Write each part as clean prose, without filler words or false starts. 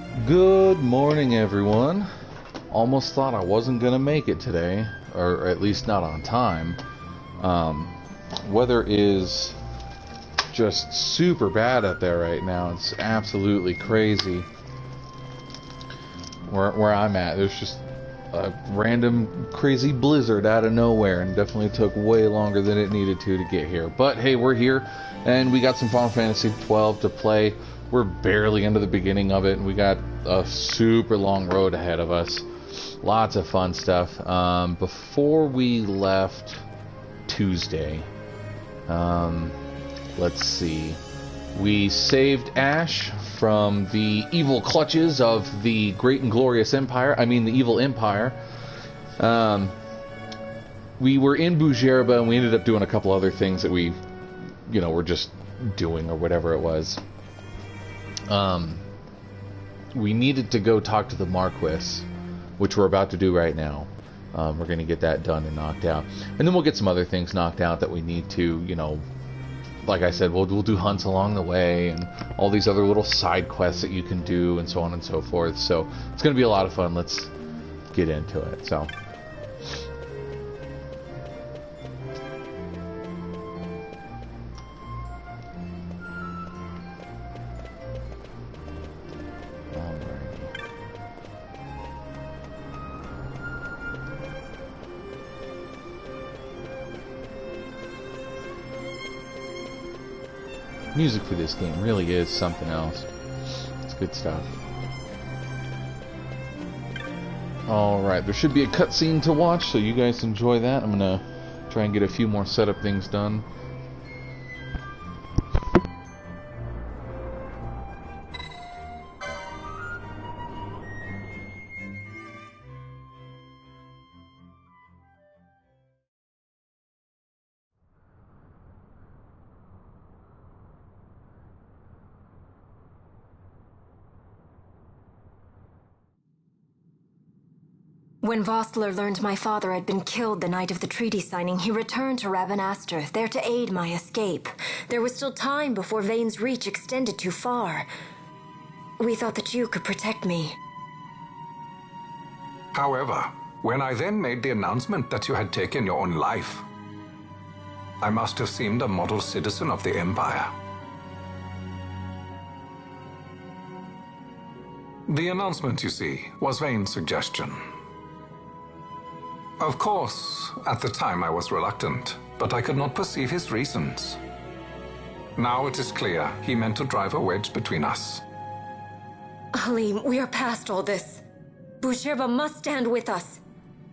Good morning, everyone. Almost thought I wasn't gonna make it today, or at least not on time. Weather is just super bad out there right now. It's absolutely crazy. Where I'm at, there's just a random crazy blizzard out of nowhere, and definitely took way longer than it needed to get here. But hey, we're here, and we got some Final Fantasy 12 to play. We're barely into the beginning of it, and we got a super long road ahead of us. Lots of fun stuff. Before we left Tuesday, let's see. We saved Ash from the evil clutches of the great and glorious Empire. I mean, the evil Empire. We were in Bujerba, and we ended up doing a couple other things that we, were just doing, or whatever it was. We needed to go talk to the Marquis, which we're about to do right now. We're going to get that done and knocked out. And then we'll get some other things knocked out that we need to, like I said, we'll do hunts along the way and all these other little side quests that you can do and so on and so forth. So it's going to be a lot of fun. Let's get into it. So. Music for this game really is something else. It's good stuff. Alright, there should be a cutscene to watch, so you guys enjoy that. I'm gonna try and get a few more setup things done. When Vossler learned my father had been killed the night of the treaty signing, he returned to Ravenaster, there to aid my escape. There was still time before Vane's reach extended too far. We thought that you could protect me. However, when I then made the announcement that you had taken your own life, I must have seemed a model citizen of the Empire. The announcement, you see, was Vane's suggestion. Of course, at the time I was reluctant, but I could not perceive his reasons. Now it is clear he meant to drive a wedge between us. Halim, we are past all this. Bujerba must stand with us.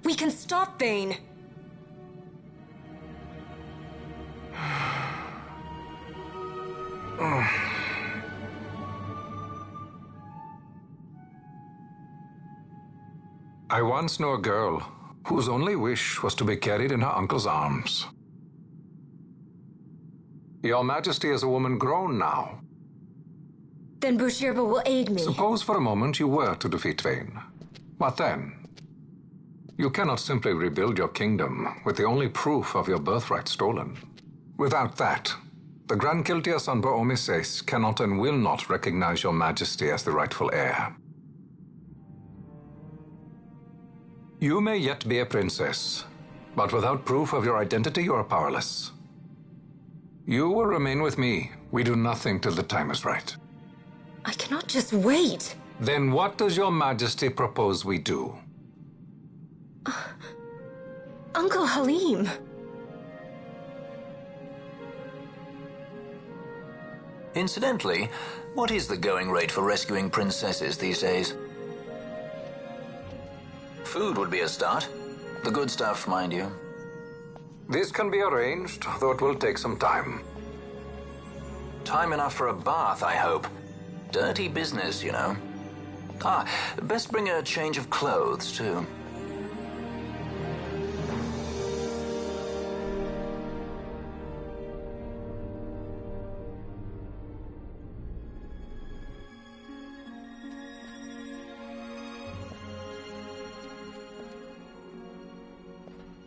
We can stop Vane. I once knew a girl whose only wish was to be carried in her uncle's arms. Your Majesty is a woman grown now. Then Bujerba will aid me. Suppose for a moment you were to defeat Vane. What then? You cannot simply rebuild your kingdom with the only proof of your birthright stolen. Without that, the Grand Kiltias on Boomises cannot and will not recognize your Majesty as the rightful heir. You may yet be a princess, but without proof of your identity, you are powerless. You will remain with me. We do nothing till the time is right. I cannot just wait. Then what does your Majesty propose we do? Uncle Halim. Incidentally, what is the going rate for rescuing princesses these days? Food would be a start. The good stuff, mind you. This can be arranged, though it will take some time. Time enough for a bath, I hope. Dirty business, you know. Best bring a change of clothes, too.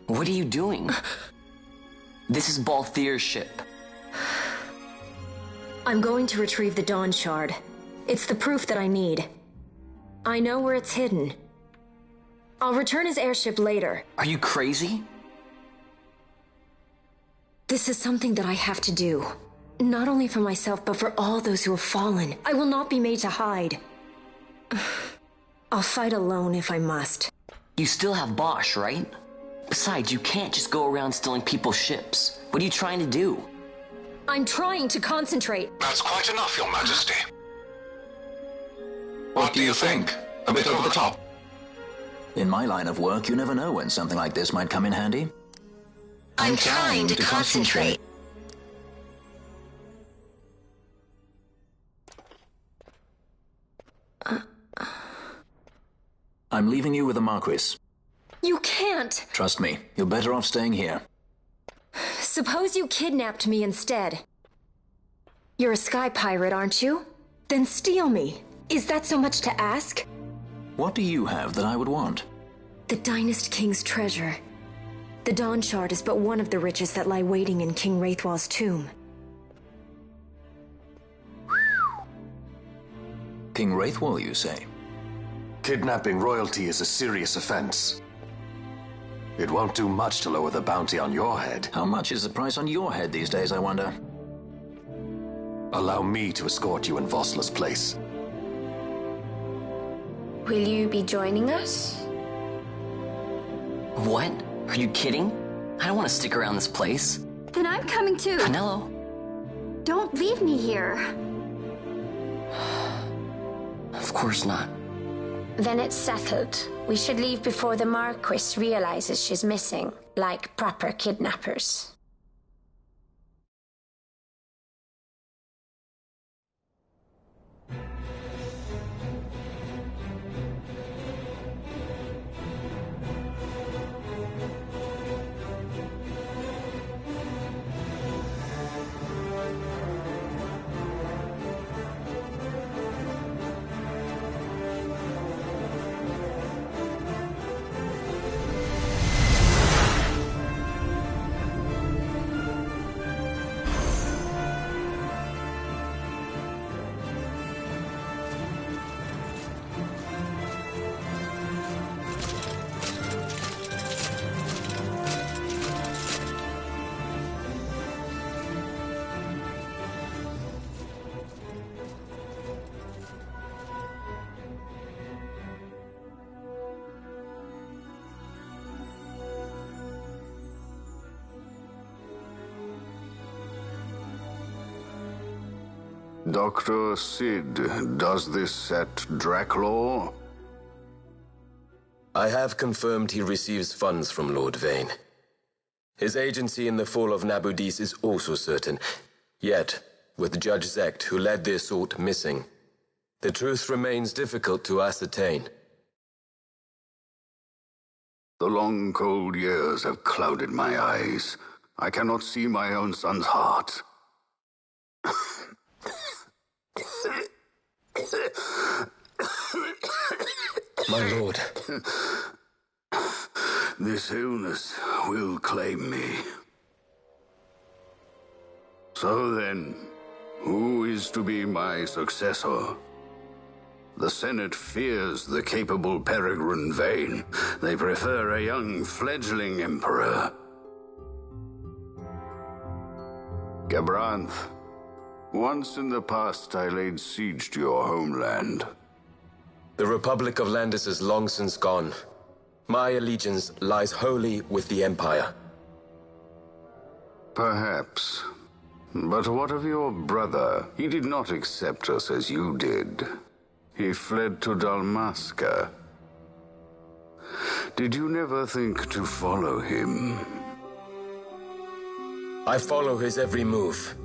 What are you doing? This is Balthier's ship. I'm going to retrieve the Dawn Shard. It's the proof that I need. I know where it's hidden. I'll return his airship later. Are you crazy? This is something that I have to do. Not only for myself, but for all those who have fallen. I will not be made to hide. I'll fight alone if I must. You still have Bosch, right? Besides, you can't just go around stealing people's ships. What are you trying to do? I'm trying to concentrate. That's quite enough, Your Majesty. What do you think? A bit over the top? In my line of work, you never know when something like this might come in handy. I'm trying to concentrate. I'm leaving you with the Marquis. You can't! Trust me, you're better off staying here. Suppose you kidnapped me instead. You're a sky pirate, aren't you? Then steal me. Is that so much to ask? What do you have that I would want? The Dynast King's treasure. The Dawn Shard is but one of the riches that lie waiting in King Wraithwall's tomb. King Wraithwall, you say? Kidnapping royalty is a serious offense. It won't do much to lower the bounty on your head. How much is the price on your head these days, I wonder? Allow me to escort you in Vossler's place. Will you be joining us? What? Are you kidding? I don't want to stick around this place. Then I'm coming too. Canelo? Don't leave me here. Of course not. Then it's settled. We should leave before the Marquis realizes she's missing, like proper kidnappers. Dr. Sid, does this set Draclaw? I have confirmed he receives funds from Lord Vane. His agency in the fall of Nabudis is also certain. Yet, with Judge Zekt, who led the assault, missing, the truth remains difficult to ascertain. The long, cold years have clouded my eyes. I cannot see my own son's heart. My lord. This illness will claim me. So then, who is to be my successor? The Senate fears the capable Peregrine Vane. They prefer a young fledgling emperor. Gabranth, once in the past I laid siege to your homeland. The Republic of Landis is long since gone. My allegiance lies wholly with the Empire. Perhaps. But what of your brother? He did not accept us as you did. He fled to Dalmasca. Did you never think to follow him? I follow his every move.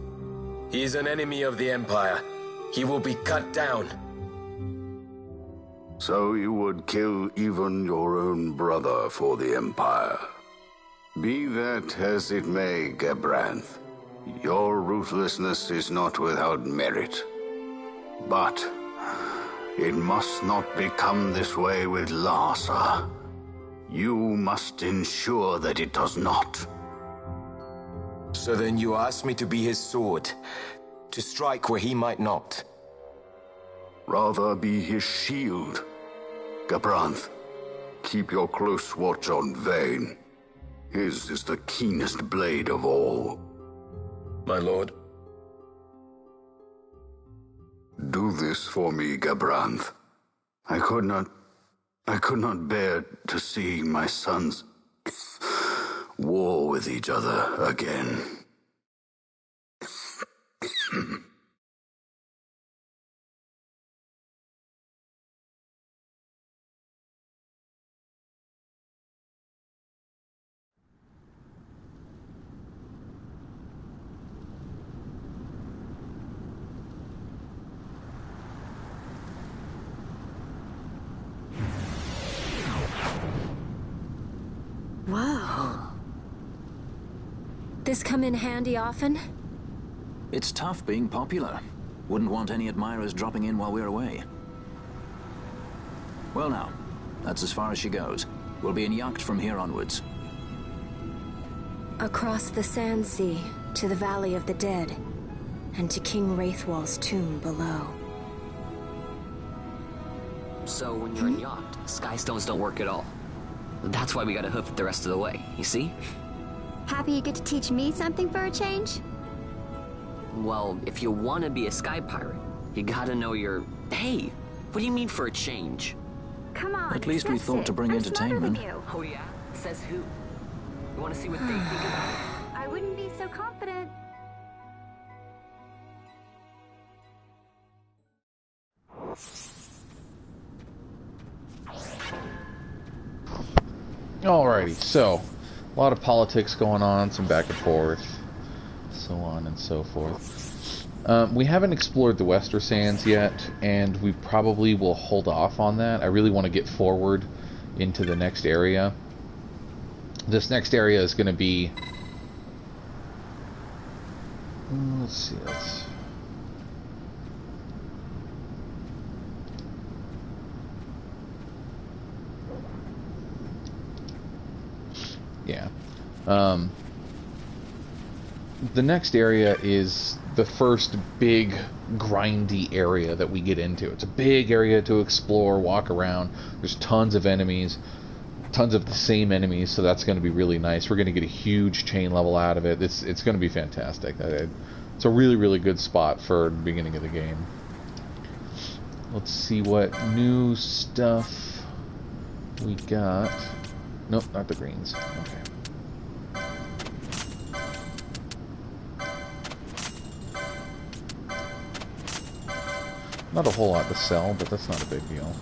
He is an enemy of the Empire. He will be cut down. So you would kill even your own brother for the Empire. Be that as it may, Gabranth, your ruthlessness is not without merit. But it must not become this way with Larsa. You must ensure that it does not. So then you ask me to be his sword, to strike where he might not. Rather be his shield, Gabranth, keep your close watch on Vayne. His is the keenest blade of all. My lord. Do this for me, Gabranth. I could not bear to see my sons war with each other again. Whoa. This come in handy often? It's tough being popular. Wouldn't want any admirers dropping in while we're away. Well now, that's as far as she goes. We'll be in yacht from here onwards. Across the Sand Sea, to the Valley of the Dead, and to King Wraithwall's tomb below. So when you're in yacht, skystones don't work at all. That's why we gotta hoof it the rest of the way, you see? Happy you get to teach me something for a change? Well, if you want to be a sky pirate, you gotta know your... Hey, what do you mean for a change? Come on, At least we discuss thought it. to bring I'm smarter than entertainment. you. Oh yeah? Says who? You want to see what they think about it? I wouldn't be so confident. Alrighty, so a lot of politics going on, some back and forth, so on and so forth. We haven't explored the Wester Sands yet, and we probably will hold off on that. I really want to get forward into the next area. This next area is going to be... let's see, yeah. The next area is the first big grindy area that we get into. It's a big area to explore, walk around. There's tons of enemies, tons of the same enemies, so that's going to be really nice. We're going to get a huge chain level out of it. It's going to be fantastic. It's a really, really good spot for the beginning of the game. Let's see what new stuff we got. Nope, not the greens. Okay. Not a whole lot to sell, but that's not a big deal.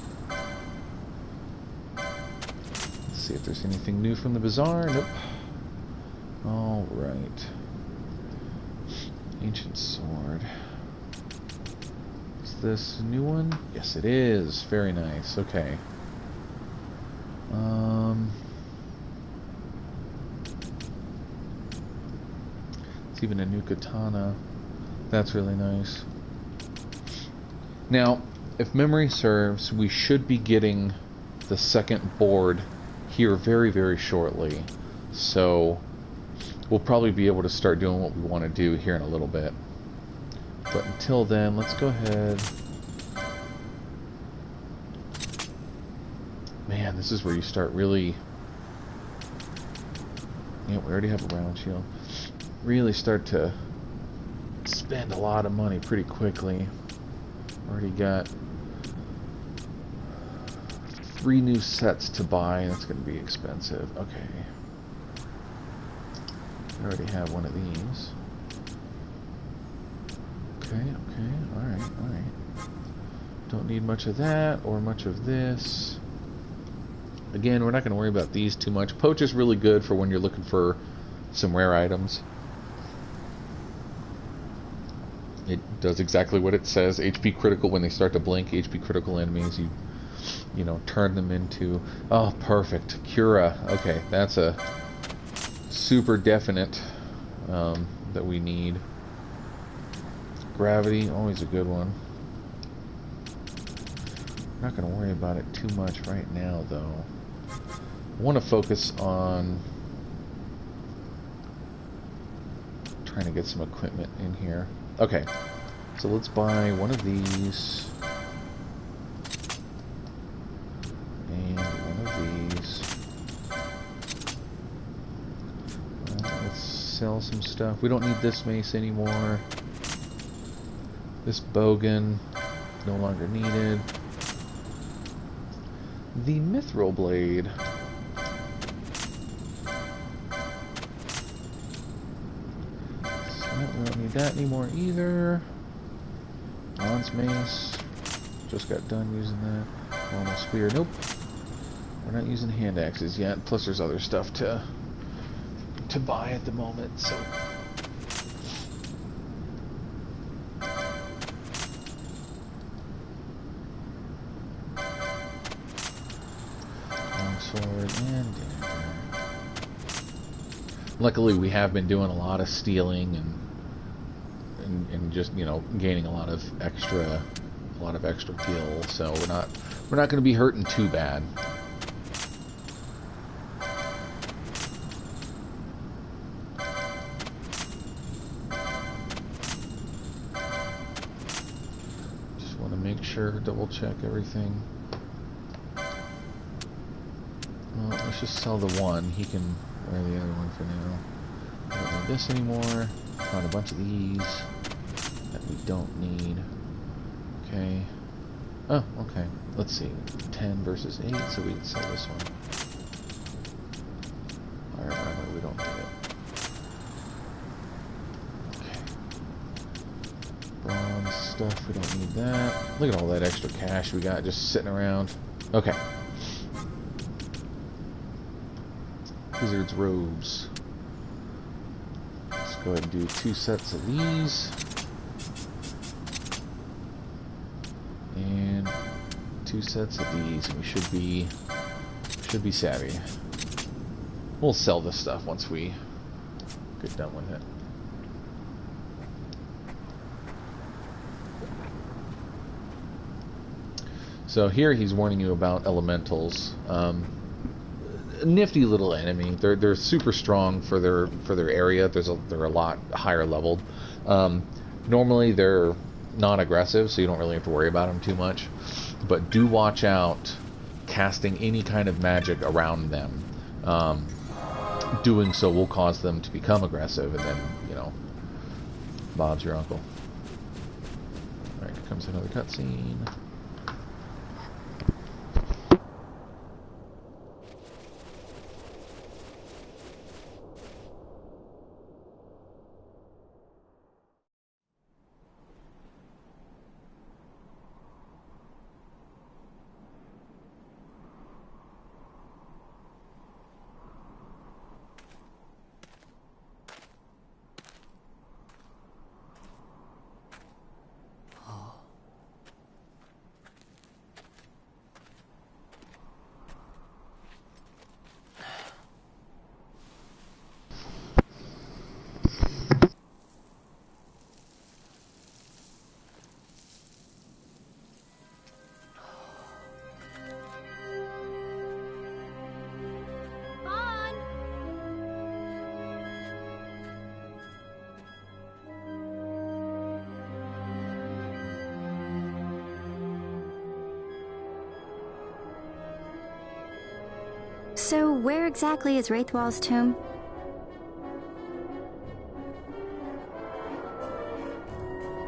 Let's see if there's anything new from the bazaar. Nope. Alright. Ancient sword. Is this a new one? Yes, it is. Very nice. Okay. It's even a new katana. That's really nice. Now, if memory serves, we should be getting the second board here very, very shortly. So, we'll probably be able to start doing what we want to do here in a little bit. But until then, let's go ahead. Man, this is where you start really... Yeah, we already have a round shield. Really start to spend a lot of money pretty quickly. Already got 3 new sets to buy. That's going to be expensive. Okay. I already have one of these. Okay, alright. Don't need much of that or much of this. Again, we're not going to worry about these too much. Poach is really good for when you're looking for some rare items. It does exactly what it says. HP critical when they start to blink. HP critical enemies, you know, turn them into... Oh, perfect. Cura. Okay, that's a super definite that we need. Gravity, always a good one. Not going to worry about it too much right now, though. I want to focus on trying to get some equipment in here. Okay, so let's buy one of these. some stuff. We don't need this mace anymore. This bogan, no longer needed. The mithril blade. So we don't need that anymore either. Bronze mace. Just got done using that. Normal spear. Nope. We're not using hand axes yet. Plus there's other stuff to buy at the moment, so. Longsword and dagger. Luckily we have been doing a lot of stealing and just, you know, gaining a lot of extra gil, so we're not going to be hurting too bad. Just want to make sure, double check everything. Well, let's just sell the one. He can wear the other one for now. We don't need this anymore. Found a bunch of these that we don't need. Okay. Oh, okay. Let's see. 10 versus 8, so we can sell this one. Iron armor, we don't need it. Okay. Bronze stuff, we don't need that. Look at all that extra cash we got just sitting around. Okay. Wizard's robes. Let's go ahead and do 2 sets of these. And 2 sets of these, and we should be savvy. We'll sell this stuff once we get done with it. So here he's warning you about elementals. Nifty little enemy. They're super strong for their area. They're a lot higher leveled. Normally they're non-aggressive, so you don't really have to worry about them too much. But do watch out casting any kind of magic around them. Doing so will cause them to become aggressive, and then, you know, Bob's your uncle. Alright, here comes another cutscene. So, where exactly is Wraithwall's tomb?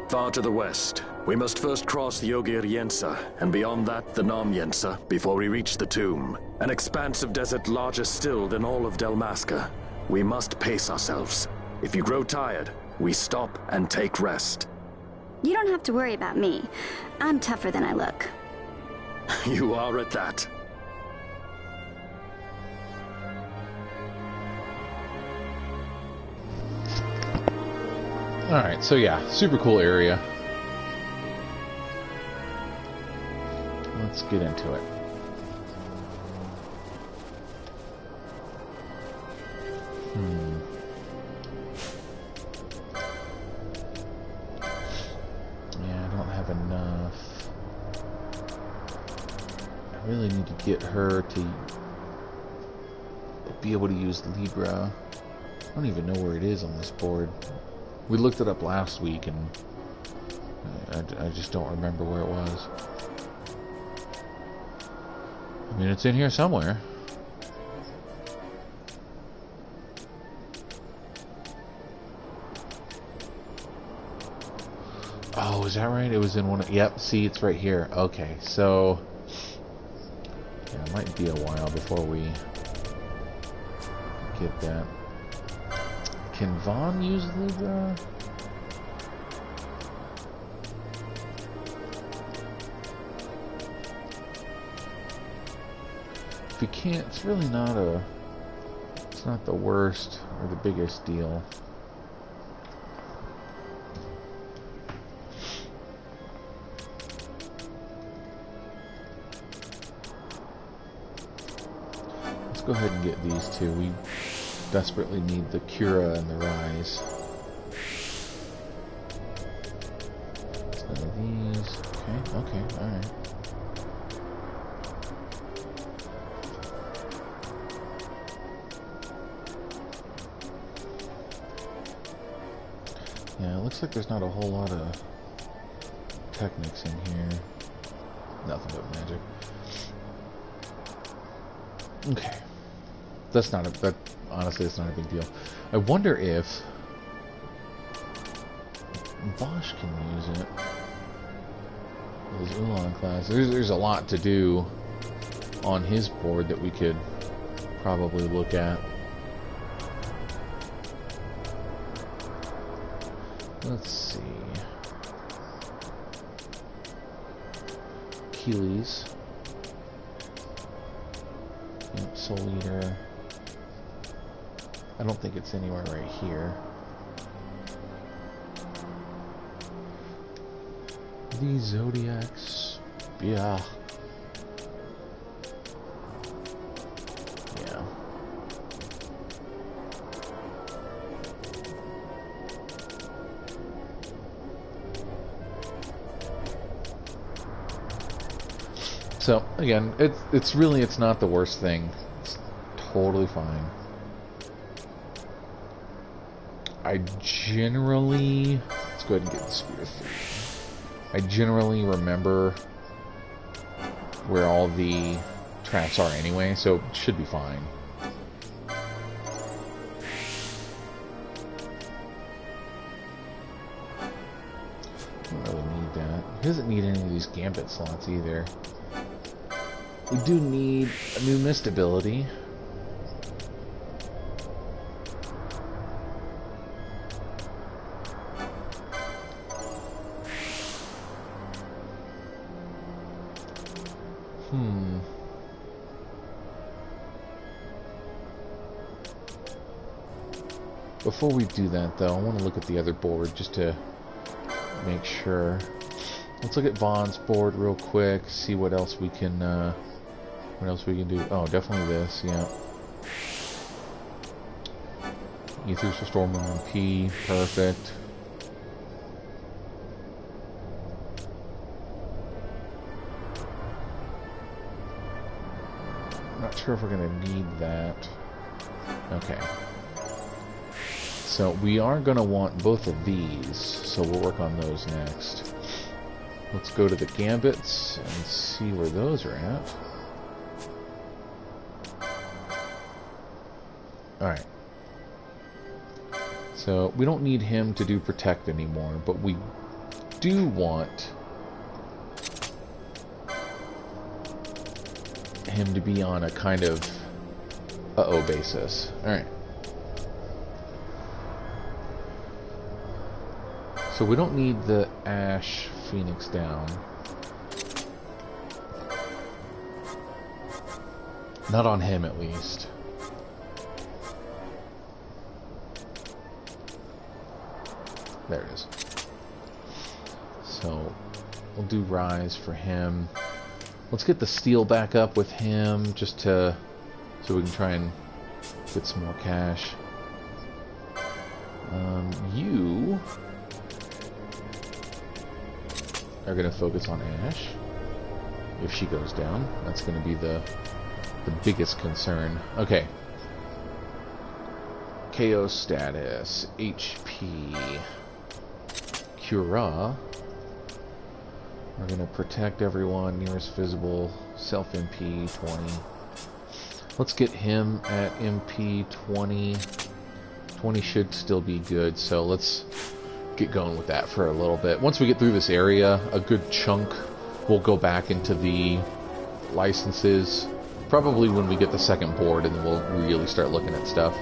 Far to the west. We must first cross the Ogir Yensa, and beyond that the Nam Yensa, before we reach the tomb. An expanse of desert larger still than all of Delmaska. We must pace ourselves. If you grow tired, we stop and take rest. You don't have to worry about me. I'm tougher than I look. You are at that. Alright, so yeah, super cool area. Let's get into it. Yeah, I don't have enough. I really need to get her to be able to use Libra. I don't even know where it is on this board. We looked it up last week, and I just don't remember where it was. I mean, it's in here somewhere. Oh, is that right? It was in one of... Yep, see, it's right here. Okay, so... Yeah, it might be a while before we get that. Can Vaughn use the... If he can't, it's really not a... It's not the worst or the biggest deal. Let's go ahead and get these two. We desperately need the Cura and the Rise. It's none of these. Okay, alright. Yeah, it looks like there's not a whole lot of techniques in here. Nothing but magic. Okay. That's not a... honestly, it's not a big deal. I wonder if... Bosch can use it. His Ulan class. There's a lot to do on his board that we could probably look at. Let's see. Achilles. Yep, Soul Eater. I don't think it's anywhere right here. These Zodiacs. Yeah. Yeah. So again, it's really not the worst thing. It's totally fine. I generally... Let's go ahead and get the Spear 3. I generally remember where all the traps are anyway, so it should be fine. Don't really need that. He doesn't need any of these Gambit slots either. We do need a new Mist ability. Before we do that, though, I want to look at the other board just to make sure. Let's look at Vaughn's board real quick. See what else we can. What else we can do? Oh, definitely this. Yeah. Aether's Restore MP. Perfect. Not sure if we're gonna need that. Okay. So we are going to want both of these, so we'll work on those next. Let's go to the Gambits and see where those are at. Alright. So we don't need him to do Protect anymore, but we do want him to be on a kind of uh-oh basis. Alright. So we don't need the Ash Phoenix down. Not on him, at least. There it is. So we'll do Rise for him. Let's get the Steel back up with him, just to so we can try and get some more cash. You are going to focus on Ash. If she goes down, that's going to be the biggest concern. Okay. KO status, HP, Cura. We're going to protect everyone, nearest visible, self MP 20. Let's get him at MP 20. 20 should still be good, so let's get going with that for a little bit. Once we get through this area, a good chunk, we'll go back into the licenses. Probably when we get the second board, and then we'll really start looking at stuff.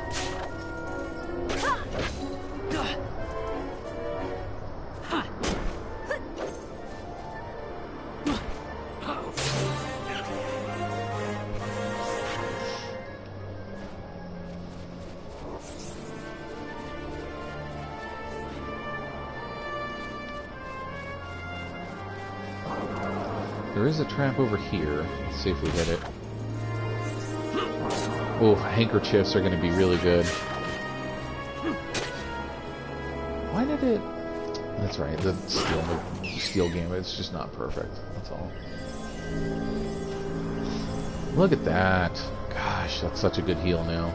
There is a trap over here. Let's see if we hit it. Oh, handkerchiefs are going to be really good. Why did it... That's right, the steel gambit, it's just not perfect. That's all. Look at that. Gosh, that's such a good heal now.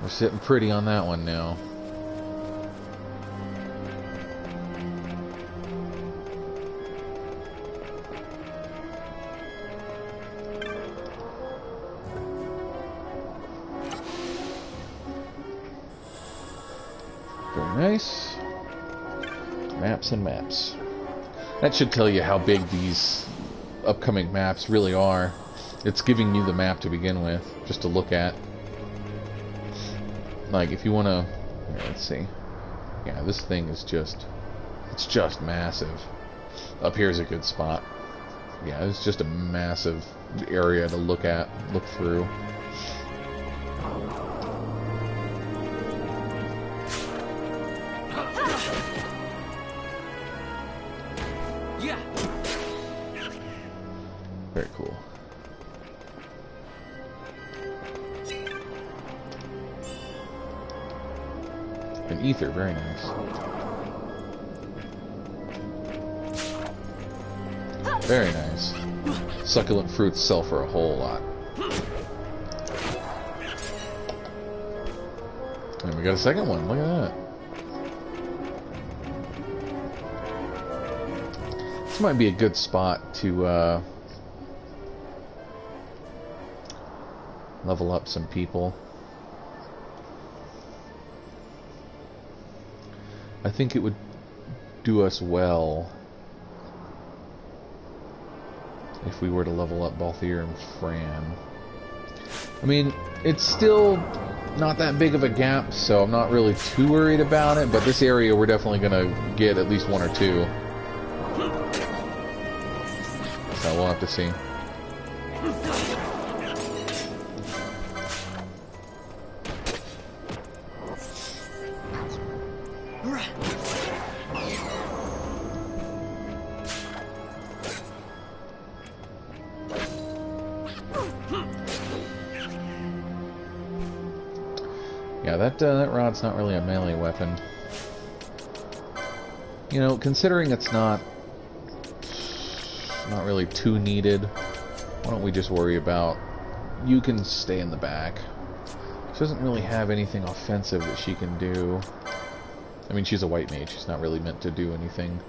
We're sitting pretty on that one now. Nice. Maps and maps. That should tell you how big these upcoming maps really are. It's giving you the map to begin with, just to look at. Like, if you want to... Let's see. Yeah, this thing is just... It's just massive. Up here's a good spot. Yeah, it's just a massive area to look at, look through. Very cool. An ether, very nice. Very nice. Succulent fruits sell for a whole lot. And we got a second one, look at that. This might be a good spot to level up some people. I think it would do us well if we were to level up Balthier and Fran. I mean, it's still not that big of a gap, so I'm not really too worried about it, but this area we're definitely going to get at least one or two. So we'll have to see. Yeah, that rod's not really a melee weapon. You know, considering it's not really too needed, why don't we just worry about... You can stay in the back. She doesn't really have anything offensive that she can do. I mean, she's a white mage. She's not really meant to do anything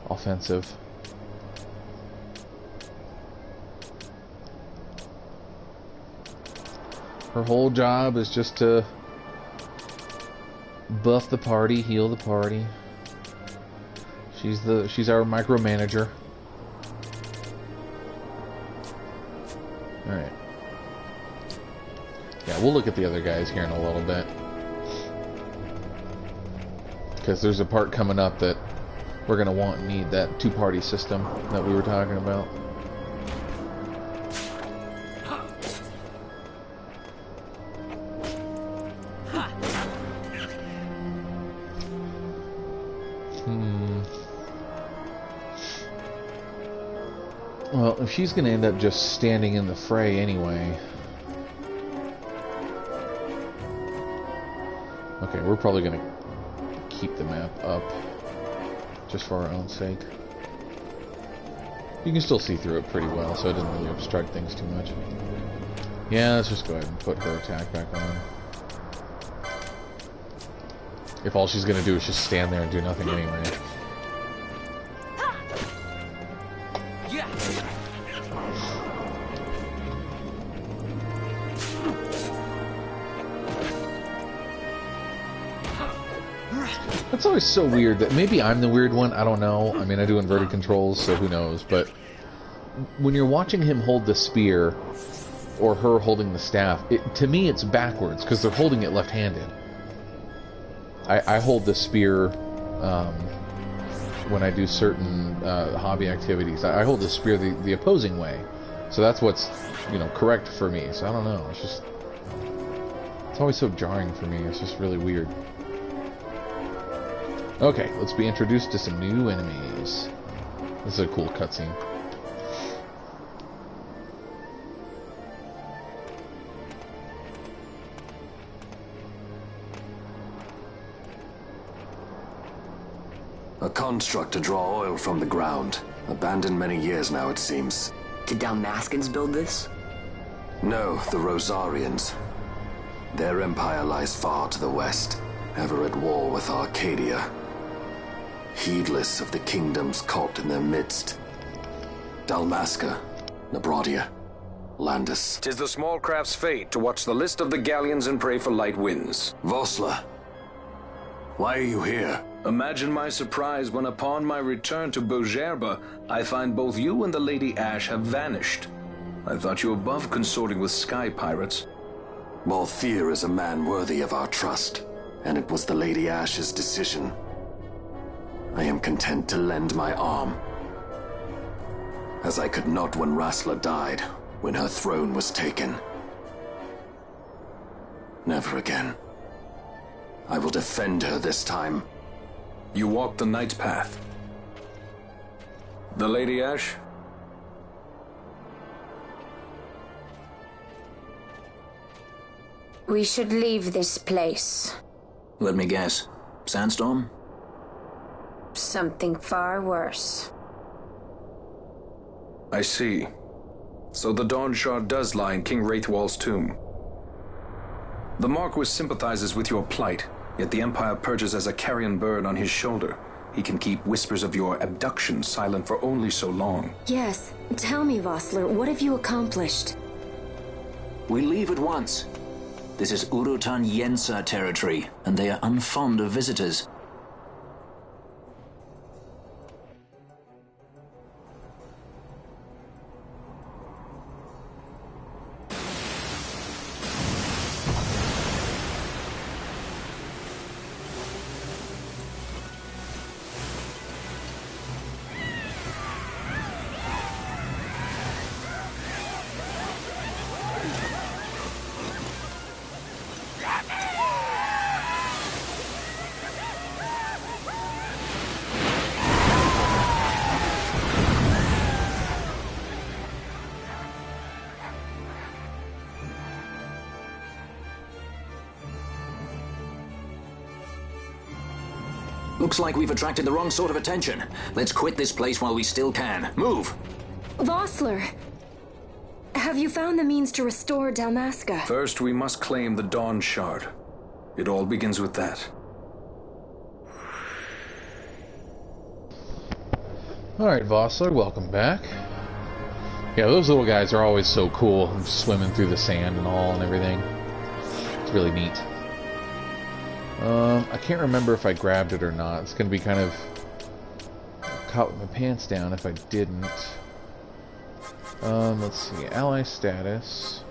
offensive. Her whole job is just to buff the party, heal the party. She's our micromanager. Alright. Yeah, we'll look at the other guys here in a little bit. Because there's a part coming up that we're going to want and need, that two-party system that we were talking about. Well, if she's going to end up just standing in the fray anyway... Okay, we're probably going to keep the map up, just for our own sake. You can still see through it pretty well, so it doesn't really obstruct things too much. Yeah, let's just go ahead and put her attack back on. If all she's going to do is just stand there and do nothing anyway. That's always so weird that maybe I'm the weird one. I don't know. I mean, I do inverted controls, so who knows. But when you're watching him hold the spear or her holding the staff, to me it's backwards because they're holding it left-handed. I hold the spear when I do certain hobby activities. I hold the spear the opposing way. So that's what's, correct for me. So I don't know. It's always so jarring for me. It's just really weird. Okay, let's be introduced to some new enemies. This is a cool cutscene. A construct to draw oil from the ground. Abandoned many years now, it seems. Did Dalmaskans build this? No, the Rosarians. Their empire lies far to the west, ever at war with Arcadia. Heedless of the kingdoms caught in their midst. Dalmasca, Nabradia, Landis. 'Tis the small craft's fate to watch the list of the galleons and pray for light winds. Vossler, why are you here? Imagine my surprise when upon my return to Bogerba, I find both you and the Lady Ash have vanished. I thought you above consorting with sky pirates. Balthier is a man worthy of our trust, and it was the Lady Ash's decision. I am content to lend my arm, as I could not when Rassler died, when her throne was taken. Never again. I will defend her this time. You walked the Knight's path. The Lady Ash? We should leave this place. Let me guess. Sandstorm? Something far worse. I see. So the Dawn Shard does lie in King Wraithwall's tomb. The Marquis sympathizes with your plight, yet the Empire perches as a carrion bird on his shoulder. He can keep whispers of your abduction silent for only so long. Yes. Tell me, Vossler, what have you accomplished? We leave at once. This is Urutan Yensa territory, and they are unfond of visitors. Looks like we've attracted the wrong sort of attention. Let's quit this place while we still can. Move! Vossler! Have you found the means to restore Dalmasca? First, we must claim the Dawn Shard. It all begins with that. Alright, Vossler, welcome back. Yeah, those little guys are always so cool, swimming through the sand and all and everything. It's really neat. I can't remember if I grabbed it or not. It's going to be kind of caught with my pants down if I didn't. Let's see. Ally status.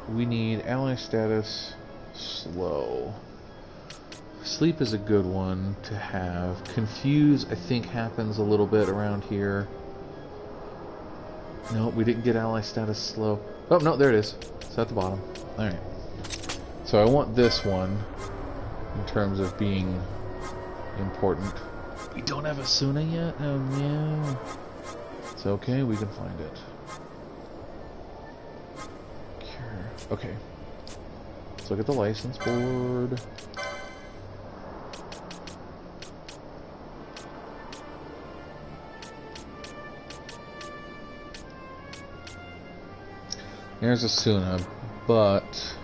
We need ally status slow. Sleep is a good one to have. Confuse, I think, happens a little bit around here. No, we didn't get ally status slow. Oh, no, there it is. It's at the bottom. Alright. So I want this one in terms of being important. We don't have a Suna yet? Oh no. It's okay, we can find it. Okay. Let's look at the license board. There's a Suna, but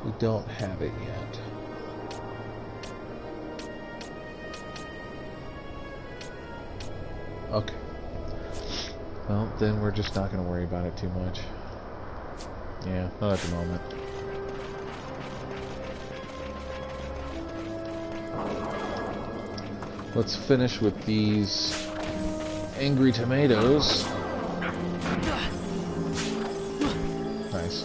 we don't have it yet. Okay. Well, then we're just not going to worry about it too much. Yeah, not at the moment. Let's finish with these angry tomatoes. Nice.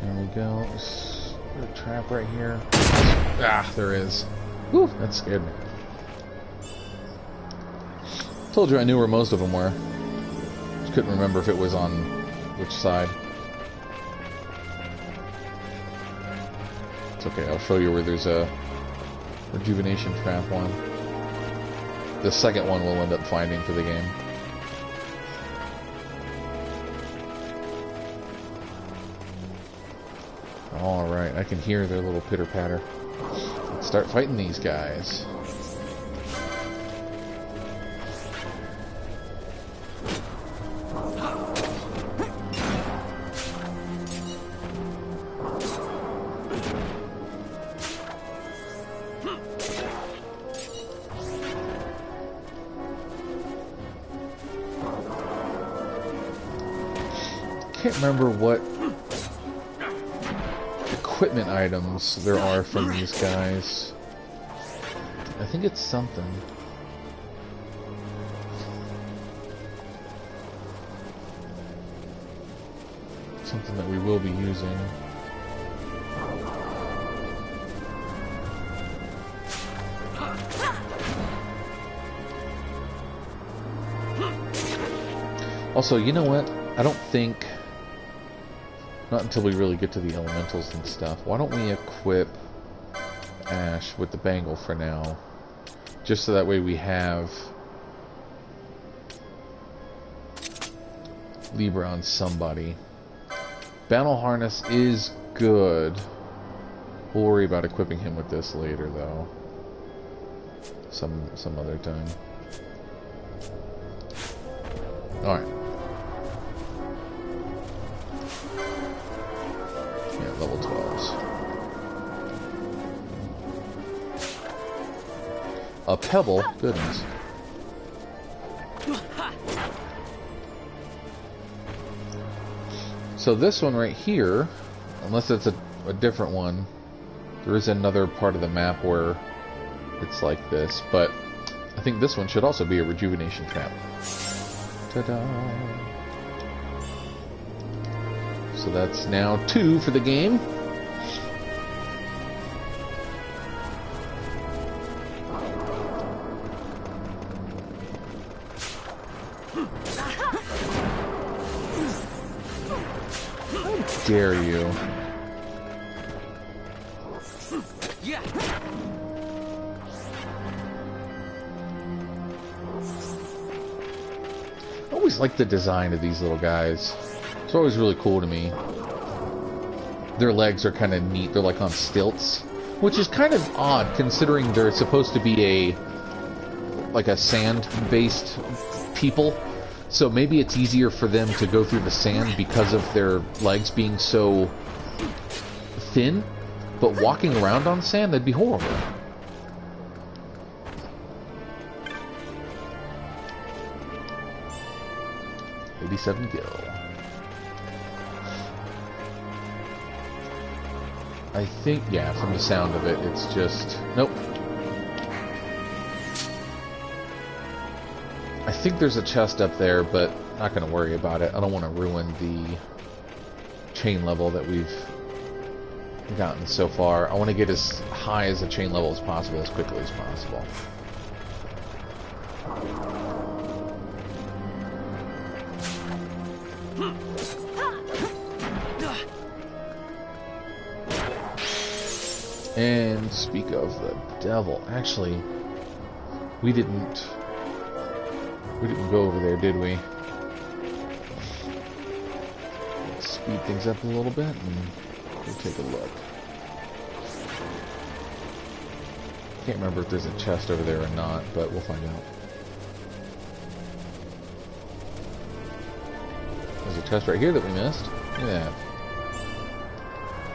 There we go. Is there a trap right here? Ah, there is. Whew, that scared me. Told you I knew where most of them were. Just couldn't remember if it was on which side. It's okay, I'll show you where there's a rejuvenation trap one. The second one we'll end up finding for the game. Alright, I can hear their little pitter-patter. Let's start fighting these guys. Can't remember what equipment items there are from these guys. I think it's something. Something that we will be using. Also, you know what? I don't think... Not until we really get to the elementals and stuff. Why don't we equip Ash with the bangle for now? Just so that way we have Libra on somebody. Battle Harness is good. We'll worry about equipping him with this later, though. Some other time. Alright. Yeah, level 12s. A pebble? Goodness. So this one right here, unless it's a different one, there is another part of the map where it's like this, but I think this one should also be a rejuvenation trap. Ta-da! So that's now 2 for the game. How dare you? I always like the design of these little guys. It's always really cool to me. Their legs are kind of neat. They're like on stilts, which is kind of odd considering they're supposed to be a sand-based people. So maybe it's easier for them to go through the sand because of their legs being so thin. But walking around on sand, that'd be horrible. $87 gil. I think, yeah, from the sound of it, it's just... Nope. I think there's a chest up there, but not going to worry about it. I don't want to ruin the chain level that we've gotten so far. I want to get as high as the chain level as possible, as quickly as possible. And speak of the devil, actually, we didn't go over there, did we? Let's speed things up a little bit and we'll take a look. Can't remember if there's a chest over there or not, but we'll find out. There's a chest right here that we missed. Look at that.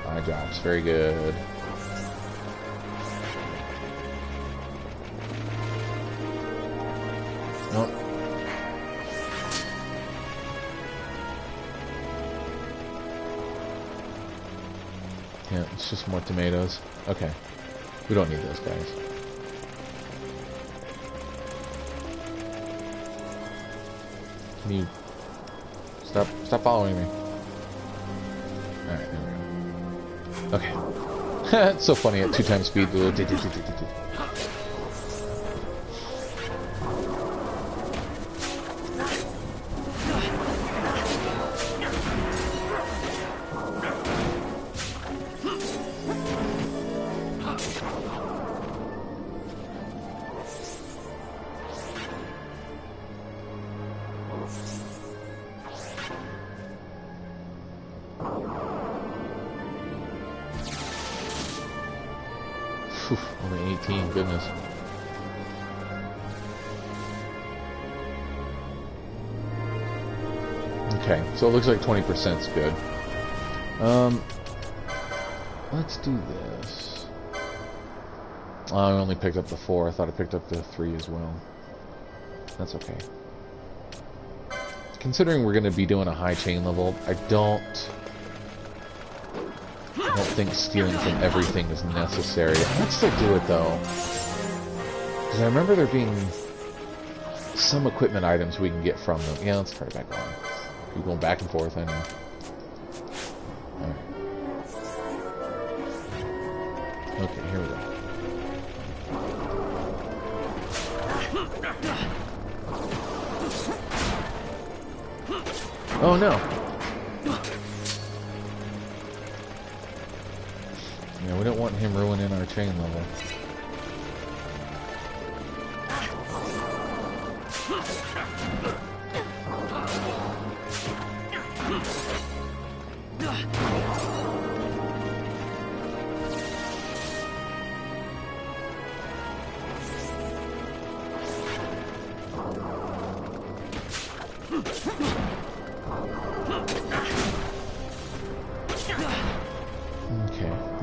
5 drops, very good. Nope. Yeah, it's just more tomatoes. Okay. We don't need those guys. Can you stop following me? Alright, there we go. Okay. It's so funny at 2 times speed. Only 18, goodness. Okay, so it looks like 20% is good. Let's do this. Oh, I only picked up the 4. I thought I picked up the 3 as well. That's okay. Considering we're going to be doing a high chain level, I don't think stealing from everything is necessary. I might still do it though, because I remember there being some equipment items we can get from them. Yeah, let's try it back on. Keep going back and forth. I know. Alright. Okay, here we go. Oh no! Yeah, we don't want him ruining our chain level.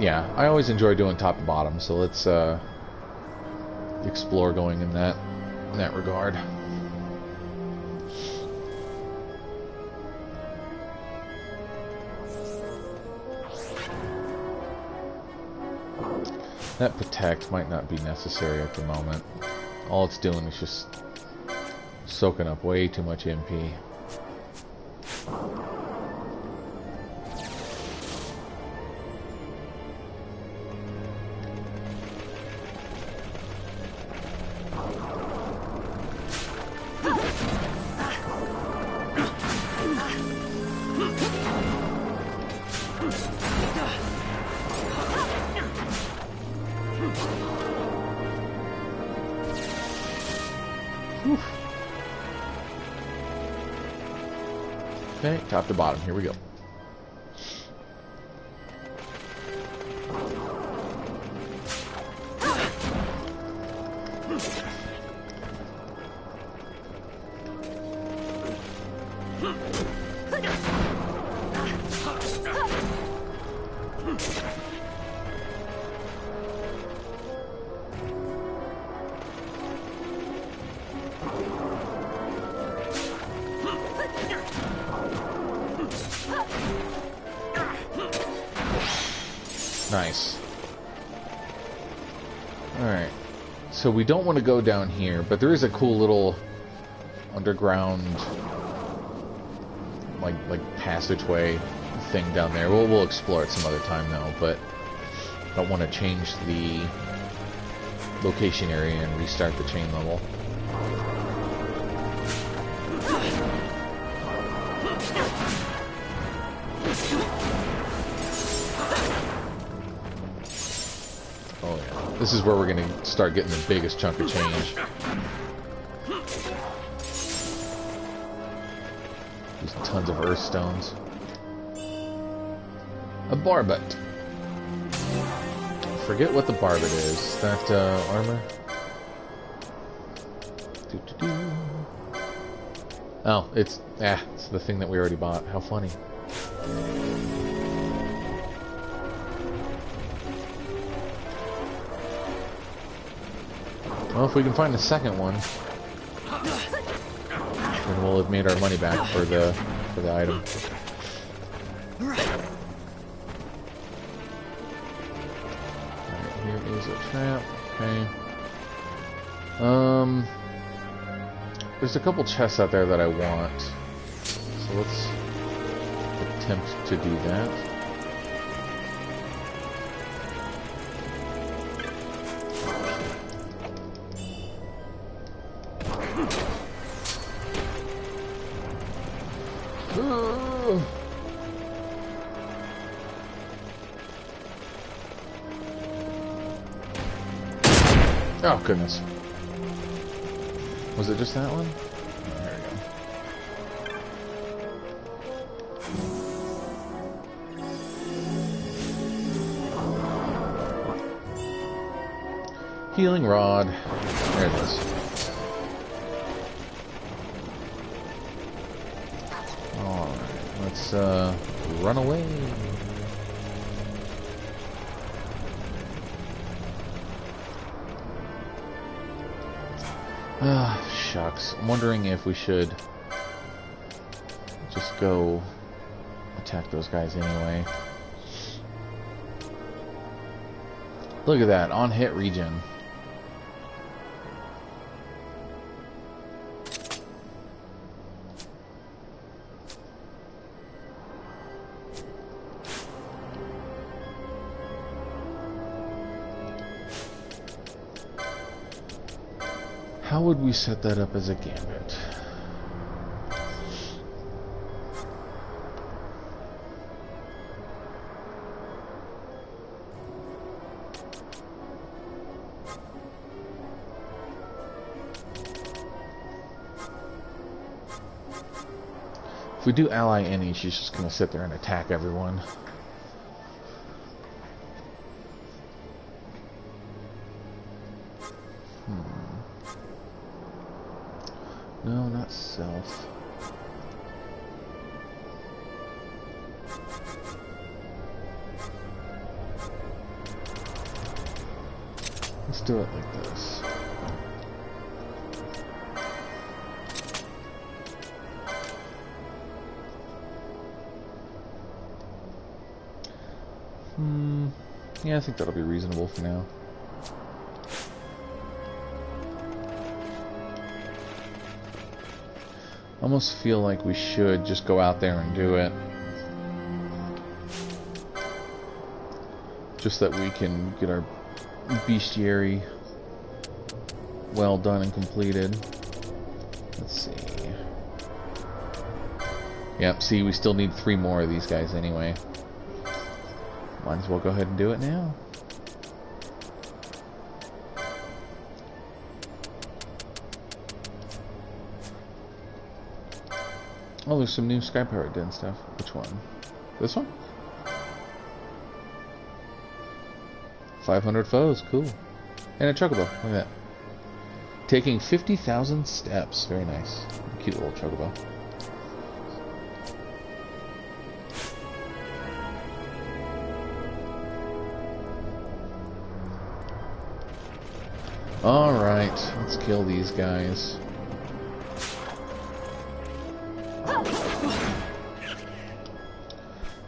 Yeah, I always enjoy doing top to bottom, so let's explore going in that regard. That protect might not be necessary at the moment. All it's doing is just soaking up way too much MP. Okay, top to bottom, here we go. Nice. Alright. So we don't want to go down here, but there is a cool little underground like passageway thing down there. We'll explore it some other time though, but I don't want to change the location area and restart the chain level. Oh yeah, this is where we're going to start getting the biggest chunk of change. There's tons of earth stones. A barbet. Forget what the barbet is. Is that armor? Oh, it's the thing that we already bought. How funny. Well, if we can find the second one. and we'll have made our money back for the item. Alright, here is a trap. Okay. There's a couple chests out there that I want. So let's attempt to do that. Oh, goodness. Was it just that one? Oh, there we go. Healing rod. There it is. Alright, let's run away. Ah, shucks. I'm wondering if we should just go attack those guys anyway. Look at that, on hit regen. How would we set that up as a gambit? If we do ally any, she's just going to sit there and attack everyone. No, not self. Let's do it like this. Yeah, I think that'll be reasonable for now. Almost feel like we should just go out there and do it. Just that we can get our bestiary well done and completed. Let's see. Yep, see, we still need 3 more of these guys anyway. Might as well go ahead and do it now. Oh, there's some new Sky Pirate Den stuff. Which one? This one? 500 foes, cool. And a chocobo, look at that. Taking 50,000 steps, very nice. Cute little chocobo. Alright, let's kill these guys.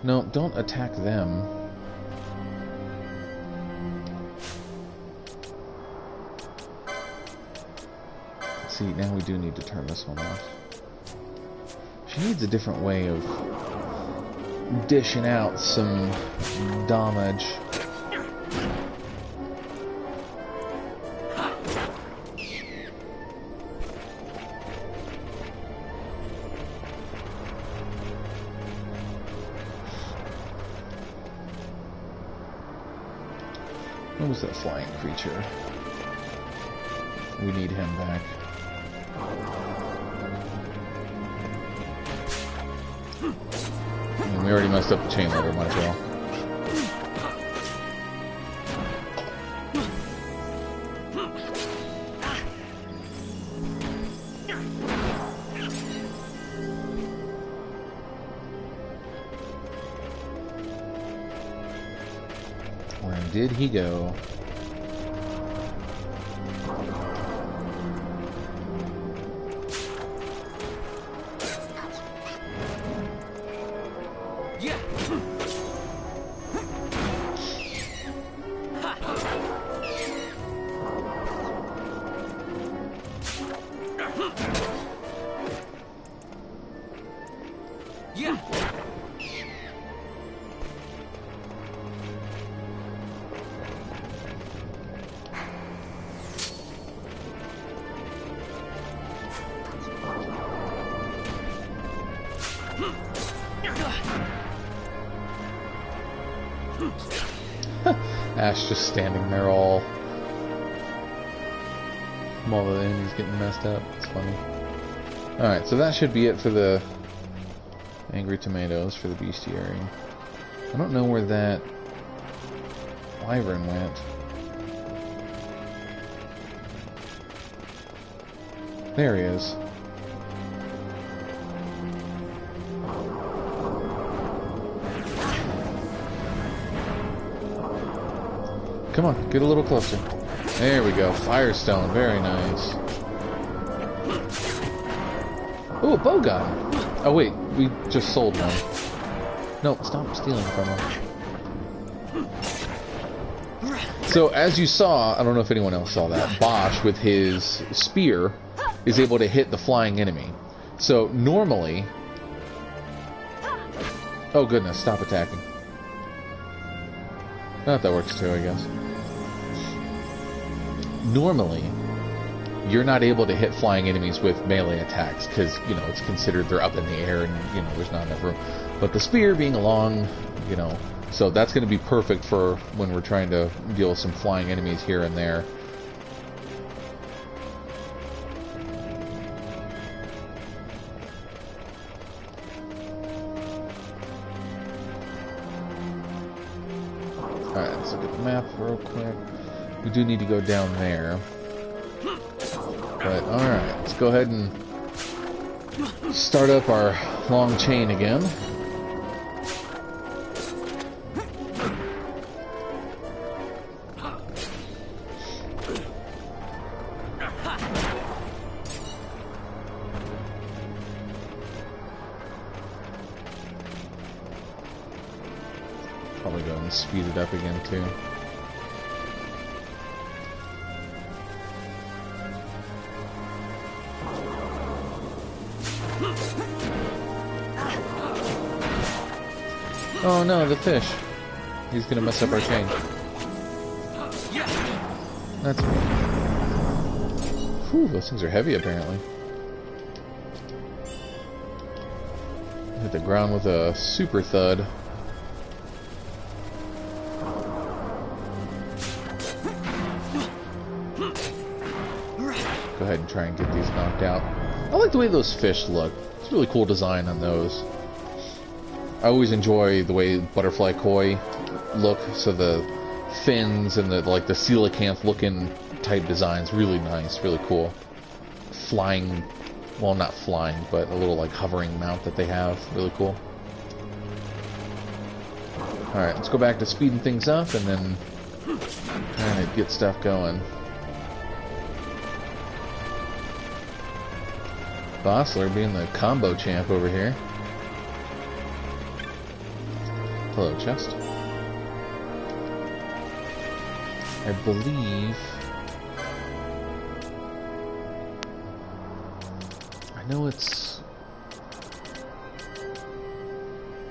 No, don't attack them. Let's see, now we do need to turn this one off. She needs a different way of dishing out some damage. What was that flying creature? We need him back. And we already messed up the chain letter, might as well. Where did he go? Ash just standing there all while the enemy's getting messed up. It's funny. Alright, so that should be it for the Angry Tomatoes for the bestiary. I don't know where that wyvern went. There he is. Come on, get a little closer. There we go. Firestone. Very nice. Oh, a bow gun. Oh, wait. We just sold one. No, stop stealing from him. So, as you saw, I don't know if anyone else saw that, Bosch, with his spear, is able to hit the flying enemy. So, normally... Oh, goodness. Stop attacking. Oh, that works too, I guess. Normally, you're not able to hit flying enemies with melee attacks because, you know, it's considered they're up in the air and, you know, there's not enough room. But the spear being along, you know, so that's going to be perfect for when we're trying to deal with some flying enemies here and there. Alright, let's look at the map real quick. We do need to go down there. But, alright, let's go ahead and start up our long chain again. Probably go and speed it up again, too. Oh no, the fish. He's gonna mess up our chain. That's me. Whew, those things are heavy apparently. Hit the ground with a super thud. Go ahead and try and get these knocked out. I like the way those fish look. It's a really cool design on those. I always enjoy the way butterfly koi look, so the fins and the like the coelacanth looking type designs, really nice, really cool. Flying, well, not flying, but a little like hovering mount that they have, really cool. Alright, let's go back to speeding things up and then trying to get stuff going. Bossler being the combo champ over here. Hello, chest. I believe... I know it's...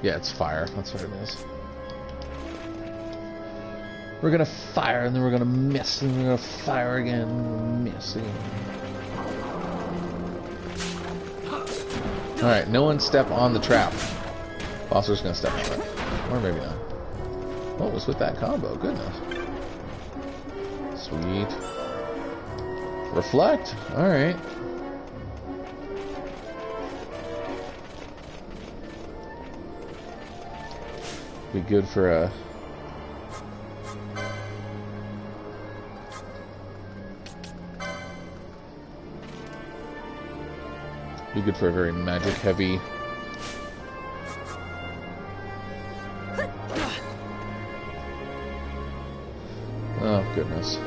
Yeah, it's fire. That's what it is. We're gonna fire, and then we're gonna miss, and we're gonna fire again, and miss again. Alright, no one step on the trap. Bossler's gonna step on it. Or maybe not. What was with that combo? Goodness. Sweet. Reflect? Alright. Be good for a... Be good for a very magic heavy... Oh, goodness.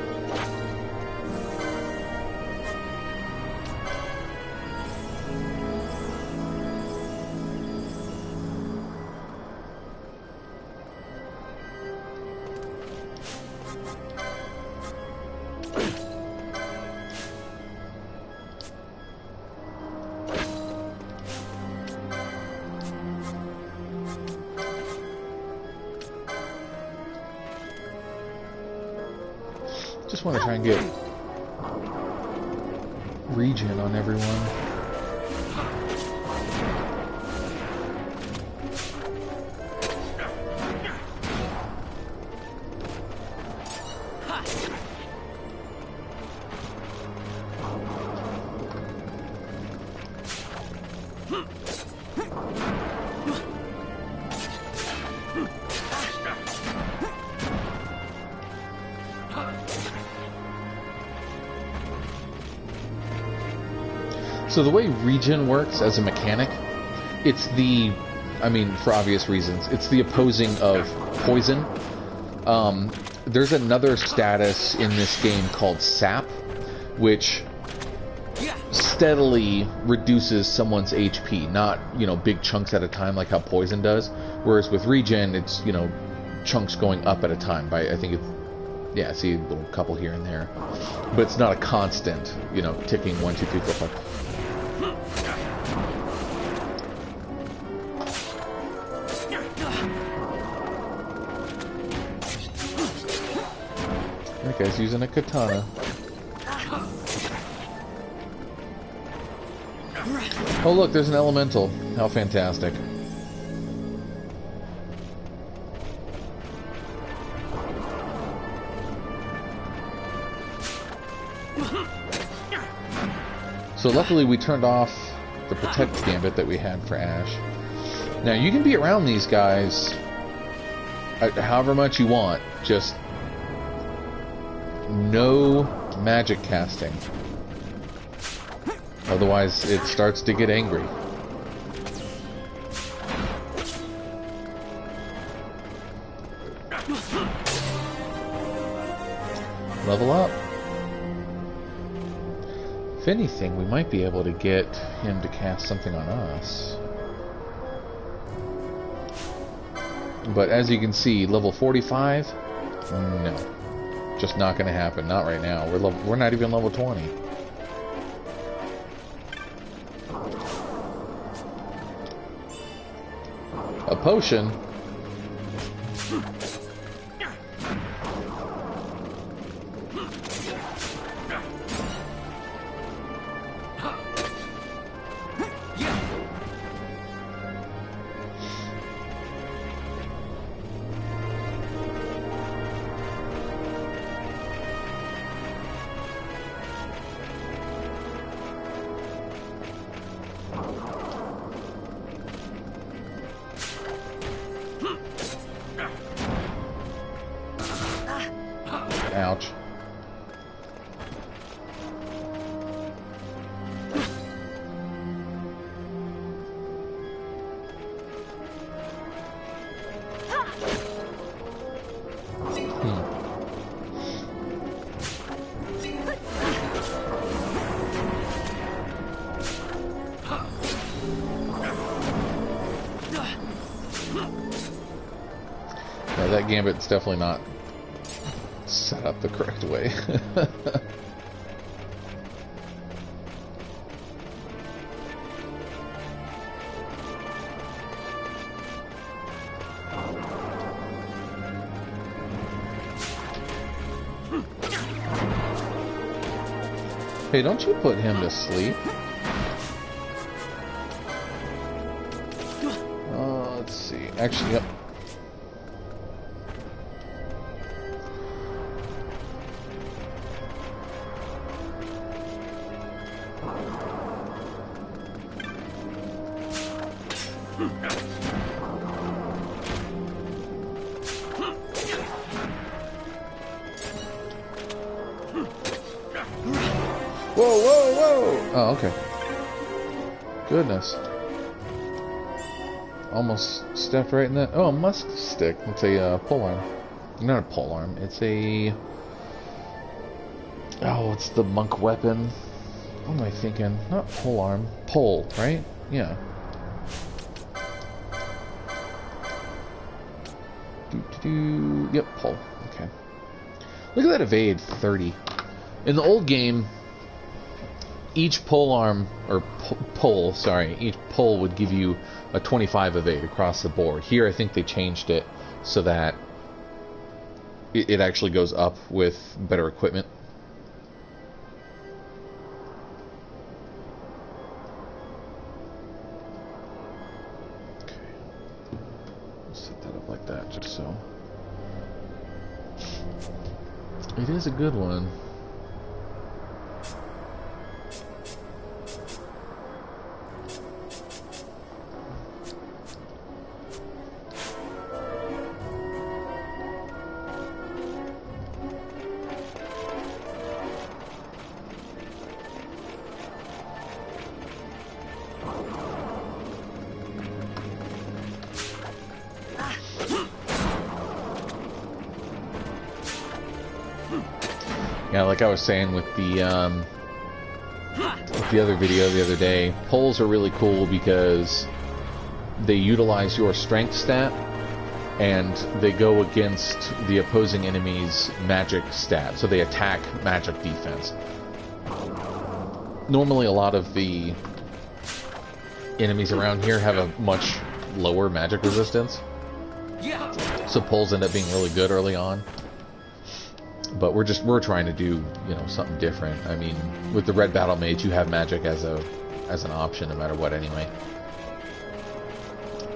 Just want to try and get regen on everyone. So the way regen works as a mechanic, it's the, I mean, for obvious reasons, it's the opposing of poison. There's another status in this game called sap, which steadily reduces someone's HP, not, you know, big chunks at a time like how poison does. Whereas with regen, it's, you know, chunks going up at a time. By, I think it's, yeah, see a little couple here and there. But it's not a constant, you know, ticking 1, 2, 3, 4, 5. That guy's using a katana. Oh look, there's an elemental. How fantastic. So luckily we turned off the protect gambit that we had for Ash. Now you can be around these guys however much you want, just no magic casting. Otherwise it starts to get angry. Level up. If anything, we might be able to get him to cast something on us. But as you can see, level 45? No. Just not going to happen. Not right now. We're not even level 20. A potion? Ouch. Yeah, that gambit's definitely not set up the correct way. Hey, don't you put him to sleep? Let's see. Actually, yep. Whoa, whoa, whoa! Oh, okay. Goodness. Almost stepped right in that. Oh, a musk stick. It's a pole arm. Not a pole arm. It's a... Oh, it's the monk weapon. What am I thinking? Not pole arm. Pole, right? Yeah. Yep, pole. Okay. Look at that evade, 30. In the old game, each pole arm, or pole, sorry, each pole would give you a 25 evade across the board. Here, I think they changed it so that it actually goes up with better equipment. Okay. Set that up like that, just so. It is a good one. Yeah, like I was saying with the other video the other day, poles are really cool because they utilize your strength stat and they go against the opposing enemy's magic stat, so they attack magic defense. Normally a lot of the enemies around here have a much lower magic resistance, so poles end up being really good early on. But we're trying to do, you know, something different. I mean, with the red battle mage, you have magic as an option no matter what anyway.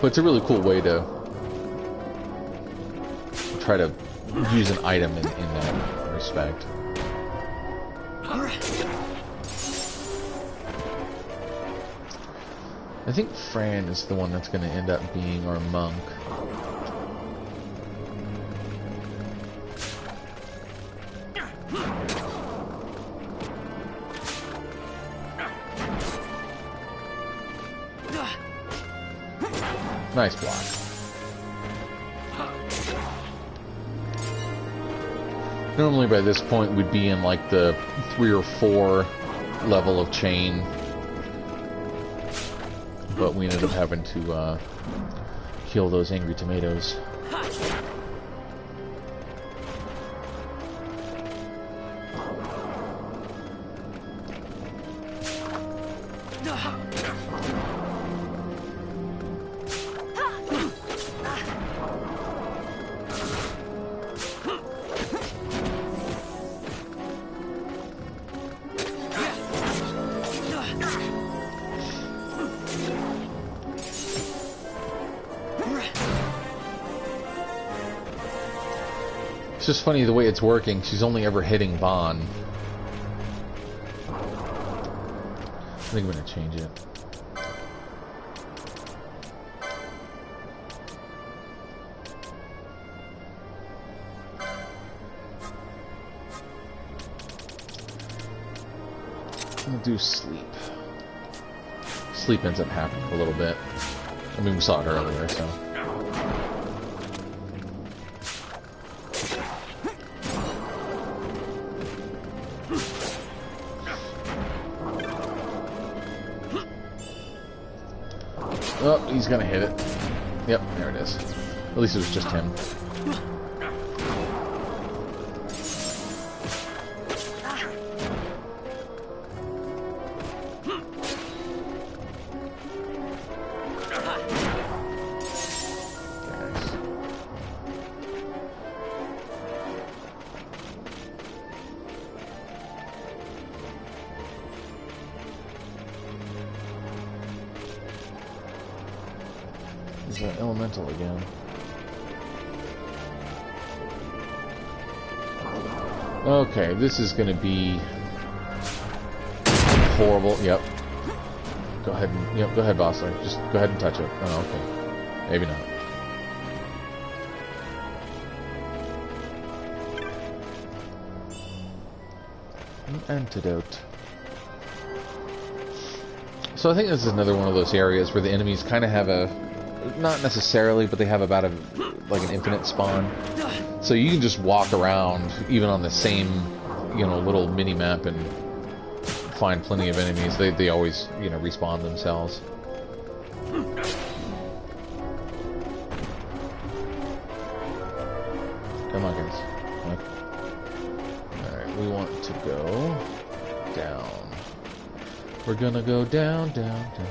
But it's a really cool way to try to use an item in that respect. I think Fran is the one that's going to end up being our monk. Nice block. Normally by this point we'd be in like the 3 or 4 level of chain, but we ended up having to kill those angry tomatoes. It's just funny the way it's working. She's only ever hitting Vaughn. I think I'm going to change it. I'm going to do sleep. Sleep ends up happening a little bit. I mean, we saw it earlier, so... Oh, he's gonna hit it. Yep, there it is. At least it was just him. Is that elemental again? Okay, this is gonna be horrible. Yep. Go ahead and go ahead, Bossler. Just go ahead and touch it. Oh, okay. Maybe not. An antidote. So I think this is another one of those areas where the enemies kind of have a, not necessarily, but they have about like an infinite spawn. So you can just walk around even on the same, little mini map and find plenty of enemies. They always, respawn themselves. Come on, guys. Alright, we want to go down. We're gonna go down, down, down.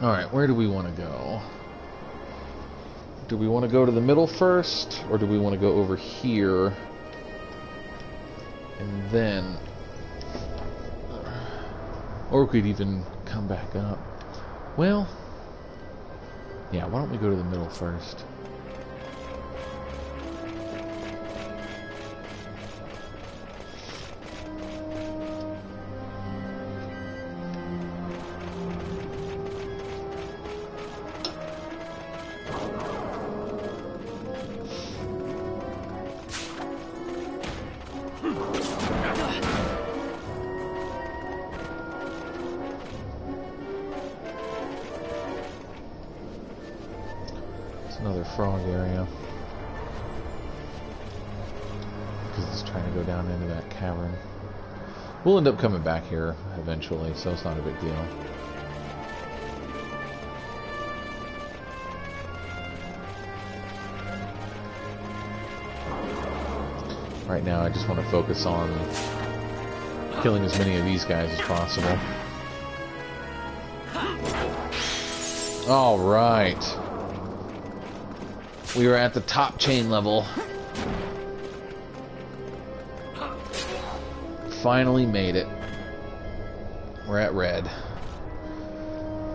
Alright, where do we want to go? Do we want to go to the middle first, or do we want to go over here and then... Or we could even come back up. Well, yeah, why don't we go to the middle first? Another frog area. Because it's trying to go down into that cavern. We'll end up coming back here eventually, so it's not a big deal. Right now I just want to focus on killing as many of these guys as possible. Alright. We were at the top chain level. Finally made it. We're at red.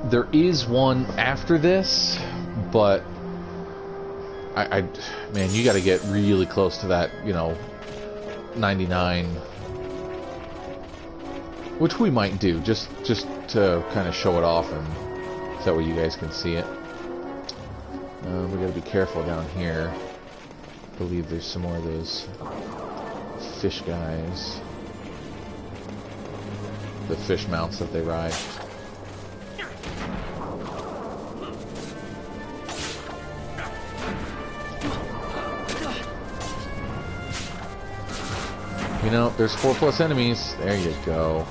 There is one after this, but man, you got to get really close to that, 99, which we might do just to kind of show it off, and so that way you guys can see it. We gotta be careful down here. I believe there's some more of those fish guys. The fish mounts that they ride. There's 4+ enemies. There you go.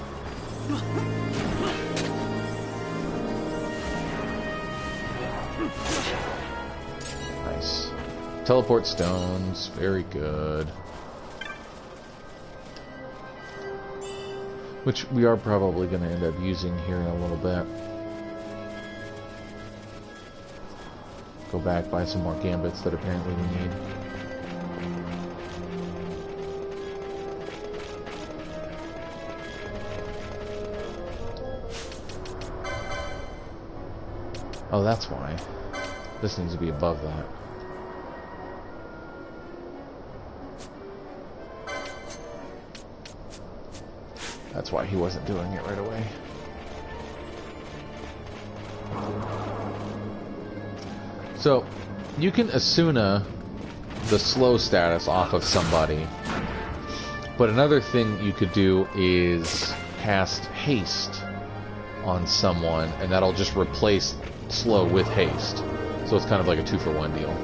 Teleport stones, very good. Which we are probably going to end up using here in a little bit. Go back, buy some more gambits that apparently we need. Oh, that's why. This needs to be above that. That's why he wasn't doing it right away. So, you can Asuna the slow status off of somebody. But another thing you could do is cast haste on someone, and that'll just replace slow with haste. So it's kind of like a 2-for-1 deal.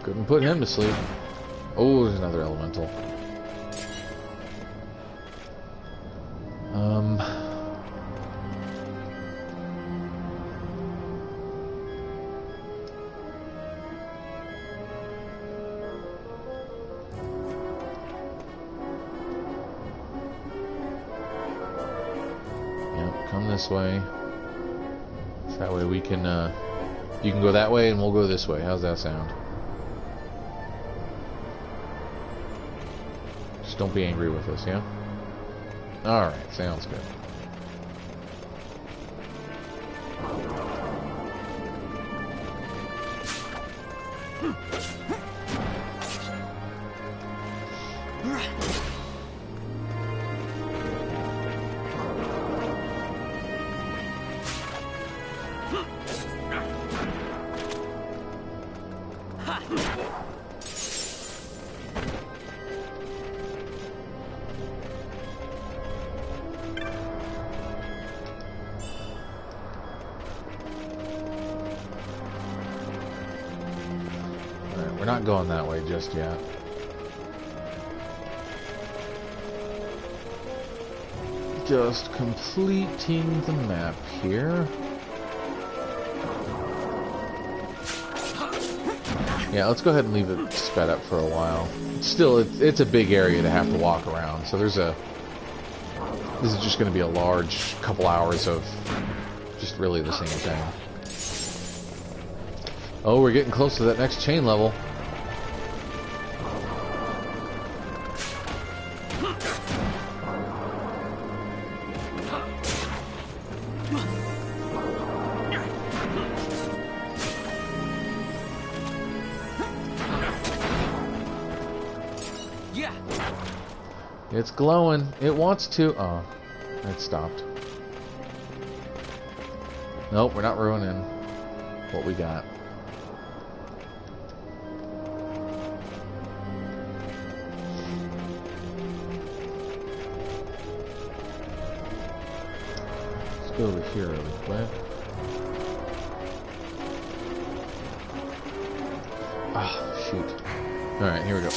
Couldn't put him to sleep. Oh, there's another elemental. Yep, come this way. So that way we can, you can go that way and we'll go this way. How's that sound? Don't be angry with us, yeah? Alright, sounds good. We're not going that way just yet. Just completing the map here. Yeah, let's go ahead and leave it sped up for a while. Still, it's a big area to have to walk around, so this is just going to be a large couple hours of just really the same thing. Oh, we're getting close to that next chain level. It's glowing. It wants to. Oh, it stopped. Nope, we're not ruining what we got. Let's go over here really quick. Ah, shoot. Alright, here we go.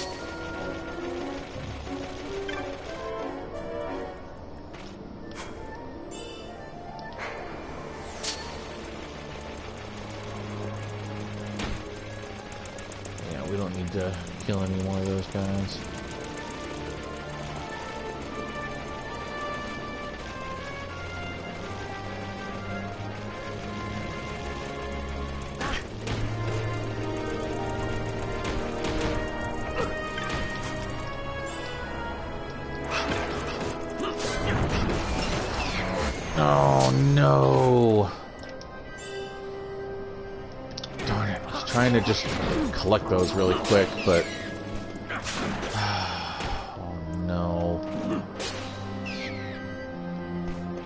To kill any more of those guys. Oh no! Darn it, I was trying to just collect those really quick, but oh no.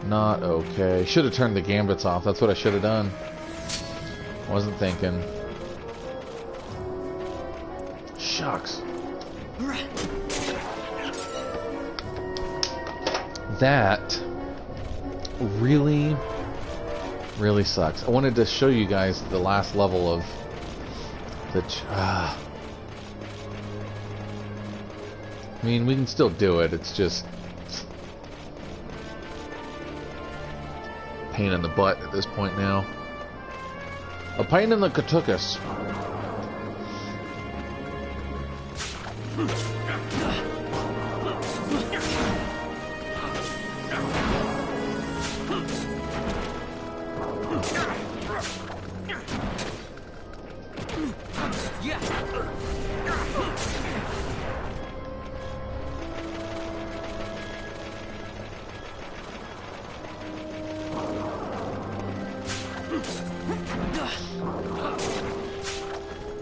Not okay. Should have turned the gambits off. That's what I should have done. Wasn't thinking. Shucks. That really sucks. I wanted to show you guys the last level of the I mean, we can still do it. It's just pain in the butt at this point now. A pain in the katukas.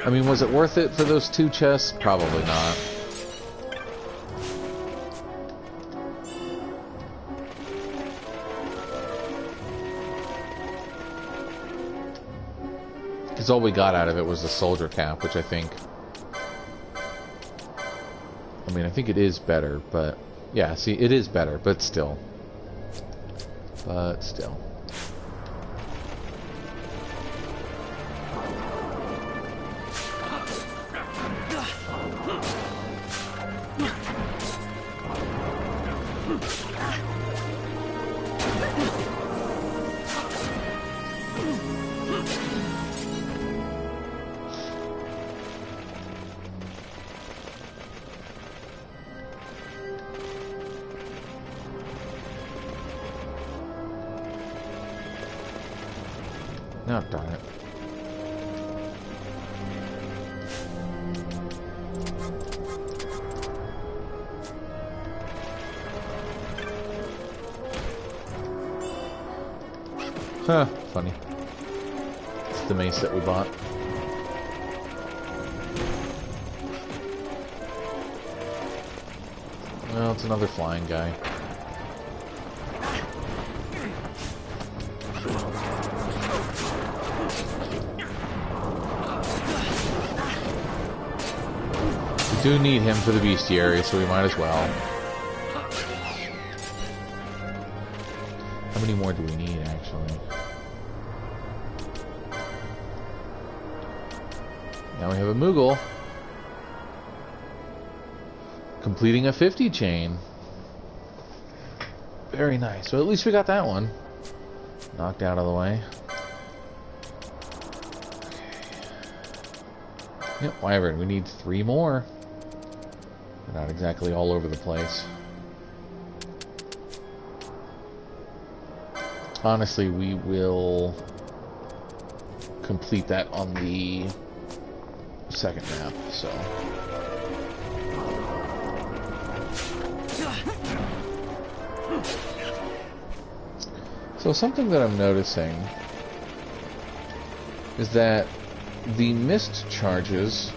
I mean, was it worth it for those 2 chests? Probably not. Because all we got out of it was the soldier cap, which I think... I mean, I think it is better, but... Yeah, see, it is better, but still. But still. No, darn it. Huh, funny. It's the mace that we bought. Well, it's another flying guy. We do need him for the bestiary, so we might as well. How many more do we need, actually? Now we have a Moogle. Completing a 50 chain. Very nice. So at least we got that one knocked out of the way. Yep, Wyvern, we need 3 more. They're not exactly all over the place. Honestly, we will complete that on the second map, so. So something that I'm noticing is that the mist charges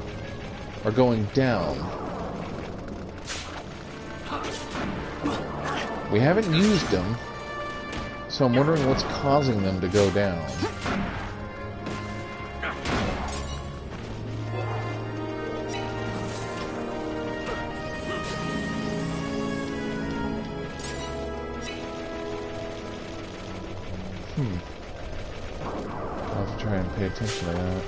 are going down. We haven't used them, so I'm wondering what's causing them to go down. I'll have to try and pay attention to that.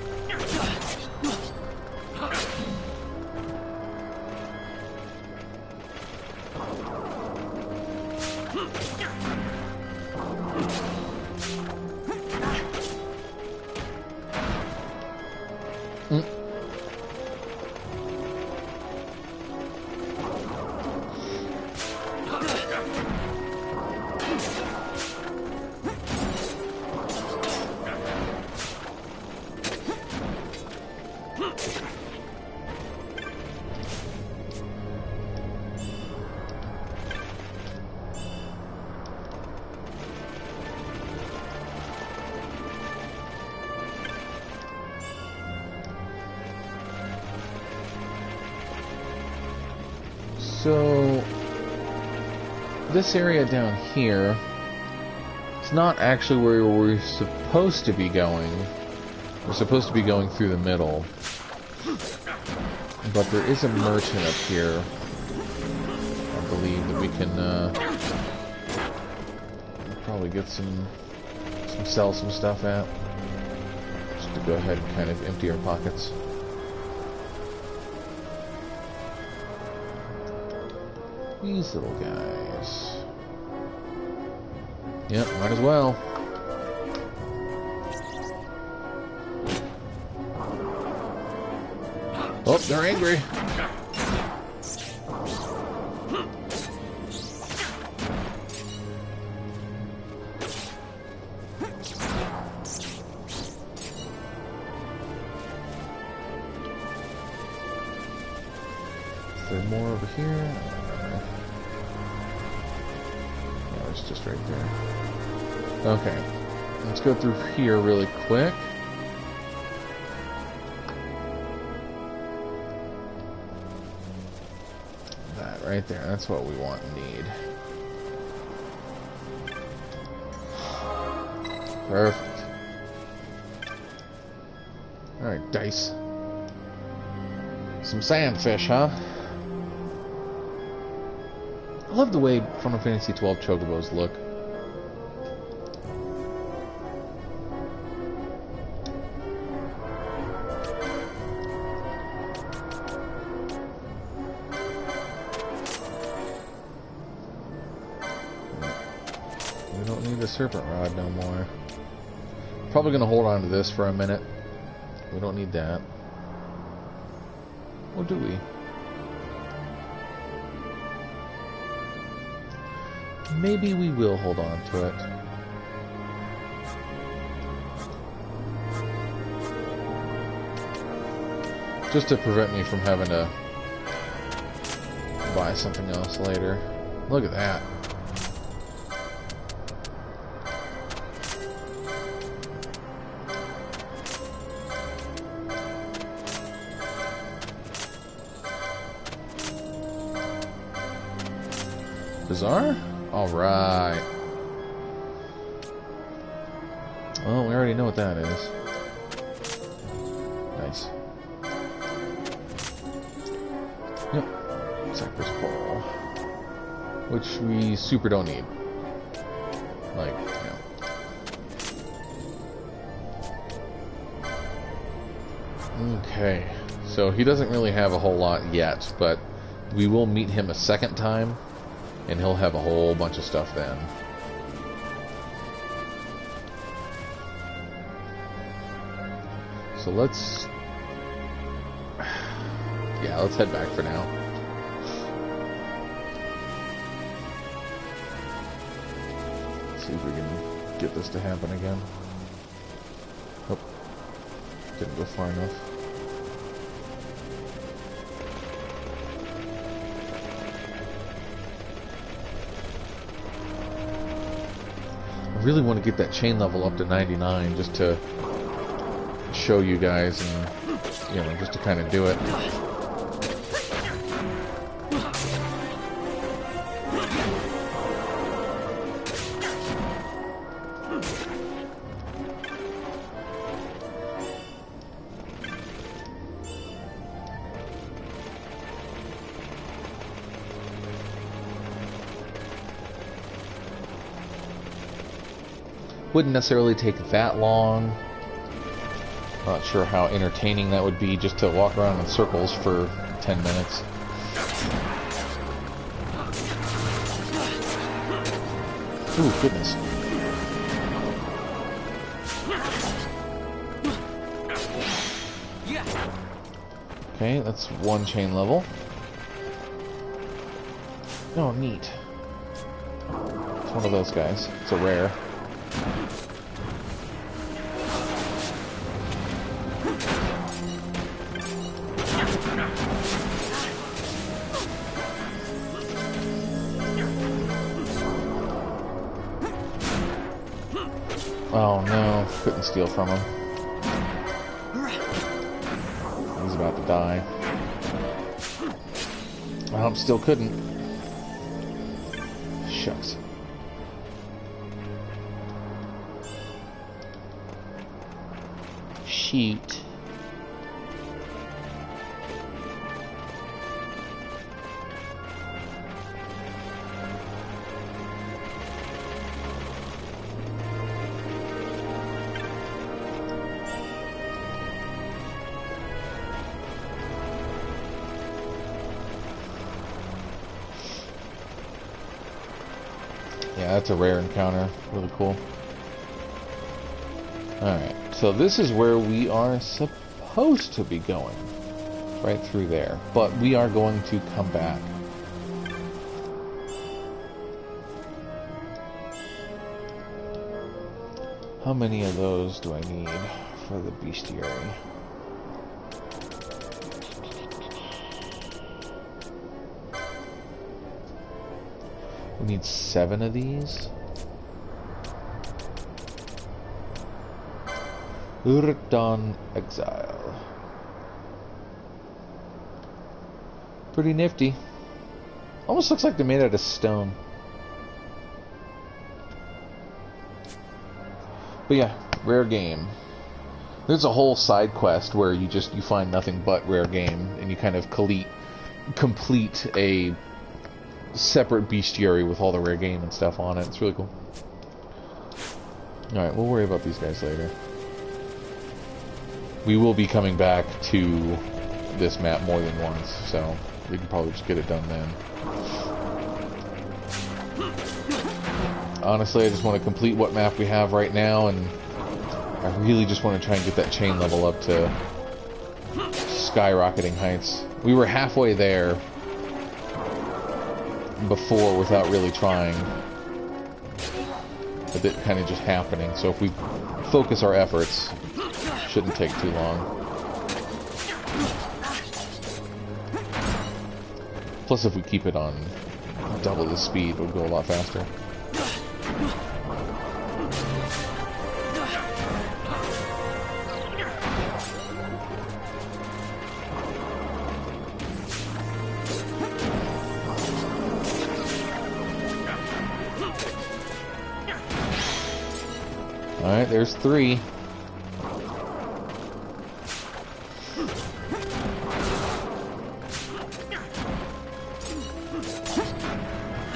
So, this area down here, it's not actually where we're supposed to be going. We're supposed to be going through the middle. But there is a merchant up here, I believe, that we can probably get sell some stuff at. Just to go ahead and kind of empty our pockets. These little guys. Yep, might as well. Oh, they're angry. Is there more over here? It's just right there. Okay. Let's go through here really quick. That right there. That's what we want and need. Perfect. Alright, dice. Some sandfish, huh? I love the way Final Fantasy XII chocobos look. We don't need the serpent rod no more. Probably gonna hold on to this for a minute. We don't need that. Or do we? Maybe we will hold on to it. Just to prevent me from having to buy something else later. Look at that. Bizarre? Alright. Well, we already know what that is. Nice. Yep. Cypress Ball. Which we super don't need. Like, Okay. So he doesn't really have a whole lot yet, but we will meet him a second time. And he'll have a whole bunch of stuff then. So let's Yeah, let's head back for now. Let's see if we can get this to happen again. Oh, didn't go far enough. I really want to get that chain level up to 99 just to show you guys and, you know, just to kind of do it. Wouldn't necessarily take that long. Not sure how entertaining that would be just to walk around in circles for 10 minutes. Ooh, goodness. Okay, that's one chain level. Oh, neat. It's one of those guys. It's a rare. Oh no, couldn't steal from him. He's about to die. Oh, still couldn't. Shucks. Shoot. Yeah, that's a rare encounter. Really cool. Alright, so this is where we are supposed to be going. Right through there. But we are going to come back. How many of those do I need for the bestiary? We need 7 of these. Urdon Exile. Pretty nifty. Almost looks like they're made out of stone. But yeah, rare game. There's a whole side quest where you find nothing but rare game, and you kind of complete a separate bestiary with all the rare game and stuff on it. It's really cool. Alright, we'll worry about these guys later. We will be coming back to this map more than once, so we can probably just get it done then. Honestly, I just want to complete what map we have right now, and I really just want to try and get that chain level up to skyrocketing heights. We were halfway there before without really trying. With it kind of just happening. So if we focus our efforts, shouldn't take too long. Plus if we keep it on double the speed, it'll go a lot faster. Alright, there's 3.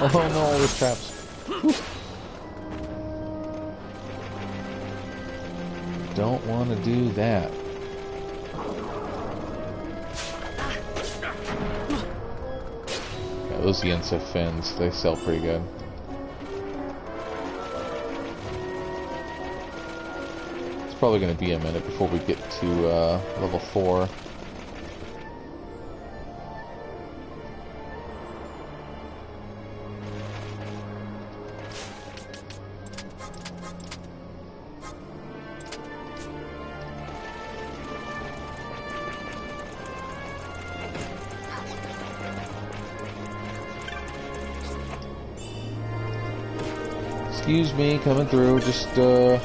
Oh no, all those traps. Whew. Don't want to do that. Yeah, those Yensa fins, they sell pretty good. Probably going to be a minute before we get to level 4. Excuse me, coming through. Just trying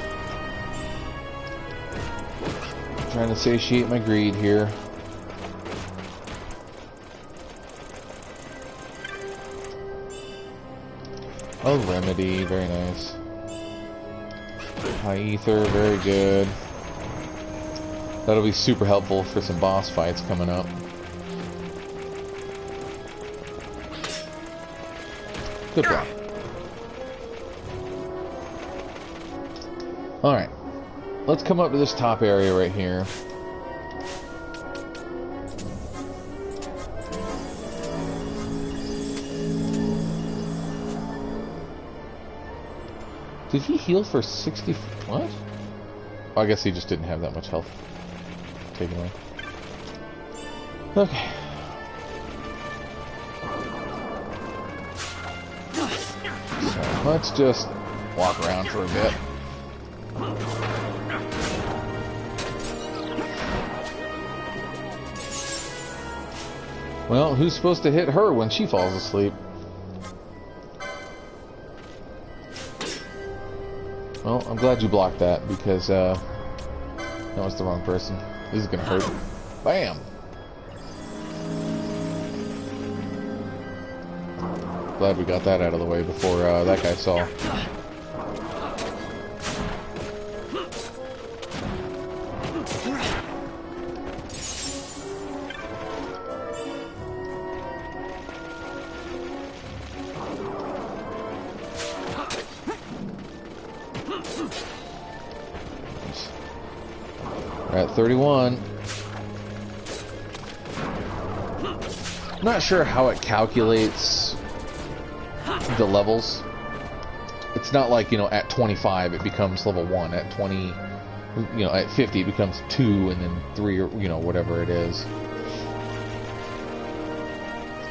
to satiate my greed here. A remedy, very nice. High ether, very good. That'll be super helpful for some boss fights coming up. Good block. Alright. Let's come up to this top area right here. Did he heal for 60? What? Oh, I guess he just didn't have that much health taken away. Okay. So let's just walk around for a bit. Well, who's supposed to hit her when she falls asleep? Well, I'm glad you blocked that, because, that was the wrong person. This is gonna hurt. Bam! Glad we got that out of the way before, that guy saw. We're at 31. Not sure how it calculates the levels. It's not like, you know, at 25 it becomes level 1, at 20, you know, at 50 it becomes 2, and then 3, or, you know, whatever it is.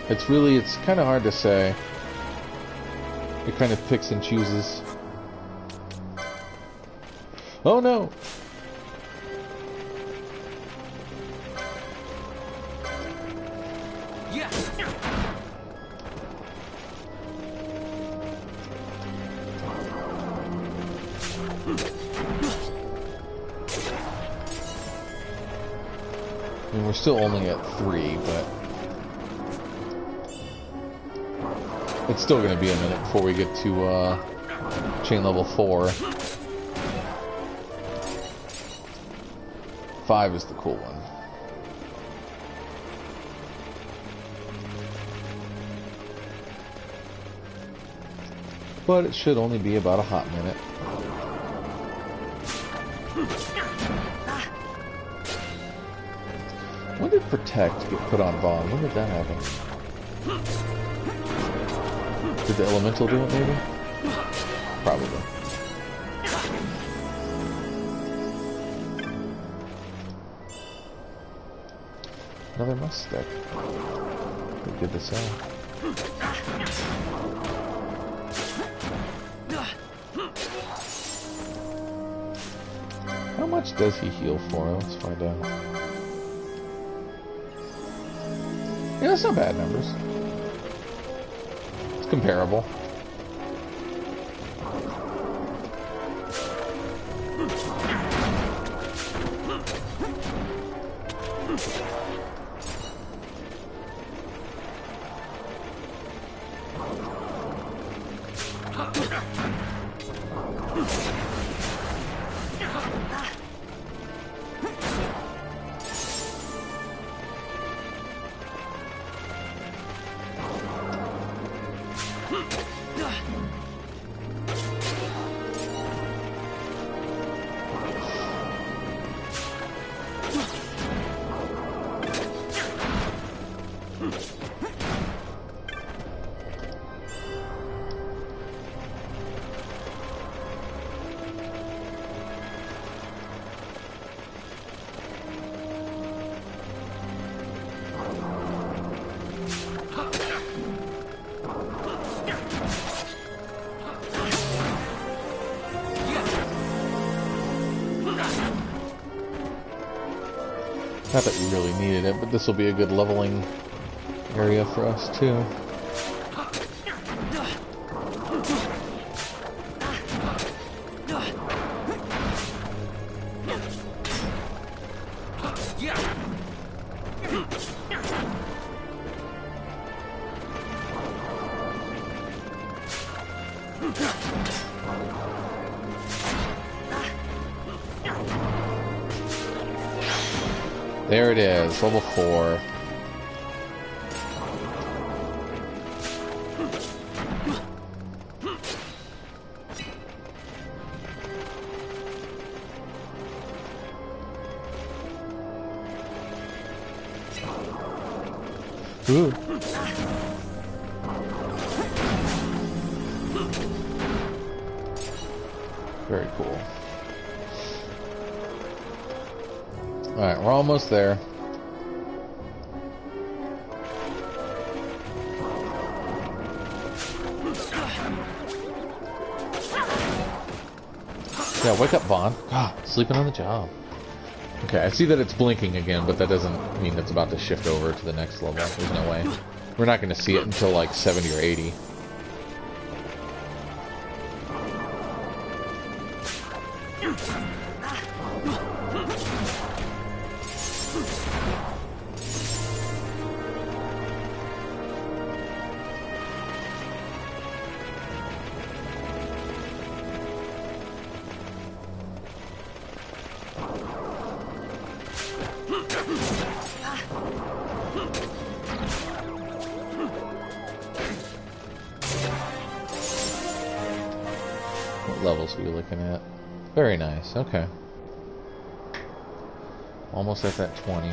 It's kind of hard to say. It kind of picks and chooses. Oh no! I mean, we're still only at 3, but it's still going to be a minute before we get to chain level 4. 5 is the cool one. But it should only be about a hot minute. When did Protect get put on Vaughn? When did that happen? Did the Elemental do it, maybe? Probably. Another must stick. Pretty good to sell. How much does he heal for? Let's find out. Yeah, that's not bad numbers. It's comparable. Not that we really needed it, but this will be a good leveling area for us too. There it is, level 4. Ooh. Very cool. Alright, we're almost there. Yeah, wake up, Vaughn. God, sleeping on the job. Okay, I see that it's blinking again, but that doesn't mean it's about to shift over to the next level. There's no way. We're not going to see it until like 70 or 80. Levels are you looking at? Very nice, okay. Almost at that 20.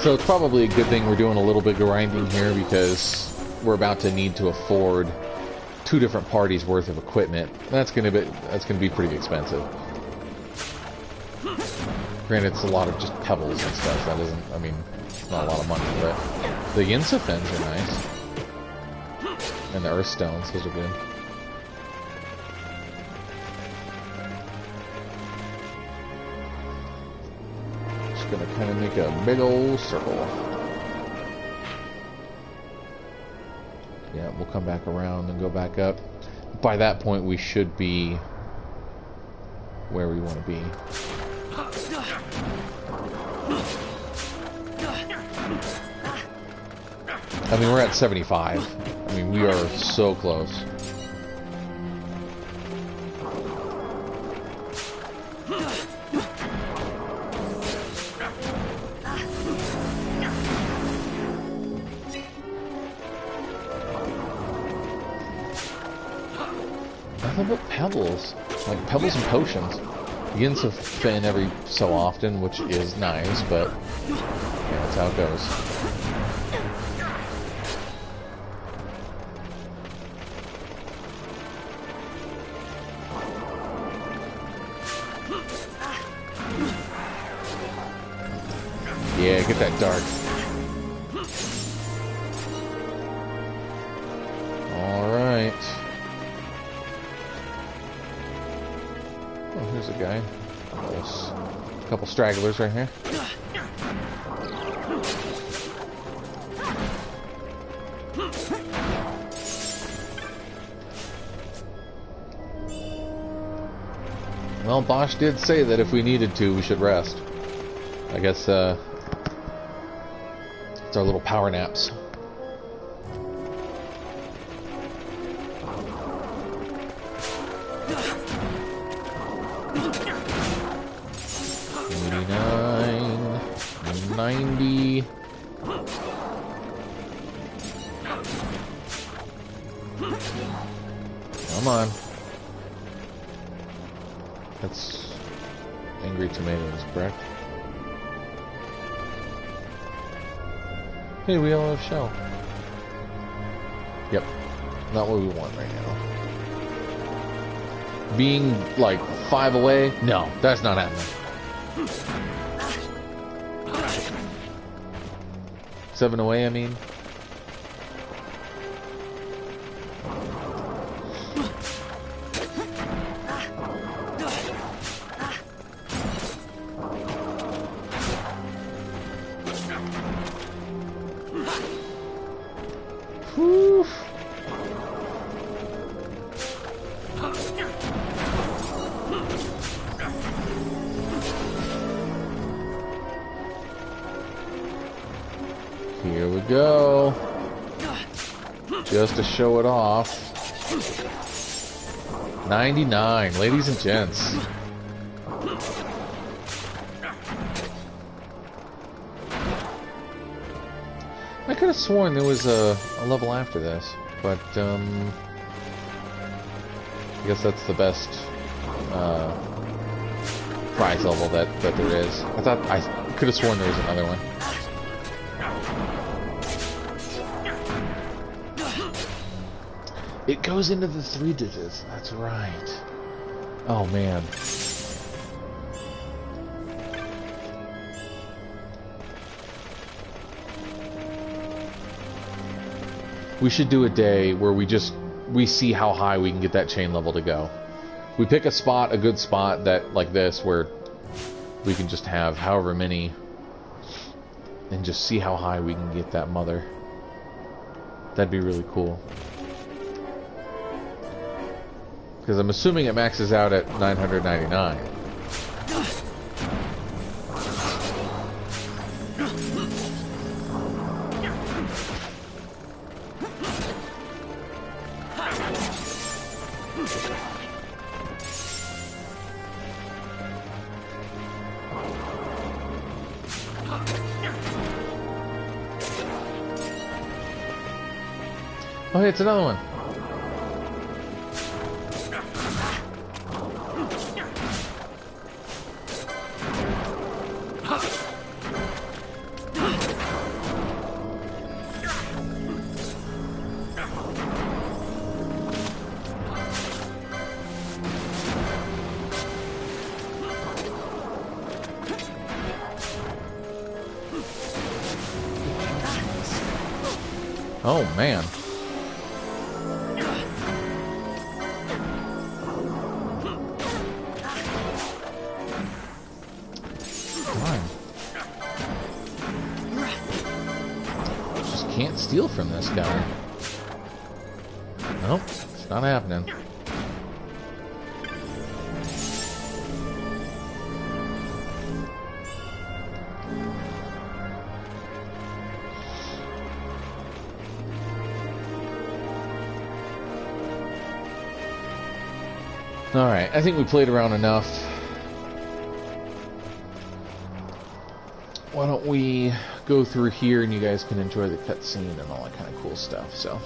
So it's probably a good thing we're doing a little bit of grinding here, because we're about to need to afford 2 different parties worth of equipment. That's gonna be pretty expensive. Granted, it's a lot of just pebbles and stuff. That isn't, I mean, it's not a lot of money, but the Yinsa fins are nice. And the Earth Stones, those are good. Just gonna kind of make a big old circle. Yeah, we'll come back around and go back up. By that point, we should be where we want to be. I mean, we're at 75. I mean, we are so close. Nothing but pebbles. Like pebbles and potions. Yinsa fin every so often, which is nice, but yeah, that's how it goes. Yeah, get that dark. Alright. Oh, here's a guy. A couple stragglers right here. Well, Bosch did say that if we needed to, we should rest. I guess, it's our little power naps. $89, 90. Come on. That's angry tomatoes, correct? Hey, we all have shell. Yep. Not what we want right now. Being, like, 5 away? No, that's not happening. 7 away, I mean. Whew. Here we go. Just to show it off. 99, ladies and gents. I could have sworn there was a level after this, but I guess that's the best prize level that there is. I could have sworn there was another one. It goes into the 3 digits. That's right. Oh man. We should do a day where we see how high we can get that chain level to go. We pick a spot, a good spot that like this, where we can just have however many, and just see how high we can get that mother. That'd be really cool. Because I'm assuming it maxes out at 999. Oh, hey, it's another one. Oh, man. Can't steal from this guy. Nope, it's not happening. Alright, I think we played around enough. Why don't we go through here and you guys can enjoy the cutscene and all that kind of cool stuff, so.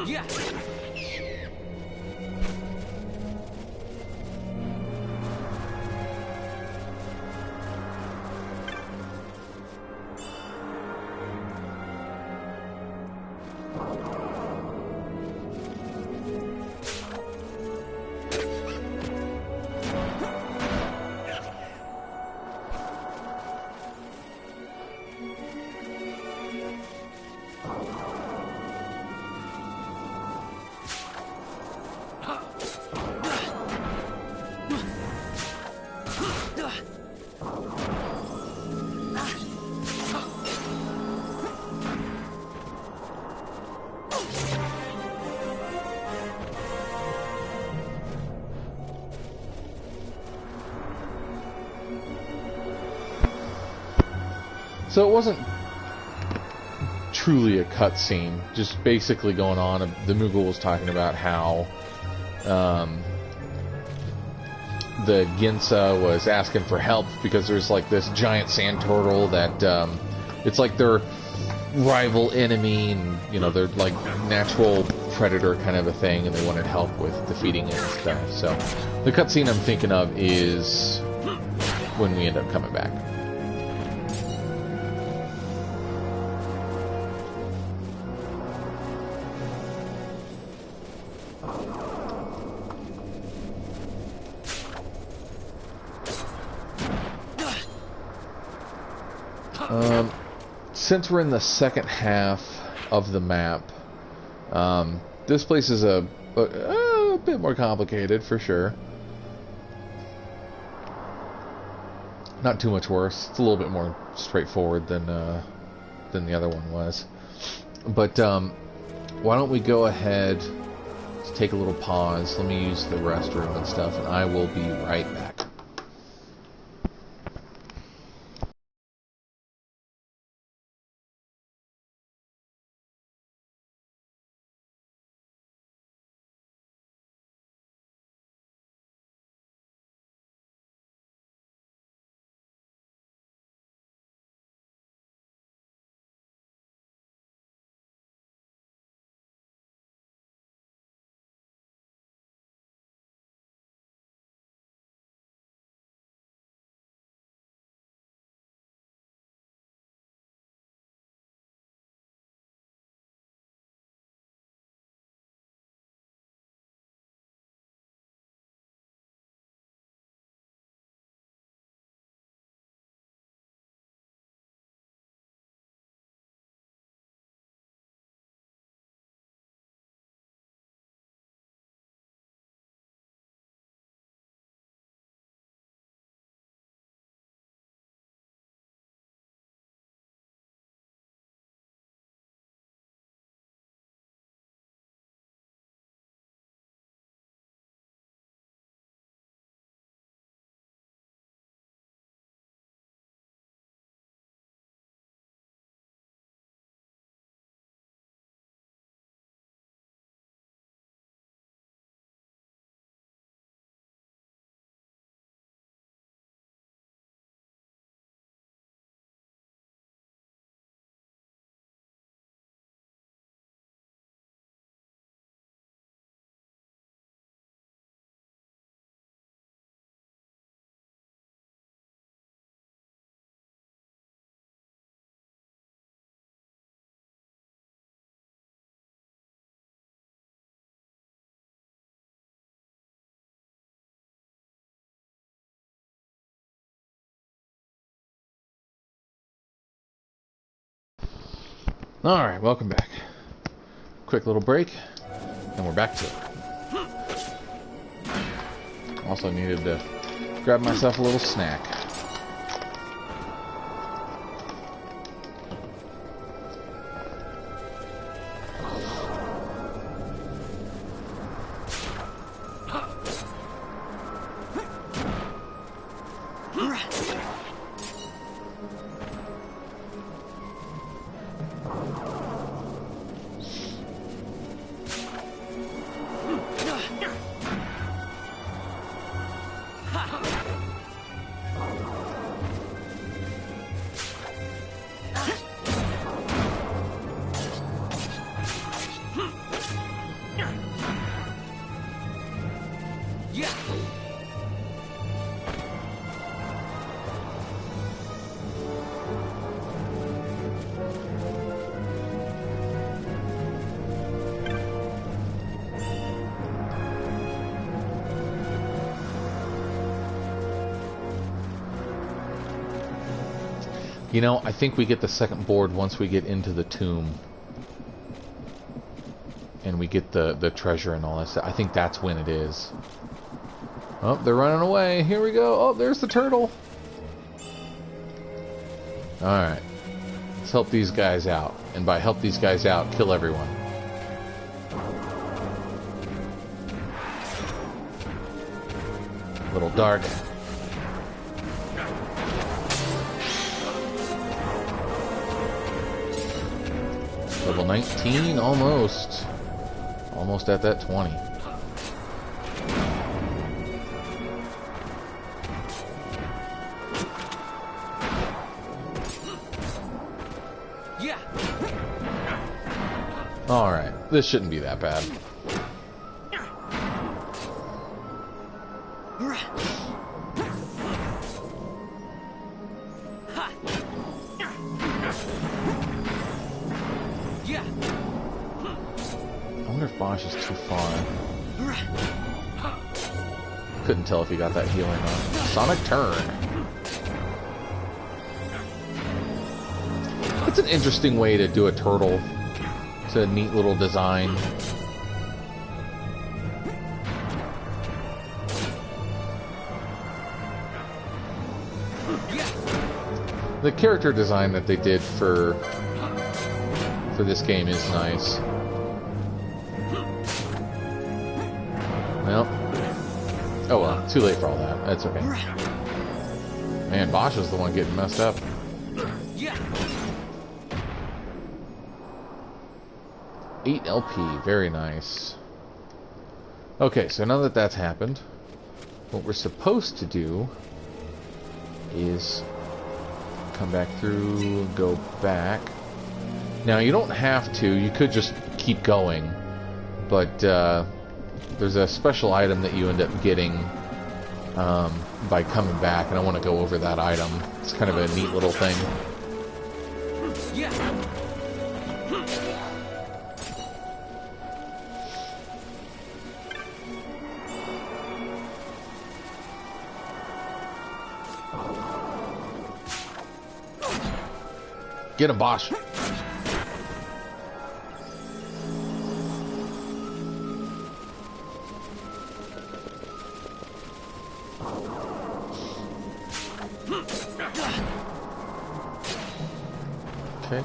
Yeah. So it wasn't truly a cutscene, just basically going on. The Moogle was talking about how the Ginsa was asking for help because there's like this giant sand turtle that it's like their rival enemy, and you know, they're like natural predator kind of a thing, and they wanted help with defeating it and stuff. So the cutscene I'm thinking of is when we end up coming back. Since we're in the second half of the map, this place is a bit more complicated for sure. Not too much worse. It's a little bit more straightforward than the other one was. But why don't we go ahead, take a little pause. Let me use the restroom and stuff, and I will be right back. Alright, welcome back. Quick little break, and we're back to it. Also needed to grab myself a little snack. You know, I think we get the second board once we get into the tomb. And we get the treasure and all that stuff. I think that's when it is. Oh, they're running away. Here we go. Oh, there's the turtle. Alright. Let's help these guys out. And by help these guys out, kill everyone. Little dark. Level 19, almost. Almost at that 20. Yeah. Alright, this shouldn't be that bad. Bosch is too far. Couldn't tell if he got that healing on. Sonic Turn. It's an interesting way to do a turtle. It's a neat little design. The character design that they did for this game is nice. Well, oh well, too late for all that. That's okay. Man, Bosch is the one getting messed up. 8 LP, very nice. Okay, so now that that's happened, what we're supposed to do is come back through, go back. Now, you don't have to, you could just keep going, but there's a special item that you end up getting by coming back, and I want to go over that item. It's kind of a neat little thing. Get him, Bosch. Okay.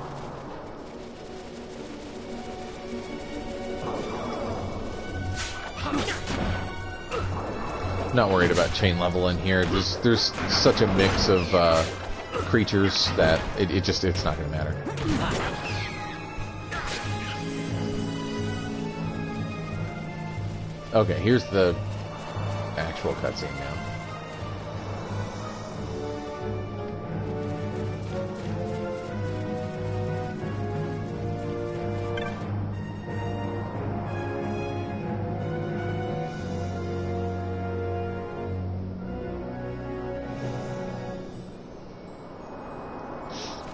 Not worried about chain level in here. There's such a mix of creatures that it's not going to matter. Okay, here's the actual cutscene now.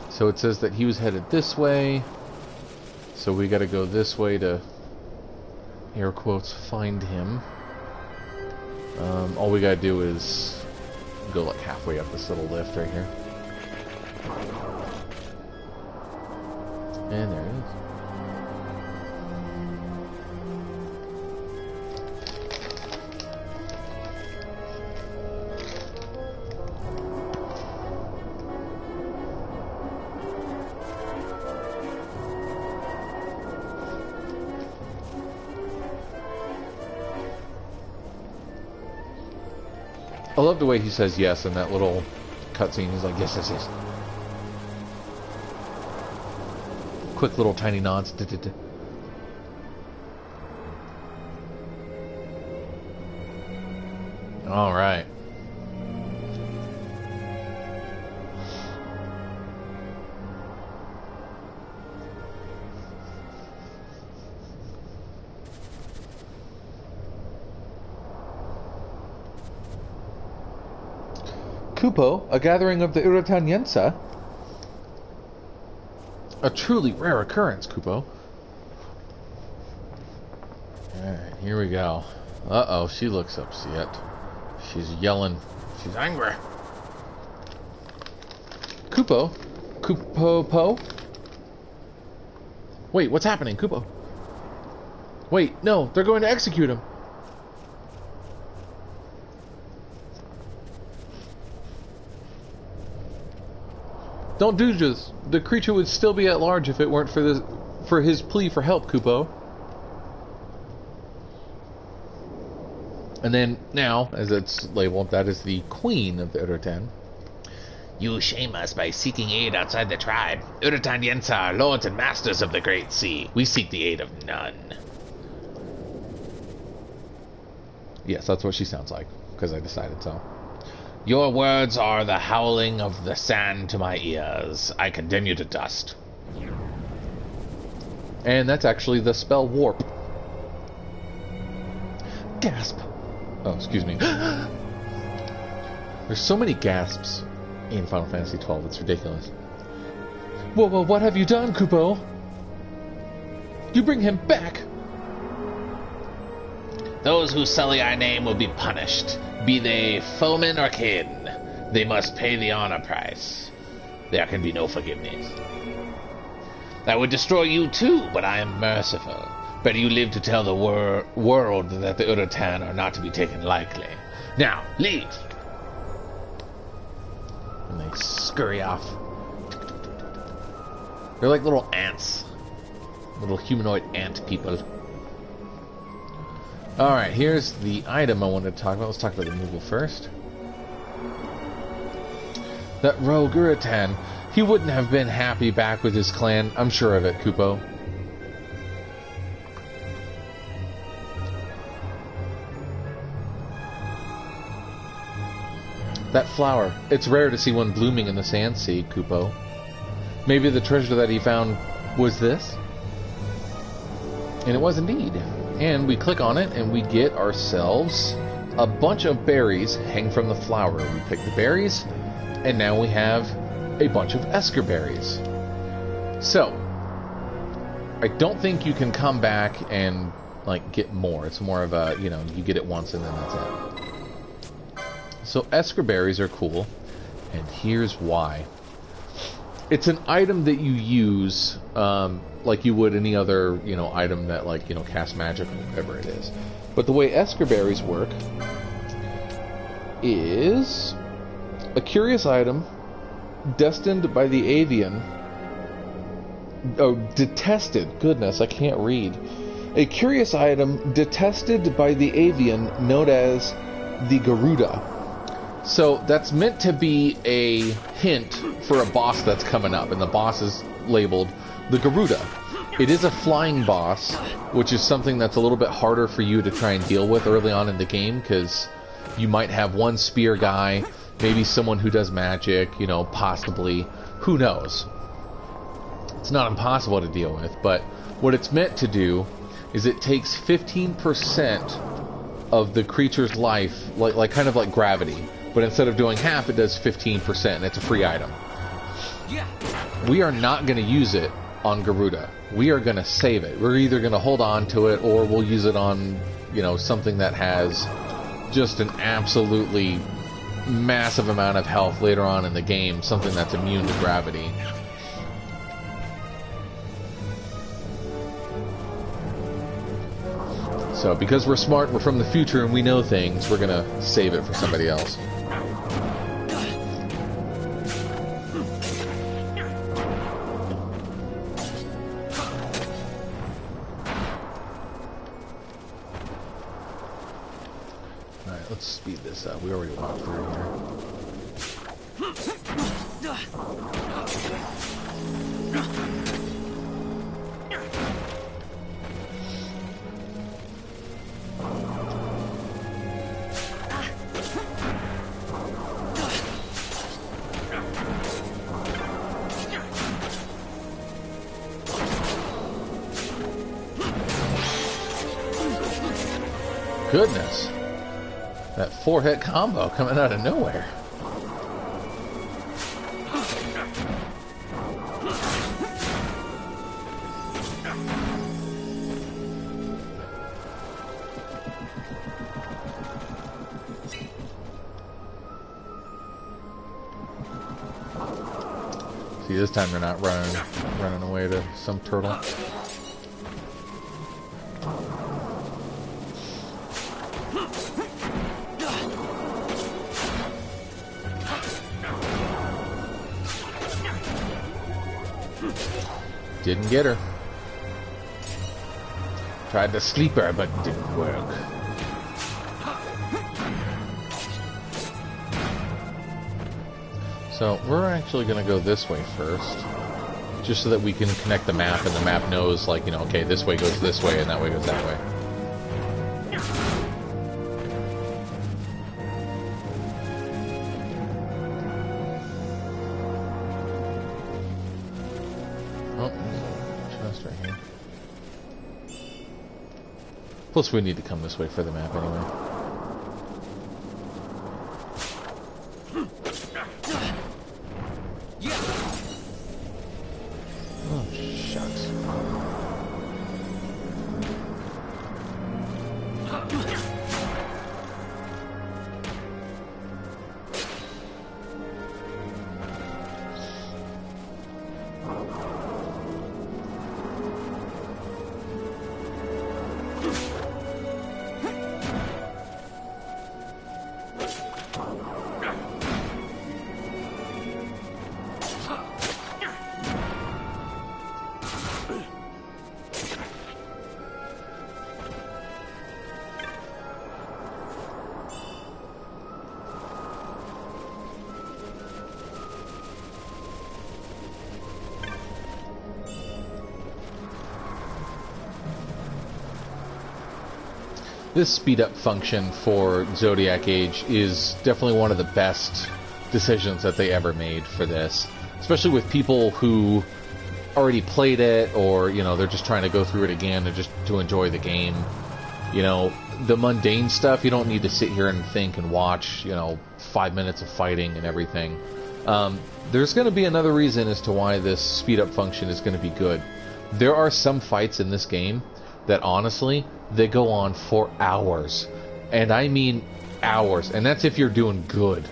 So it says that he was headed this way, so we gotta go this way to, air quotes, find him. All we gotta do is go like halfway up this little lift right here. And there it is. I love the way he says yes in that little cutscene. He's like, yes, yes, yes. Quick little tiny nods. All right. Kupo, a gathering of the Irutaniensa. A truly rare occurrence, Kupo. Alright, here we go. Uh-oh, she looks upset. She's yelling. She's angry. Kupo? Kupo-po? Wait, what's happening, Kupo? Wait, no, they're going to execute him. Don't do this. The creature would still be at large if it weren't for his plea for help, Kupo. And then, now, as it's labeled, that is the Queen of the Urutan. You shame us by seeking aid outside the tribe. Uratan Yensa are lords and masters of the Great Sea. We seek the aid of none. Yes, that's what she sounds like, because I decided so. Your words are the howling of the sand to my ears. I condemn you to dust. And that's actually the spell Warp. Gasp. Oh, excuse me. There's so many gasps in Final Fantasy XII, it's ridiculous. Whoa, what have you done, Kupo? You bring him back! Those who sully our name will be punished, be they foemen or kin. They must pay the honor price. There can be no forgiveness. I would destroy you too, but I am merciful. Better you live to tell the world that the Uratan are not to be taken lightly. Now, leave! And they scurry off. They're like little ants. Little humanoid ant people. Alright, here's the item I wanted to talk about. Let's talk about the removal first. That rogue Uratan, he wouldn't have been happy back with his clan. I'm sure of it, Kupo. That flower, it's rare to see one blooming in the Sand Sea, Kupo. Maybe the treasure that he found was this? And it was indeed. And we click on it and we get ourselves a bunch of berries hang from the flower. We pick the berries and now we have a bunch of Esker berries. So, I don't think you can come back and like get more. It's more of a, you get it once and then that's it. So Esker berries are cool, and here's why. It's an item that you use like you would any other, item that casts magic or whatever it is. But the way Esker berries work is a curious item destined by the avian. Oh, detested. Goodness, I can't read. A curious item detested by the avian known as the Garuda. So that's meant to be a hint for a boss that's coming up, and the boss is labeled the Garuda. It is a flying boss, which is something that's a little bit harder for you to try and deal with early on in the game, because you might have one spear guy, maybe someone who does magic, possibly. Who knows? It's not impossible to deal with, but what it's meant to do is it takes 15% of the creature's life, like kind of like gravity. But instead of doing half, it does 15%, and it's a free item. We are not going to use it on Garuda. We are going to save it. We're either going to hold on to it, or we'll use it on, something that has just an absolutely massive amount of health later on in the game, something that's immune to gravity. So, because we're smart, we're from the future, and we know things, we're going to save it for somebody else. Alright, let's speed this up. We already walked through here. Goodness, that 4-hit combo coming out of nowhere. See, this time they're not running away to some turtle. Didn't get her. Tried to sleep her, but didn't work. So we're actually going to go this way first, just so that we can connect the map, and the map knows, like, you know, okay, this way goes this way, and that way goes that way. Oh, there's a chest right here. Plus, we need to come this way for the map anyway. Oh, shucks. This speed up function for Zodiac Age is definitely one of the best decisions that they ever made for this, especially with people who already played it, or, you know, they're just trying to go through it again and just to enjoy the game. You know, the mundane stuff, you don't need to sit here and think and watch, you know, 5 minutes of fighting and everything. There's going to be another reason as to why this speed up function is going to be good. There are some fights in this game that honestly, they go on for hours. And I mean hours. And that's if you're doing good.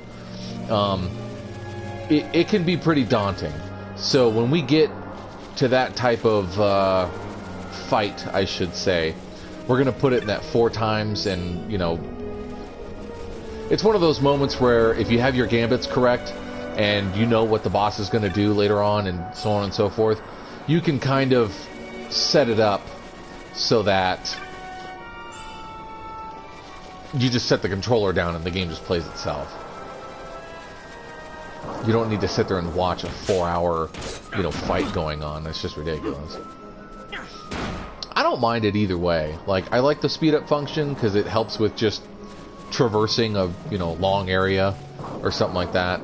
It can be pretty daunting. So when we get to that type of fight, I should say, we're going to put it in that 4 times. And, you know, it's one of those moments where if you have your gambits correct and you know what the boss is going to do later on and so on and so forth, you can kind of set it up so that you just set the controller down and the game just plays itself. You don't need to sit there and watch a 4-hour, you know, fight going on. It's just ridiculous. I don't mind it either way. Like, I like the speed up function because it helps with just traversing a, you know, long area or something like that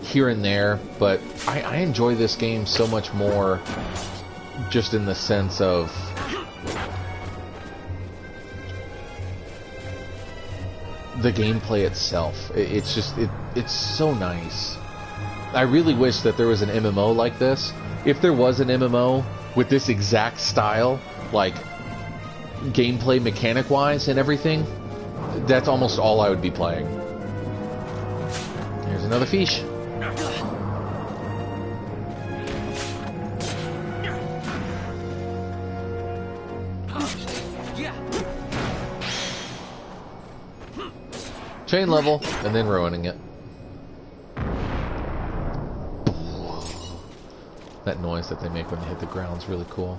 here and there. But I enjoy this game so much more just in the sense of the gameplay itself. It's just, it's so nice. I really wish that there was an MMO like this. If there was an MMO with this exact style, like gameplay mechanic wise and everything, that's almost all I would be playing. Here's another fish. Chain level, and then ruining it. That noise that they make when they hit the ground's really cool.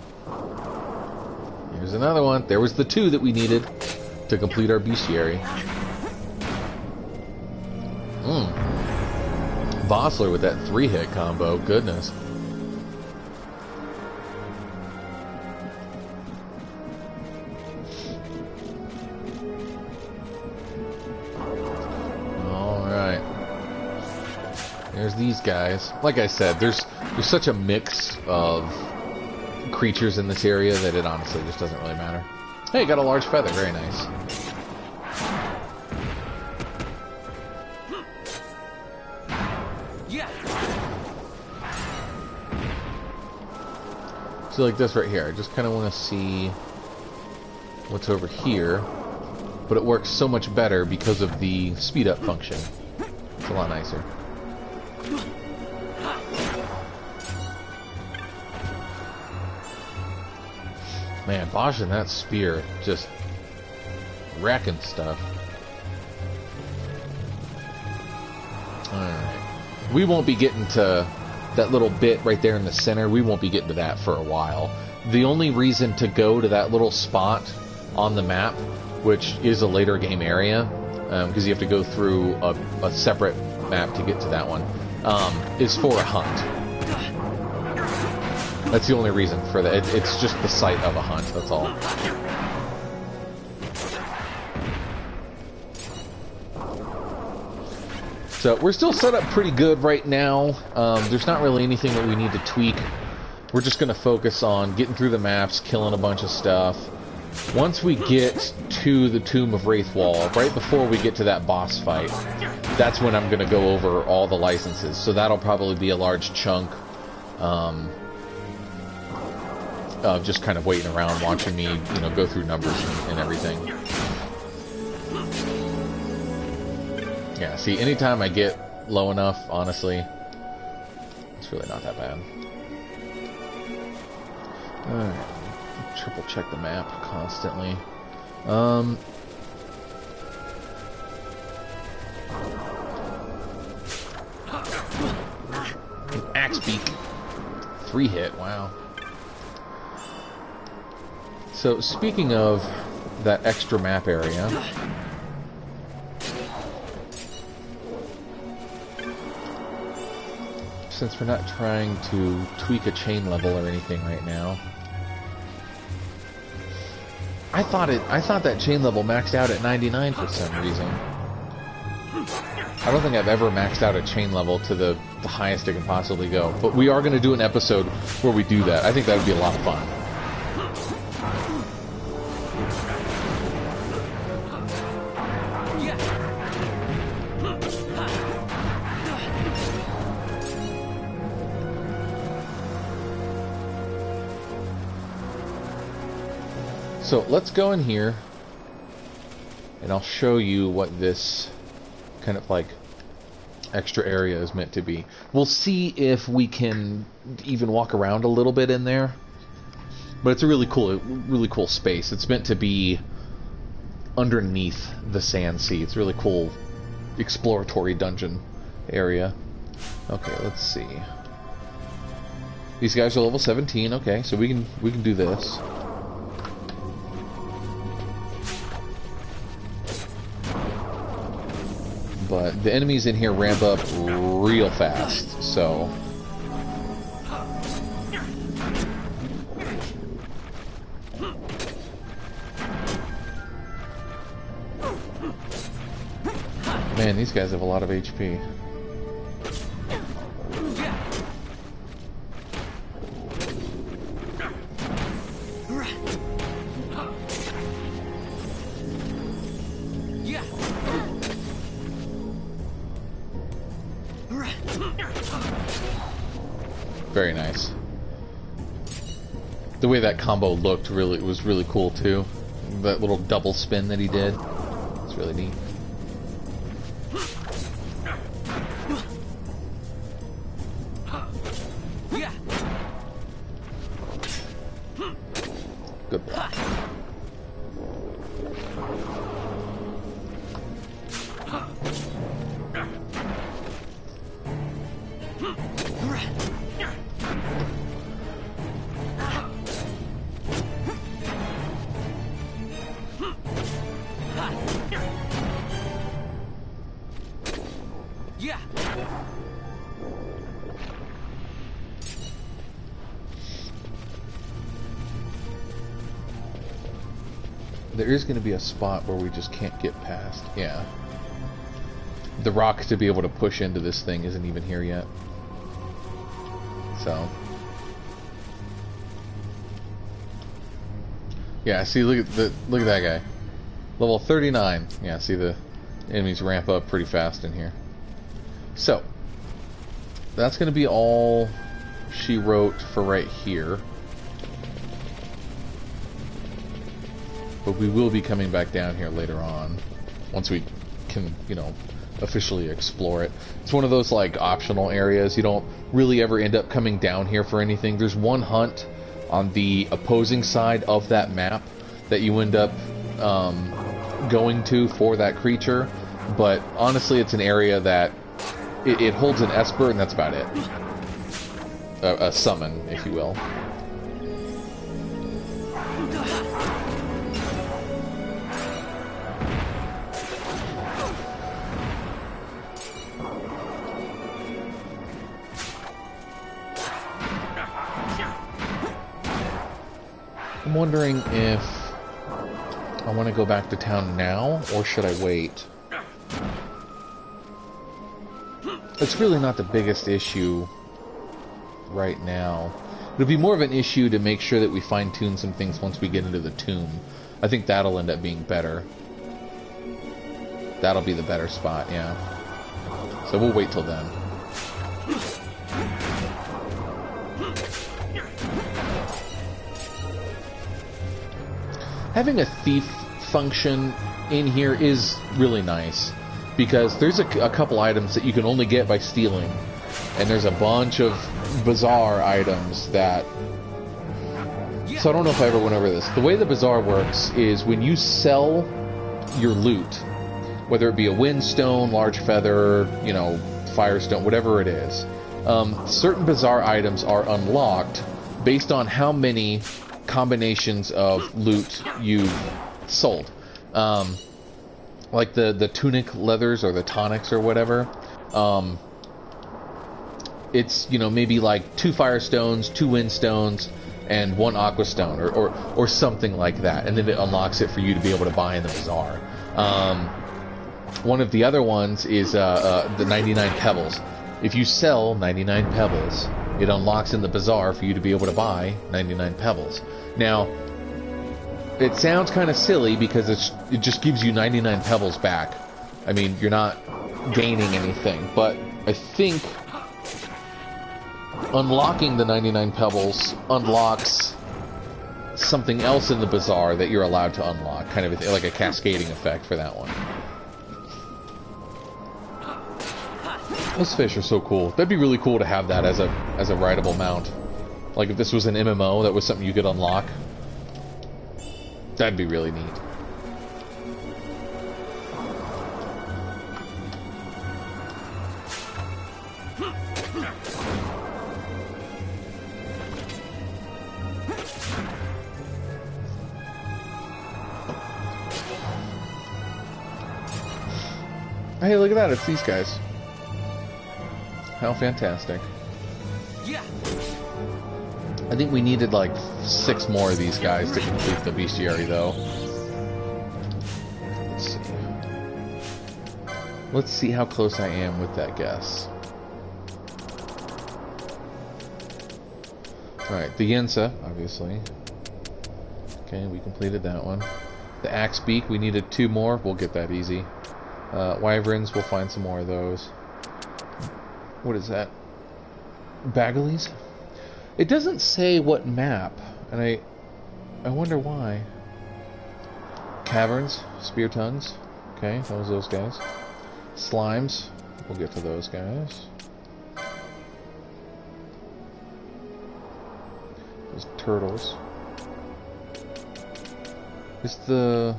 Here's another one. There was the 2 that we needed to complete our bestiary. Vossler with that 3-hit combo. Goodness. There's these guys. Like I said, there's such a mix of creatures in this area that it honestly just doesn't really matter. Hey, got a large feather. Very nice. Yeah. So like this right here. I just kind of want to see what's over here. But it works so much better because of the speed up function. It's a lot nicer. Man, Bosch and that spear just wrecking stuff. Alright. We won't be getting to that little bit right there in the center. We won't be getting to that for a while. The only reason to go to that little spot on the map, which is a later game area, because you have to go through a separate map to get to that one, is for a hunt. That's the only reason for that. It's just the site of a hunt, that's all. So we're still set up pretty good right now. There's not really anything that we need to tweak. We're just going to focus on getting through the maps, killing a bunch of stuff. Once we get to the Tomb of Wraithwall, right before we get to that boss fight, that's when I'm going to go over all the licenses. So that'll probably be a large chunk of just kind of waiting around, watching me, you know, go through numbers and everything. Yeah, see, anytime I get low enough, honestly, it's really not that bad. Alright, triple check the map constantly. Axe beak. 3 hit, wow. So, speaking of that extra map area, since we're not trying to tweak a chain level or anything right now, I thought that chain level maxed out at 99 for some reason. I don't think I've ever maxed out a chain level to the highest it can possibly go. But we are going to do an episode where we do that. I think that would be a lot of fun. So let's go in here and I'll show you what this kind of like extra area is meant to be. We'll see if we can even walk around a little bit in there, but it's a really cool space. It's meant to be underneath the sand sea. It's a really cool exploratory dungeon area. Okay, let's see. These guys are level 17. Okay, so we can do this. But the enemies in here ramp up real fast, so... Man, these guys have a lot of HP. Very nice. The way that combo looked was really cool too. That little double spin that he did. It's really neat. Good block. There is going to be a spot where we just can't get past. Yeah. The rock to be able to push into this thing isn't even here yet. So. Yeah, see, look at that guy. Level 39. Yeah, see the enemies ramp up pretty fast in here. So, that's going to be all she wrote for right here. But we will be coming back down here later on, once we can, you know, officially explore it. It's one of those, like, optional areas. You don't really ever end up coming down here for anything. There's one hunt on the opposing side of that map that you end up going to for that creature. But honestly, it's an area that it holds an Esper, and that's about it. A summon, if you will. I'm wondering if I want to go back to town now, or should I wait? It's really not the biggest issue right now. It'll be more of an issue to make sure that we fine-tune some things once we get into the tomb. I think that'll end up being better. That'll be the better spot, yeah. So we'll wait till then. Having a thief function in here is really nice, because there's a couple items that you can only get by stealing, and there's a bunch of bazaar items that... So I don't know if I ever went over this. The way the bazaar works is when you sell your loot, whether it be a windstone, large feather, you know, firestone, whatever it is, certain bazaar items are unlocked based on how many combinations of loot you've sold. Like the tunic leathers or the tonics or whatever. It's, you know, maybe like 2 firestones, 2 windstones, and 1 aquastone, or something like that, and then it unlocks it for you to be able to buy in the bazaar. One of the other ones is the 99 pebbles. If you sell 99 pebbles, it unlocks in the bazaar for you to be able to buy 99 pebbles. Now, it sounds kind of silly because it just gives you 99 pebbles back. I mean, you're not gaining anything, but I think unlocking the 99 pebbles unlocks something else in the bazaar that you're allowed to unlock, kind of like a cascading effect for that one. Those fish are so cool. That'd be really cool to have that as a rideable mount. Like if this was an MMO, that was something you could unlock. That'd be really neat. Hey, look at that, it's these guys. How fantastic. Yeah. I think we needed like 6 more of these guys to complete the bestiary, though. Let's see. Let's see how close I am with that guess. Alright, the Yensa, obviously. Okay, we completed that one. The Axe Beak, we needed 2 more. We'll get that easy. Wyverns, we'll find some more of those. What is that? Bagalies? It doesn't say what map, and I wonder why. Caverns, spear tongues. Okay, that was those guys. Slimes, we'll get to those guys. Those turtles. Is the...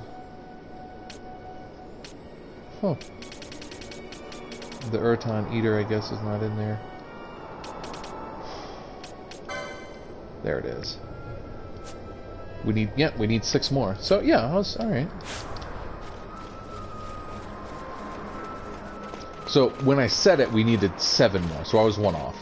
Huh. The Urton Eater, I guess, is not in there. There it is. We need 6 more. So yeah, I was alright. So when I said it, we needed 7 more, so I was 1 off.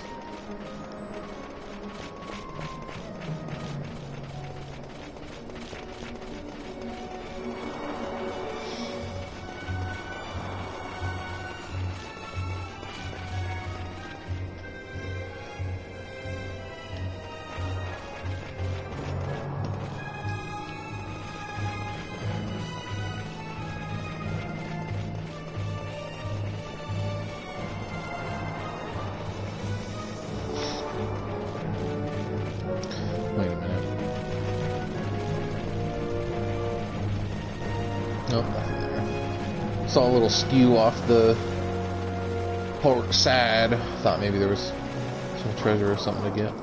Saw a little skew off the port side. Thought maybe there was some treasure or something to get.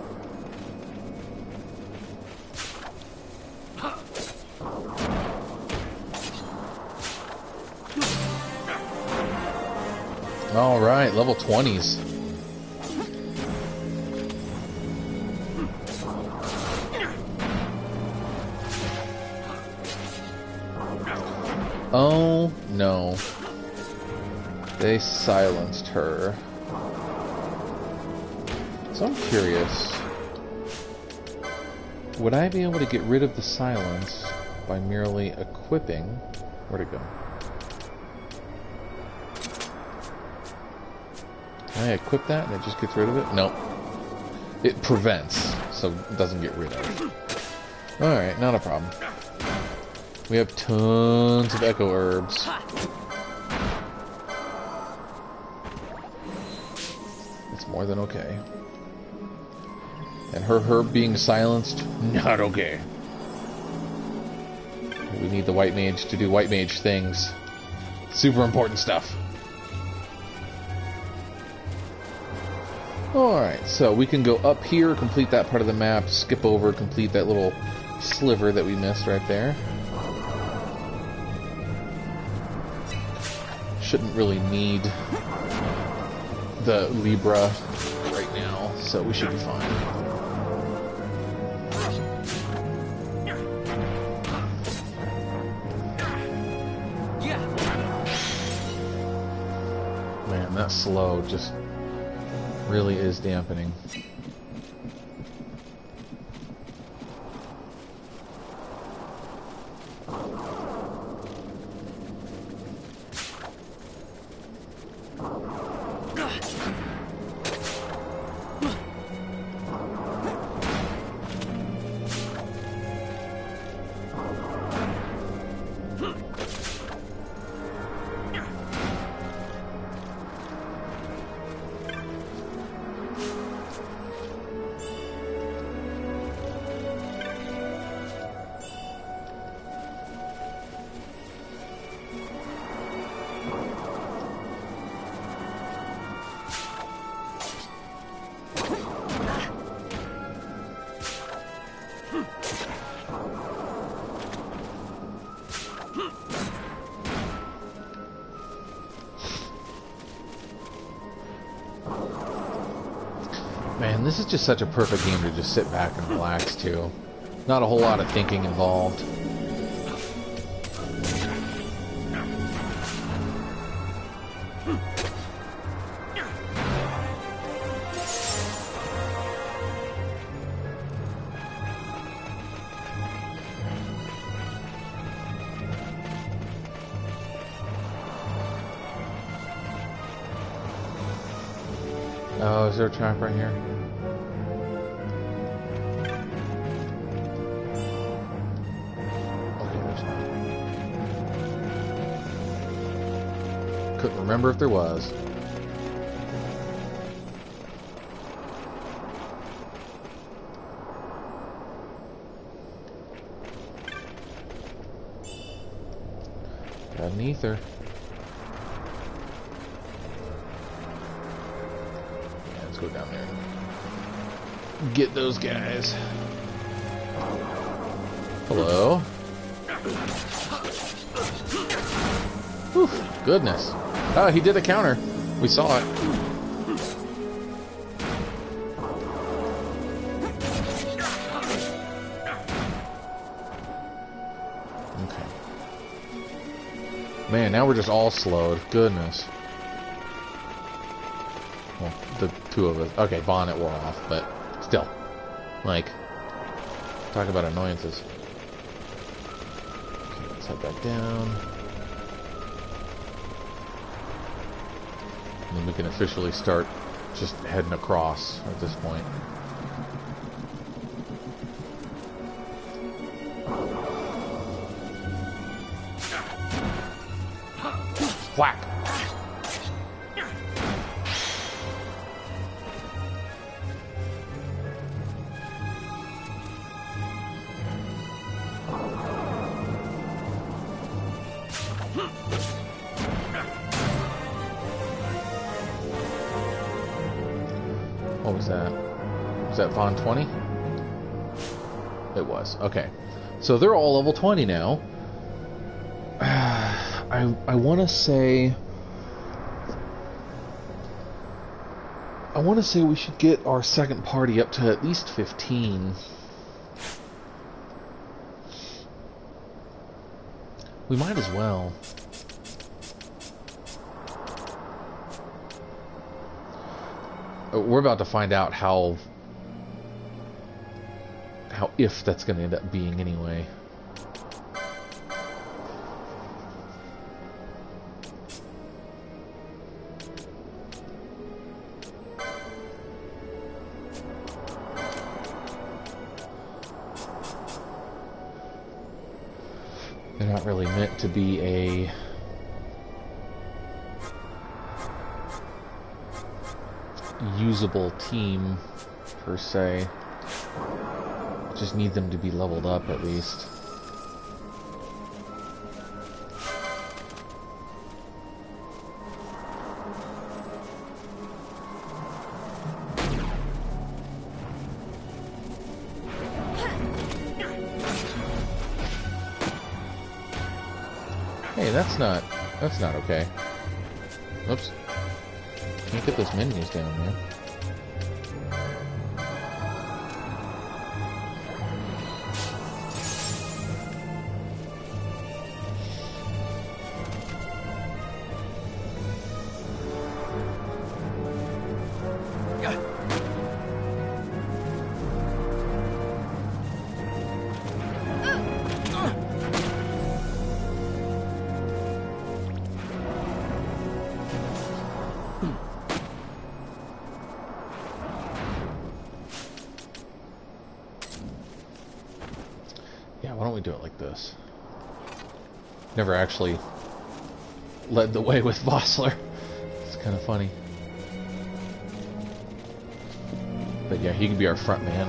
All right, level 20s. Oh, no. They silenced her. So I'm curious. Would I be able to get rid of the silence by merely equipping? Where'd it go? Can I equip that and it just gets rid of it? Nope. It prevents, so it doesn't get rid of it. Alright, not a problem. We have tons of echo herbs. It's more than okay. And her herb being silenced, not okay. We need the white mage to do white mage things. Super important stuff. Alright, so we can go up here, complete that part of the map, skip over, complete that little sliver that we missed right there. Shouldn't really need the Libra right now, so we should be fine. Man, that slow just really is dampening. Man, this is just such a perfect game to just sit back and relax to. Not a whole lot of thinking involved. Oh, is there a trap right here? Okay, there's not. Couldn't remember if there was. Got an ether. Go down there and get those guys. Hello. Whew, goodness. Oh, he did a counter. We saw it. Okay. Man, now we're just all slowed. Goodness. Well, the two of us. Okay, Bonnet wore off, but still. Like, talk about annoyances. Okay, let's head back down. And then we can officially start just heading across at this point. Whack! What was that? Was that Von 20? It was. Okay. So they're all level 20 now. I want to say... I want to say we should get our second party up to at least 15. We might as well. We're about to find out how how if that's going to end up being anyway. They're not really meant to be a usable team per se. Just need them to be leveled up at least. Hey, that's not okay. Oops. Can't get those menus down, man. Yeah, why don't we do it like this? Never actually led the way with Vossler. It's kind of funny. But yeah, he can be our front man.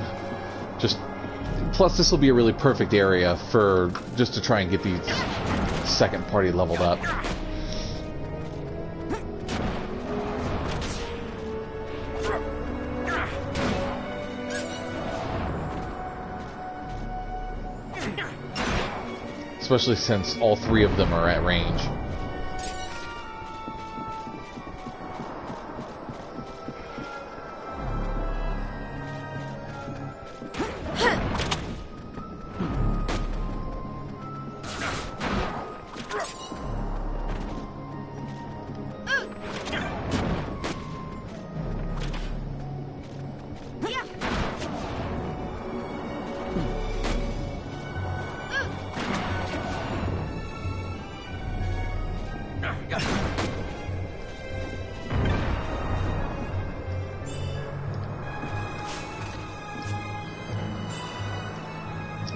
Plus this will be a really perfect area for just to try and get these second party leveled up. Especially since all three of them are at range.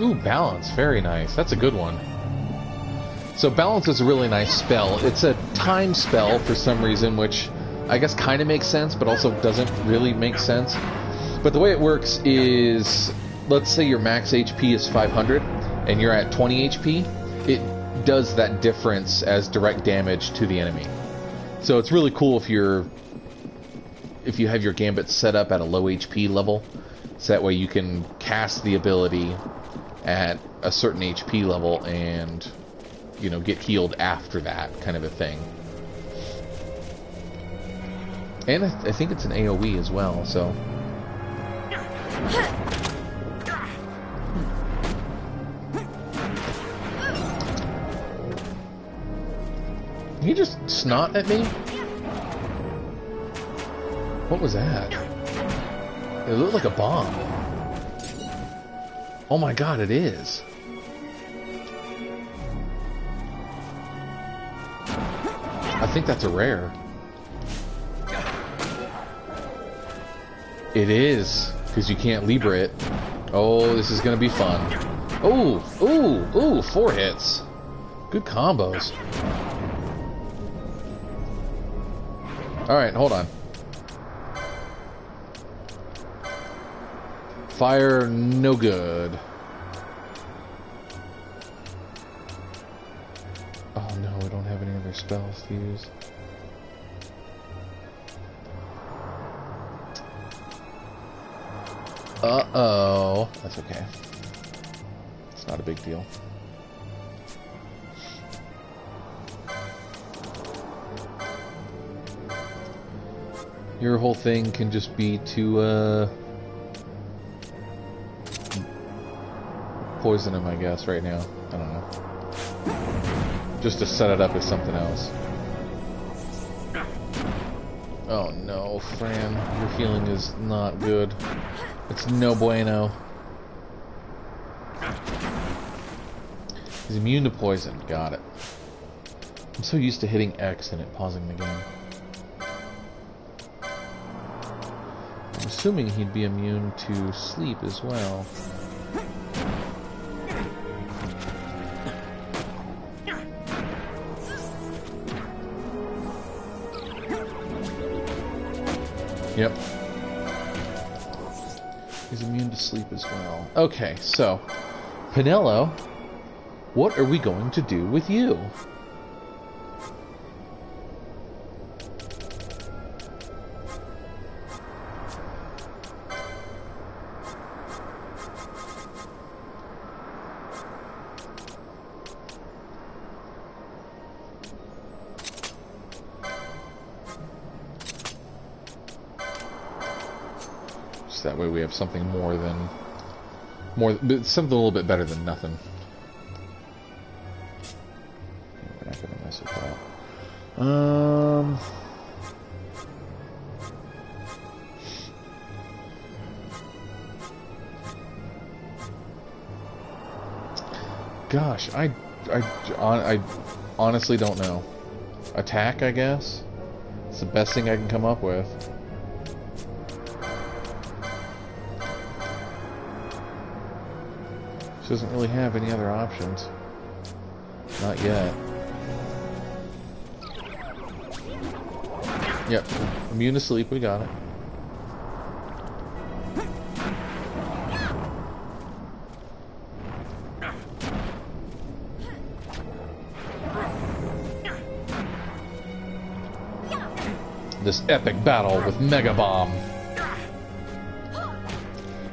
Ooh, balance. Very nice. That's a good one. So balance is a really nice spell. It's a time spell for some reason, which I guess kind of makes sense, but also doesn't really make sense. But the way it works is, let's say your max HP is 500, and you're at 20 HP, it does that difference as direct damage to the enemy. So it's really cool if you have your gambit set up at a low HP level, so that way you can cast the ability at a certain HP level and, you know, get healed after that kind of a thing. And I think it's an AoE as well, so. Did he just snot at me? What was that? It looked like a bomb. Oh my god, it is. I think that's a rare. It is, because you can't Libra it. Oh, this is going to be fun. Oh, ooh, ooh, 4 hits. Good combos. Alright, hold on. Fire, no good. Oh no, we don't have any other spells to use. Uh-oh. That's okay. It's not a big deal. Your whole thing can just be to, poison him, I guess, right now. I don't know. Just to set it up as something else. Oh no, Fran. Your healing is not good. It's no bueno. He's immune to poison. Got it. I'm so used to hitting X and it pausing the game. I'm assuming he'd be immune to sleep as well. Yep. He's immune to sleep as well. Okay, so, Pinello, what are we going to do with you? That way we have something something a little bit better than nothing. We're not gonna mess with that. Gosh, I honestly don't know. Attack, I guess. It's the best thing I can come up with. She doesn't really have any other options. Not yet. Yep. Immune to sleep, we got it. This epic battle with Mega Bomb.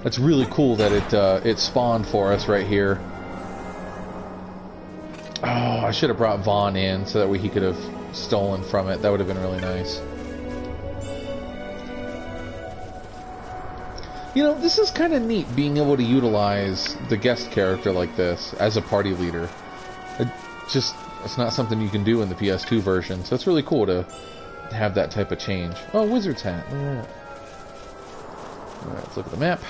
That's really cool that it spawned for us right here. Oh, I should have brought Vaughn in so that way he could have stolen from it. That would have been really nice. You know, this is kind of neat being able to utilize the guest character like this as a party leader. It's not something you can do in the PS2 version, so it's really cool to have that type of change. Oh, Wizard's Hat. Look at that. Alright, let's look at the map.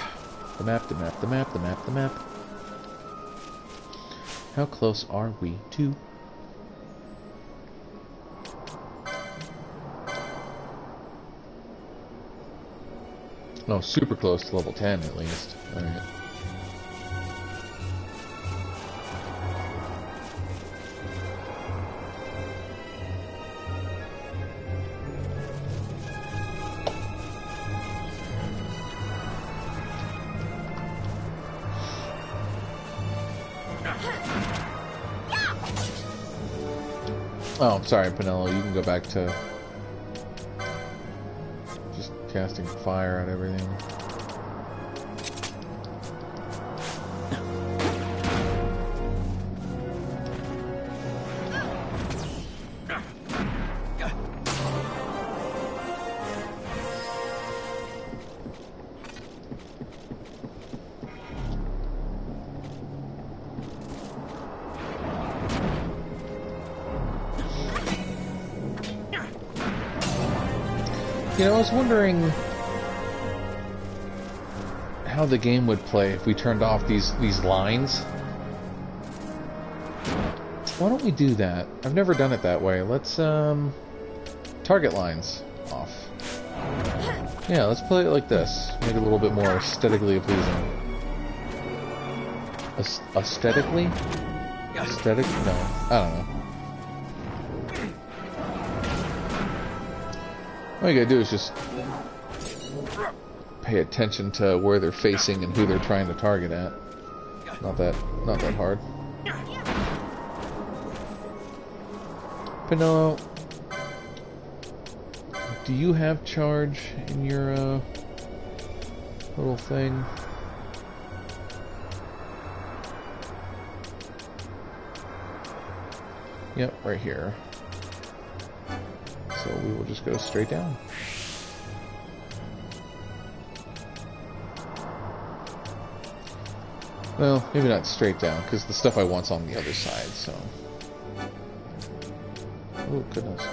The map, the map, the map, the map, the map. How close are we to? Oh, super close to level 10 at least. Alright. Oh, I'm sorry, Pinello. You can go back to just casting fire on everything. You know, I was wondering how the game would play if we turned off these lines. Why don't we do that? I've never done it that way. Let's target lines off. Yeah, let's play it like this. Make it a little bit more aesthetically pleasing. Aesthetically? Aesthetic? No, I don't know. All you gotta do is just pay attention to where they're facing and who they're trying to target at. Not that hard. Pinello, do you have charge in your little thing? Yep, right here. So we will just go straight down. Well, maybe not straight down, because the stuff I want's on the other side, so... Oh, goodness.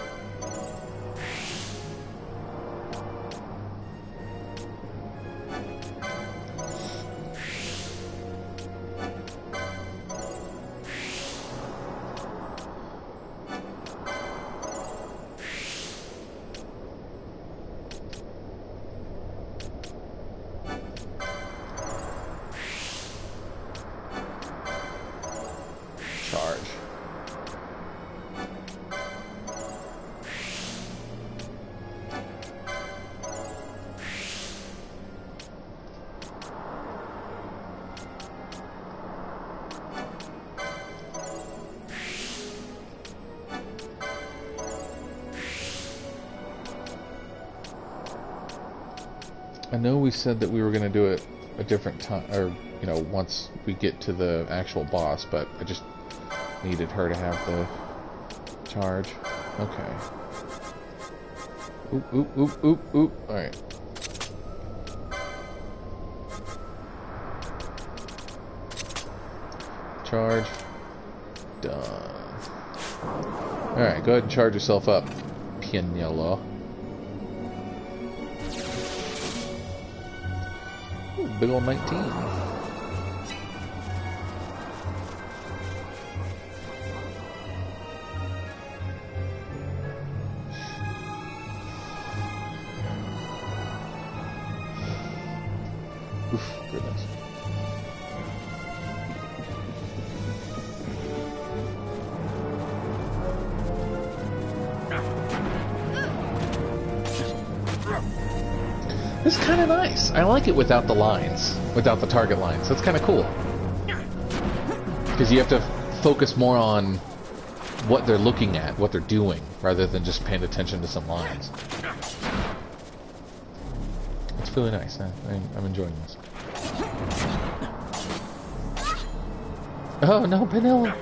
I know we said that we were going to do it a different time, or, you know, once we get to the actual boss, but I just needed her to have the charge. Okay. Oop, oop, oop, oop, oop. Alright. Charge. Done. Alright, go ahead and charge yourself up, Pianello. Ooh, big old 19. Oof, goodness. It's kind of nice. I like it without the lines, without the target lines. That's kind of cool. Because you have to focus more on what they're looking at, what they're doing, rather than just paying attention to some lines. It's really nice. I'm enjoying this. Oh no, Penelope!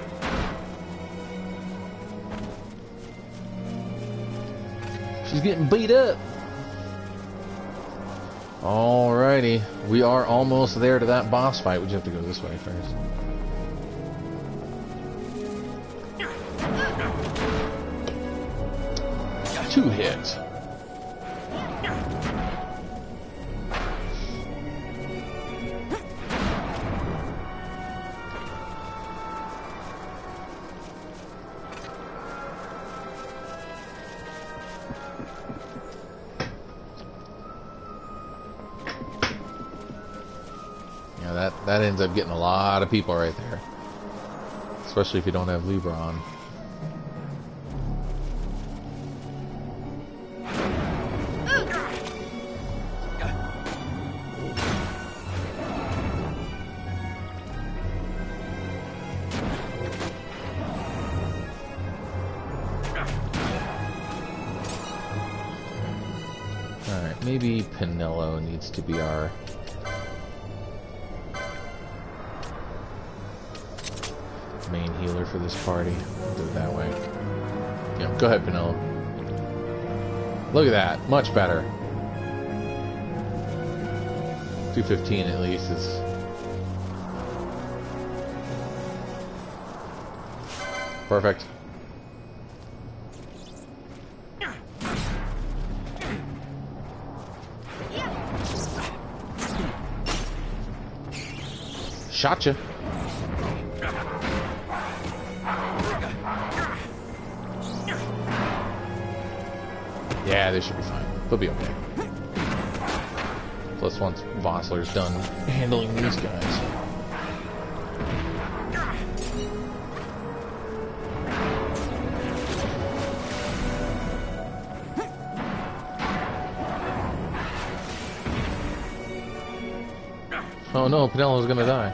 She's getting beat up! Alrighty, we are almost there to that boss fight. We just have to go this way first. Two hits. That ends up getting a lot of people right there. Especially if you don't have Libra on. Alright, maybe Pinello needs to be our... main healer for this party. Do it that way. Yep, go ahead, Pinello. Look at that. Much better. 215 at least is... perfect. Shotcha. Yeah, they should be fine. They'll be okay. Plus, once Vossler's done handling these guys. Oh no, Pinello's gonna die.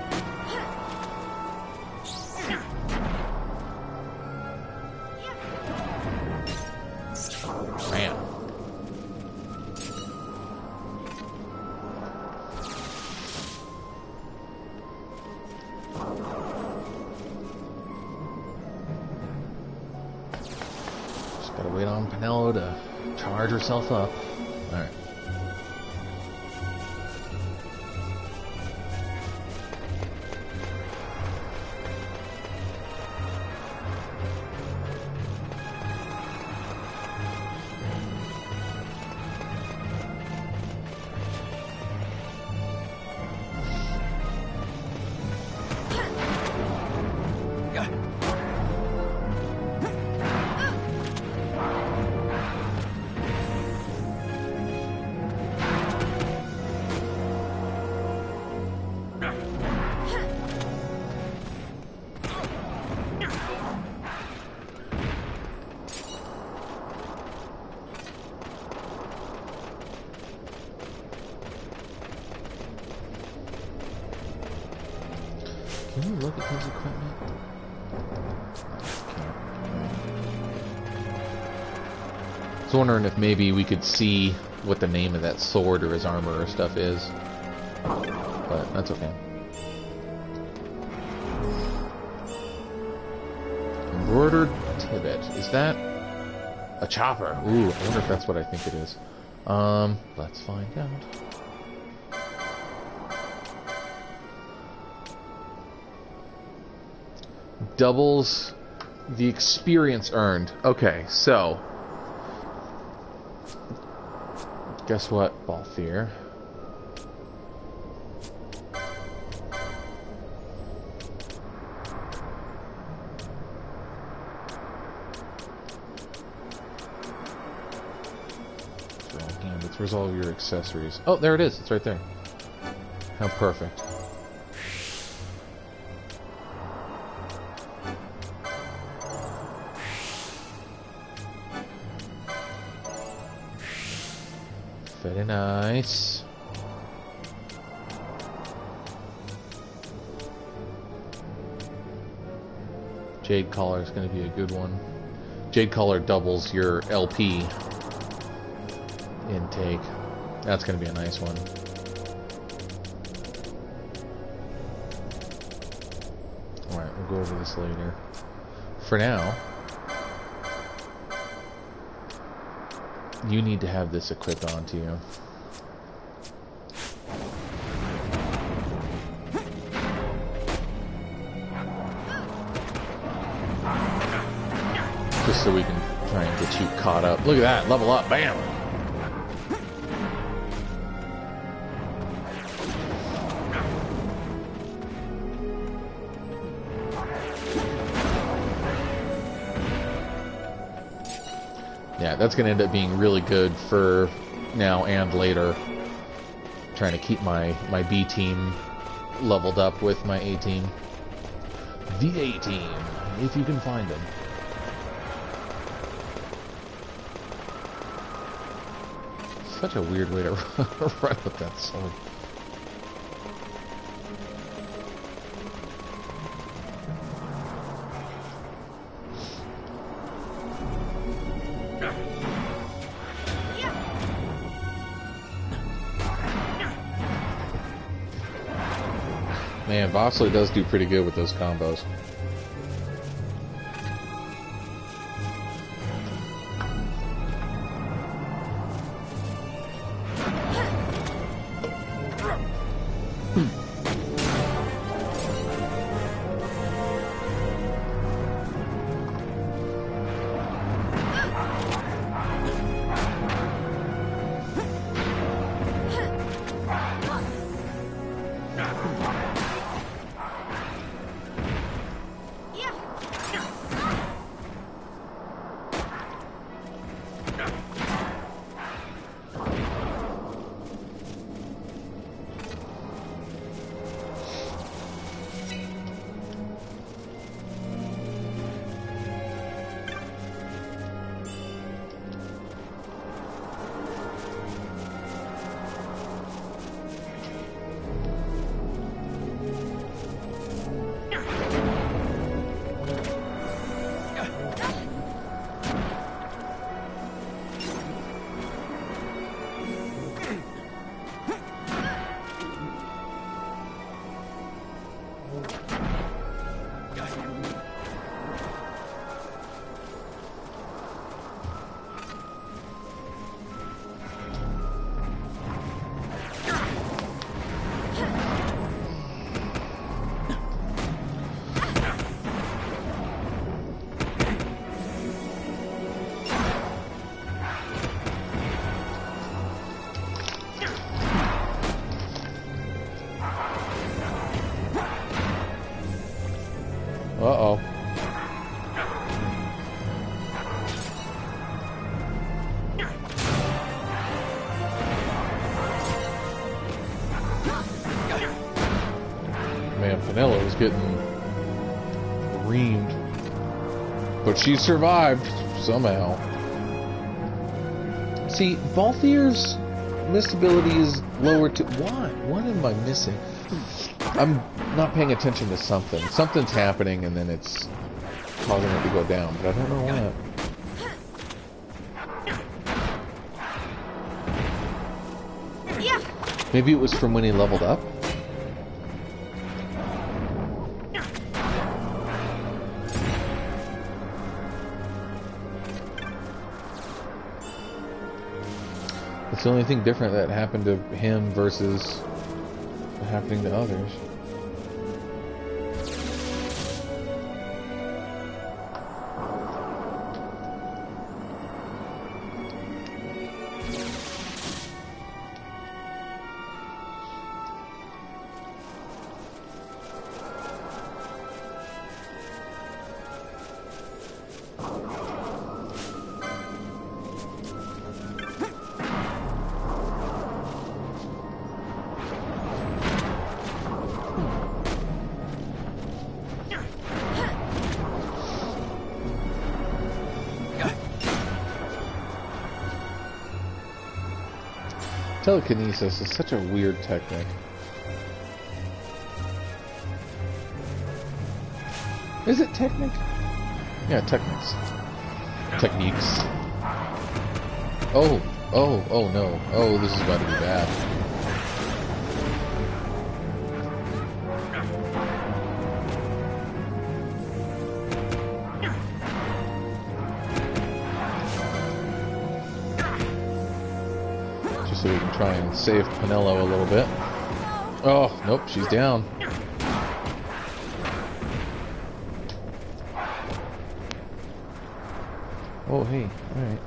Herself up. Alright. Can you look at his equipment? was wondering if maybe we could see what the name of that sword or his armor or stuff is. But that's okay. Embroidered Tibbet. Is that a chopper? Ooh, I wonder if that's what I think it is. Let's find out. Doubles the experience earned. Okay, so guess what, Balthier? Where's all of your accessories? Oh, there it is. It's right there. How perfect. Very nice. Jade Collar is going to be a good one. Jade Collar doubles your LP intake. That's going to be a nice one. Alright, we'll go over this later. For now, you need to have this equipped onto you. Just so we can try and get you caught up. Look at that, level up, bam! Yeah, that's going to end up being really good for now and later. Trying to keep my B team leveled up with my A team. The A team, if you can find them. Such a weird way to run with that sword. Man, Voxler does do pretty good with those combos. Uh-oh. Man, Vanilla was getting reamed. But she survived, somehow. See, Balthier's missed ability is lower to... Why? What am I missing? I'm not paying attention to something. Something's happening and then it's causing it to go down, but I don't know what. Maybe it was from when he leveled up? It's the only thing different that happened to him versus happening to others. Telekinesis is such a weird technique. Is it technique? Yeah, techniques. Techniques. Oh no. Oh, this is about to be bad. So we can try and save Pinello a little bit. Oh, nope, she's down. Oh, hey, alright.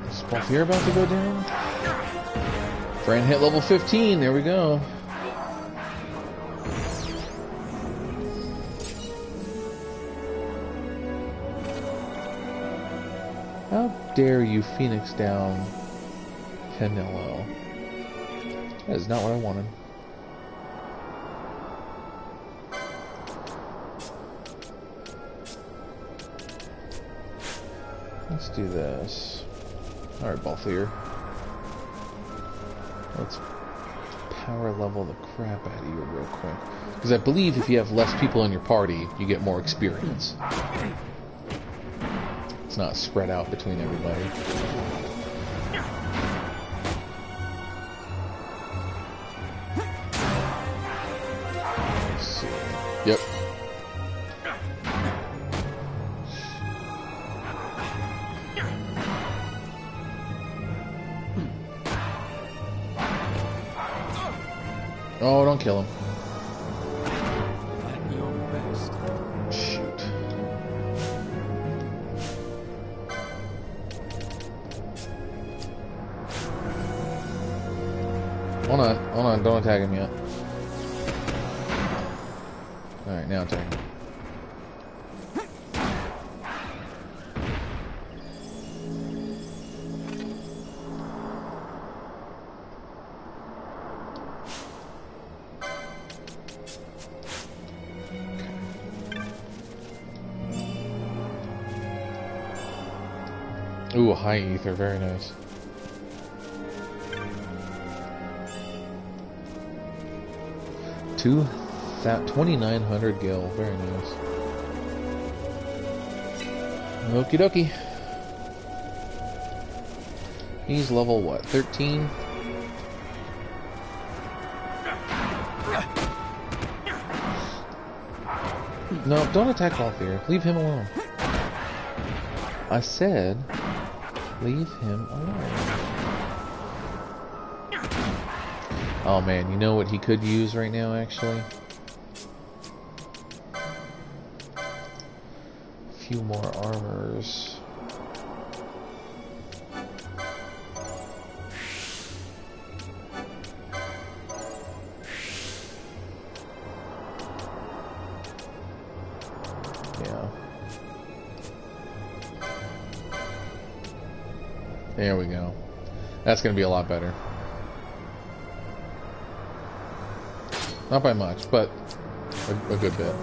Is Balthier about to go down? Fran hit level 15, there we go. How dare you Phoenix down Pinello? That is not what I wanted. Let's do this. Alright, Balthier. Let's power level the crap out of you real quick. Because I believe if you have less people in your party, you get more experience. It's not spread out between everybody. Let's see. Yep. Oh, don't kill him. At your best. Shoot. Hold on, don't attack him yet. Alright, now attack him. Ooh, a high ether, very nice. That 2,900 gil, very nice. Okie dokie. He's level what, 13? No, don't attack Balthier. Leave him alone. I said, leave him alone. Oh man, you know what he could use right now, actually? A few more armors. Yeah. There we go. That's gonna be a lot better. Not by much, but a good bit.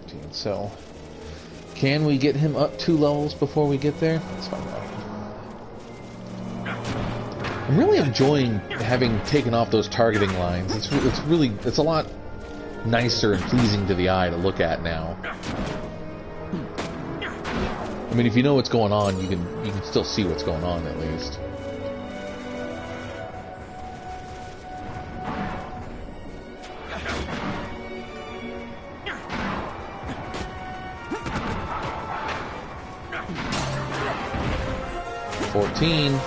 15. So, can we get him up 2 levels before we get there? Let's find out. I'm really enjoying having taken off those targeting lines. It's a lot nicer and pleasing to the eye to look at now. I mean, if you know what's going on, you can still see what's going on at least. $14.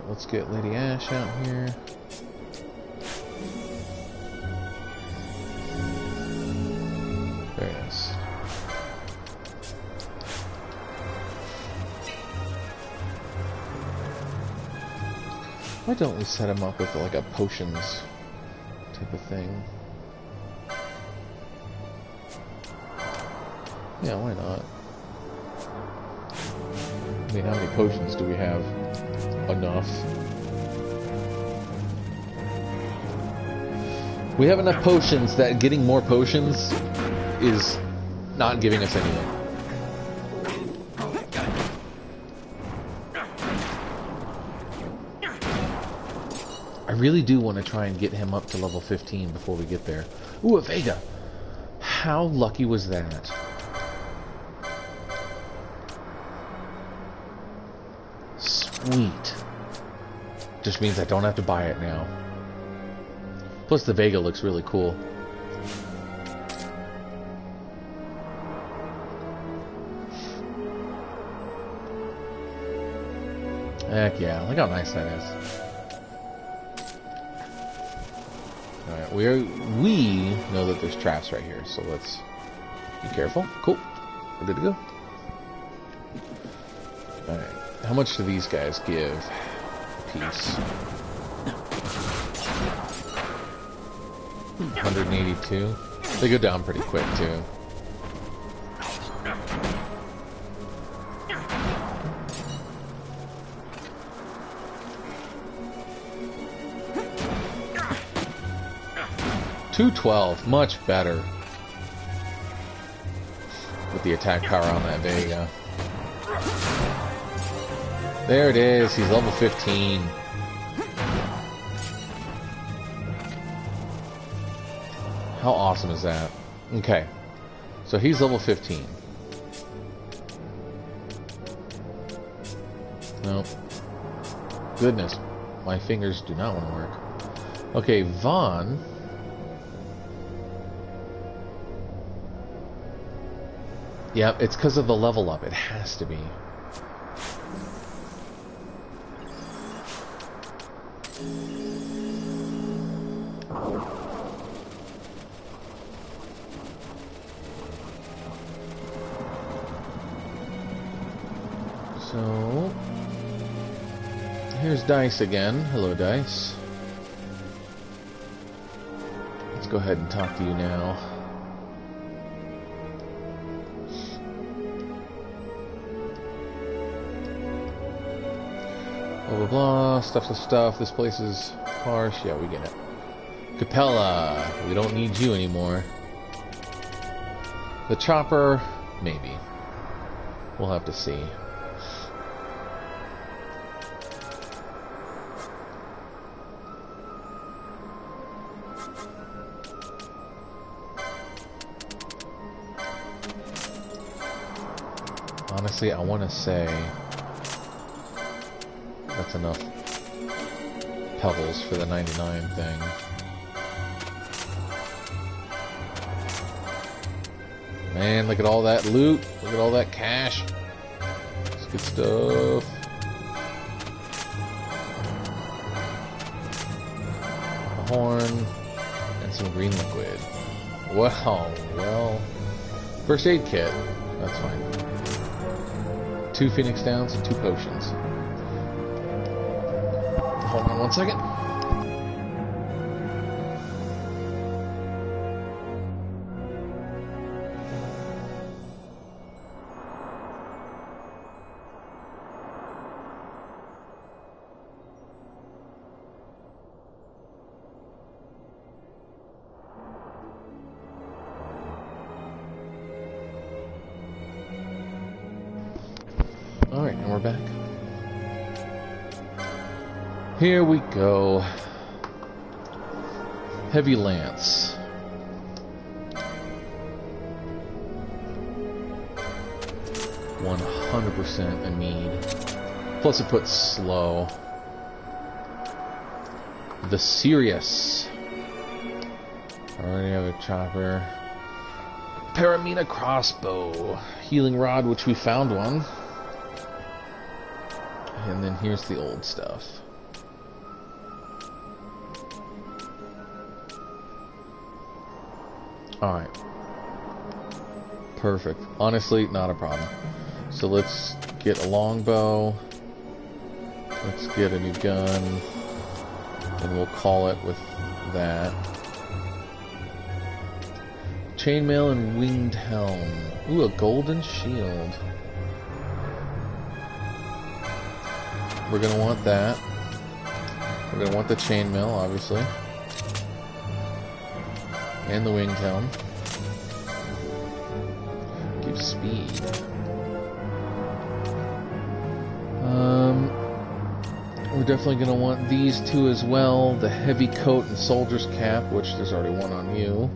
Let's get Lady Ash out here. Very nice. Why don't we set him up with like a potions type of thing? Yeah, why not? I mean, how many potions do we have? Enough. We have enough potions that getting more potions is not giving us anything. I really do want to try and get him up to level 15 before we get there. Ooh, a Vega! How lucky was that? Sweet. Just means I don't have to buy it now. Plus the Vega looks really cool. Heck yeah, look how nice that is. Alright, we know that there's traps right here, so let's be careful. Cool. We're good to go. Alright. How much do these guys give a piece? 182. They go down pretty quick too. $212, much better with the attack power on that Vega. There it is, he's level 15. How awesome is that? Okay, so he's level 15. Nope. Goodness, my fingers do not want to work. Okay, Vaughn. Yep, it's because of the level up. It has to be. So, here's Dice again. Hello, Dice. Let's go ahead and talk to you now. Blah, blah, blah. Stuff. This place is harsh. Yeah, we get it. Capella. We don't need you anymore. The chopper. Maybe. We'll have to see. Honestly, I want to say that's enough pebbles for the 99 thing. Man, look at all that loot. Look at all that cash. It's good stuff. A horn and some green liquid. Wow, well, first aid kit. That's fine. 2 Phoenix Downs and 2 potions. Hold on one second. and we're back. Here we go. Heavy lance. %100% a need. Plus it puts slow. The Sirius. Already have a chopper. Paramina crossbow. Healing rod, which we found one. And then here's the old stuff. Alright. Perfect. Honestly, not a problem. So let's get a longbow. Let's get a new gun. And we'll call it with that. Chainmail and winged helm. Ooh, a golden shield. We're gonna want that. We're gonna want the chainmail, obviously. And the winged helm. Give speed. We're definitely going to want these two as well. The heavy coat and soldier's cap, which there's already one on you.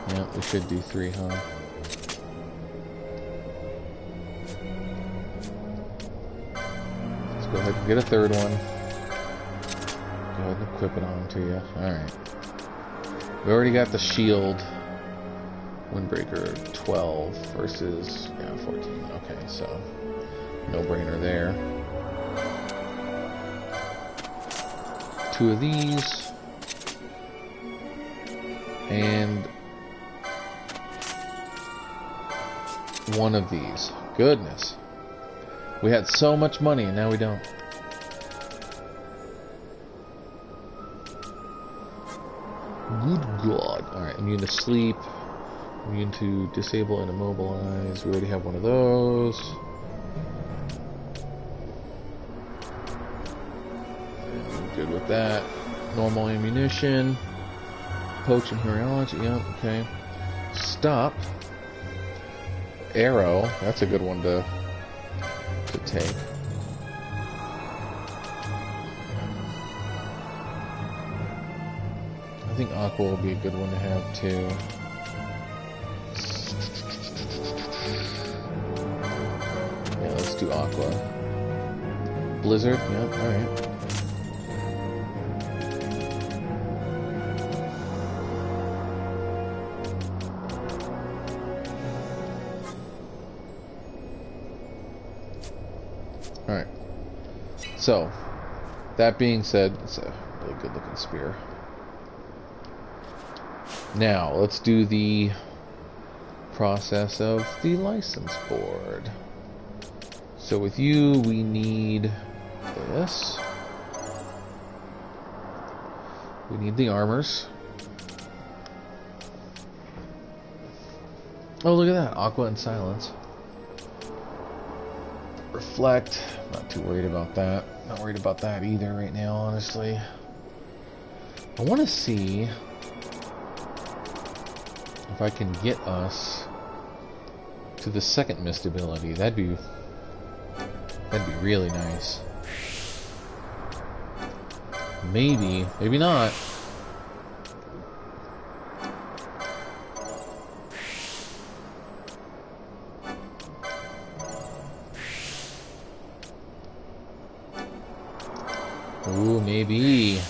Yeah, we should do 3, huh? Let's go ahead and get a third one. Go ahead and equip it onto you. Alright. We already got the shield. Windbreaker 12 versus 14. Okay, so no brainer there. 2 of these. And 1 of these. Goodness. We had so much money and now we don't. Good God. Alright, immune to sleep. Immune to disable and immobilize. We already have one of those. And good with that. Normal ammunition. Poach and Heriology. Yep, okay. Stop. Arrow. That's a good one to take. I think Aqua will be a good one to have too. Yeah, let's do Aqua. Blizzard, yep, alright. Alright. So, that being said, it's a really good looking spear. Now, let's do the process of the license board. So with you, we need this. We need the armors. Oh, look at that. Aqua and Silence. Reflect. Not too worried about that. Not worried about that either right now, honestly. I want to see if I can get us to the second mist ability. That'd be really nice. Maybe, maybe not. Ooh, maybe.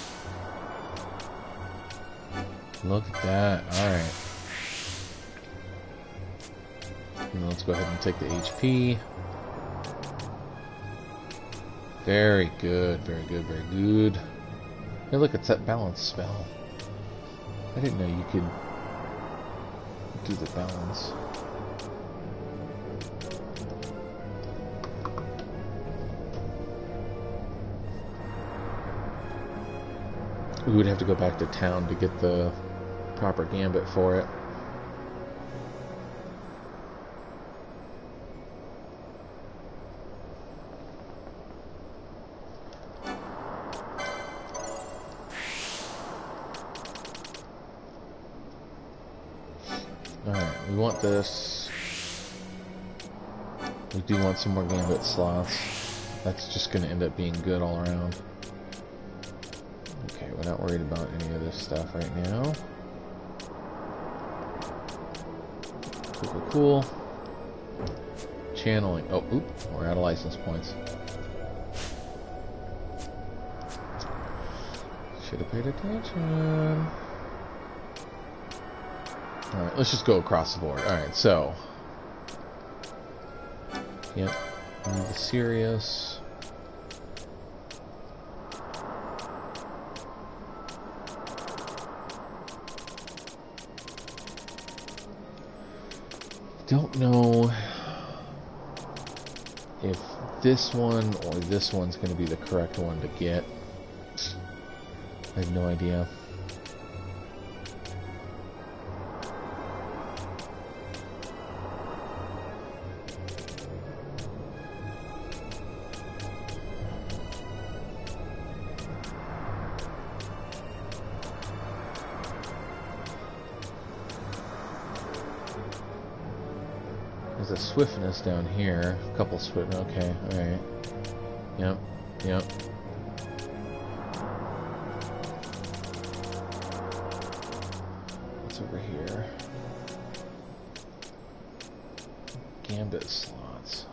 Look at that. Alright. Let's go ahead and take the HP. Very good, very good, very good. Hey, look, it's that balance spell. I didn't know you could do the balance. We would have to go back to town to get the proper gambit for it. Alright, we want this. We do want some more gambit slots. That's just going to end up being good all around. Okay, we're not worried about any of this stuff right now. Cool, cool. Channeling. Oh, oop, we're out of license points. Should have paid attention. Alright, let's just go across the board. Alright, so. Yep. Need the serious. Don't know if this one or this one's going to be the correct one to get. I have no idea. There's a swiftness down here. A couple swift. Okay, alright. Yep, yep. What's over here? Gambit slots.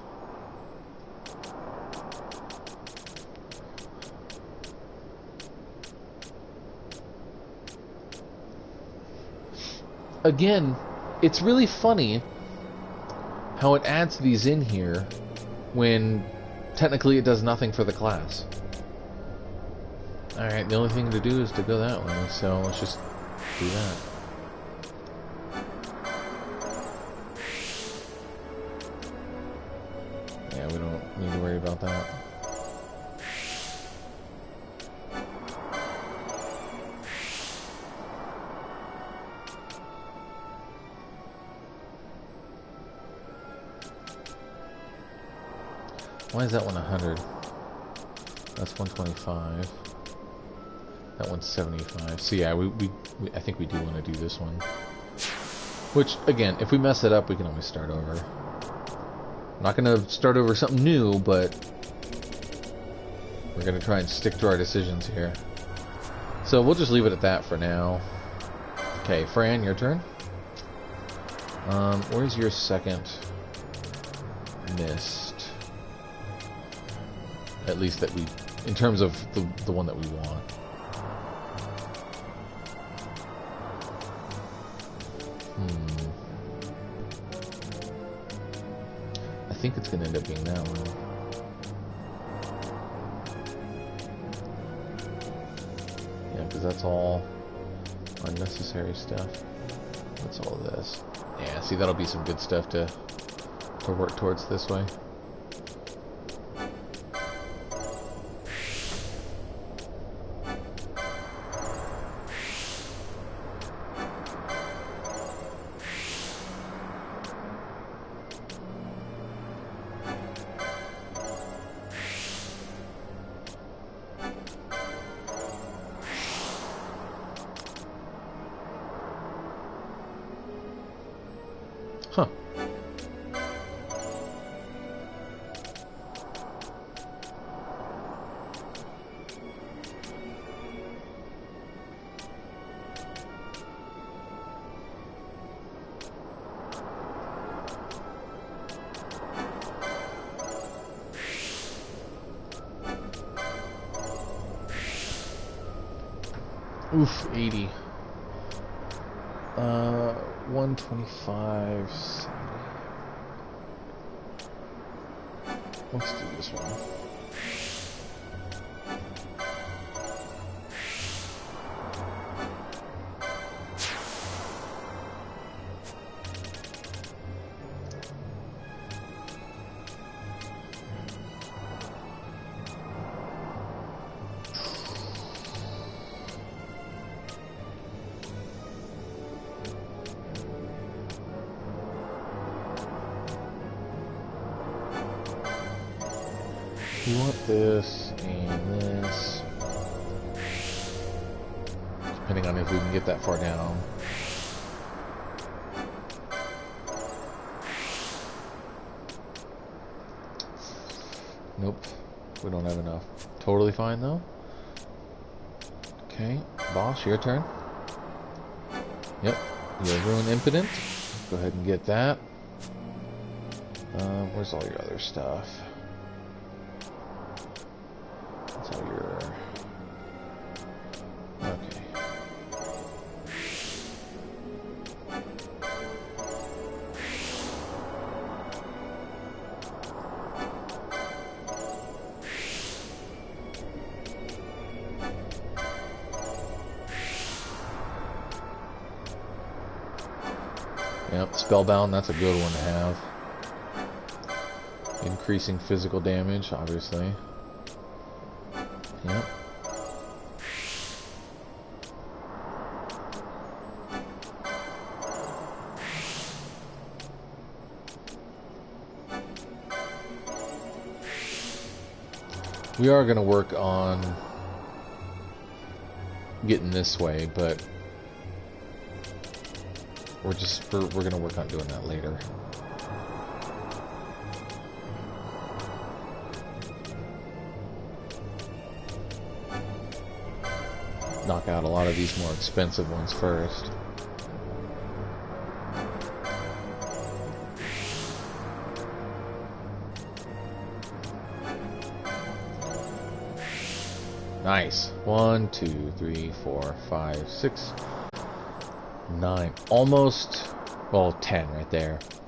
Again, it's really funny how it adds these in here when technically it does nothing for the class. Alright, the only thing to do is to go that way, so let's just do that. Yeah, we don't need to worry about that. Why is that one 100? That's 125. That one's 75. So yeah, I think we do want to do this one. Which, again, if we mess it up, we can always start over. I'm not going to start over something new, but we're going to try and stick to our decisions here. So we'll just leave it at that for now. Okay, Fran, your turn. Where's your second mist? At least that we, in terms of the one that we want. I think it's going to end up being that one. Yeah, because that's all unnecessary stuff. What's all this? Yeah, see, that'll be some good stuff to work towards this way. Huh. Oof, 80. 125. 70. Let's do this one. We want this and this, depending on if we can get that far down. Nope. We don't have enough. Totally fine, though. Okay. Boss, your turn. Yep. You're Ruin Impotent. Go ahead and get that. Where's all your other stuff? That's all your... Okay. Yep, Spellbound, that's a good one to have. Increasing physical damage, obviously. Yep. We are going to work on getting this way, but we're going to work on doing that later. Knock out a lot of these more expensive ones first. Nice. 1, 2, 3, 4, 5, 6, 9. Almost, well, 10 right there.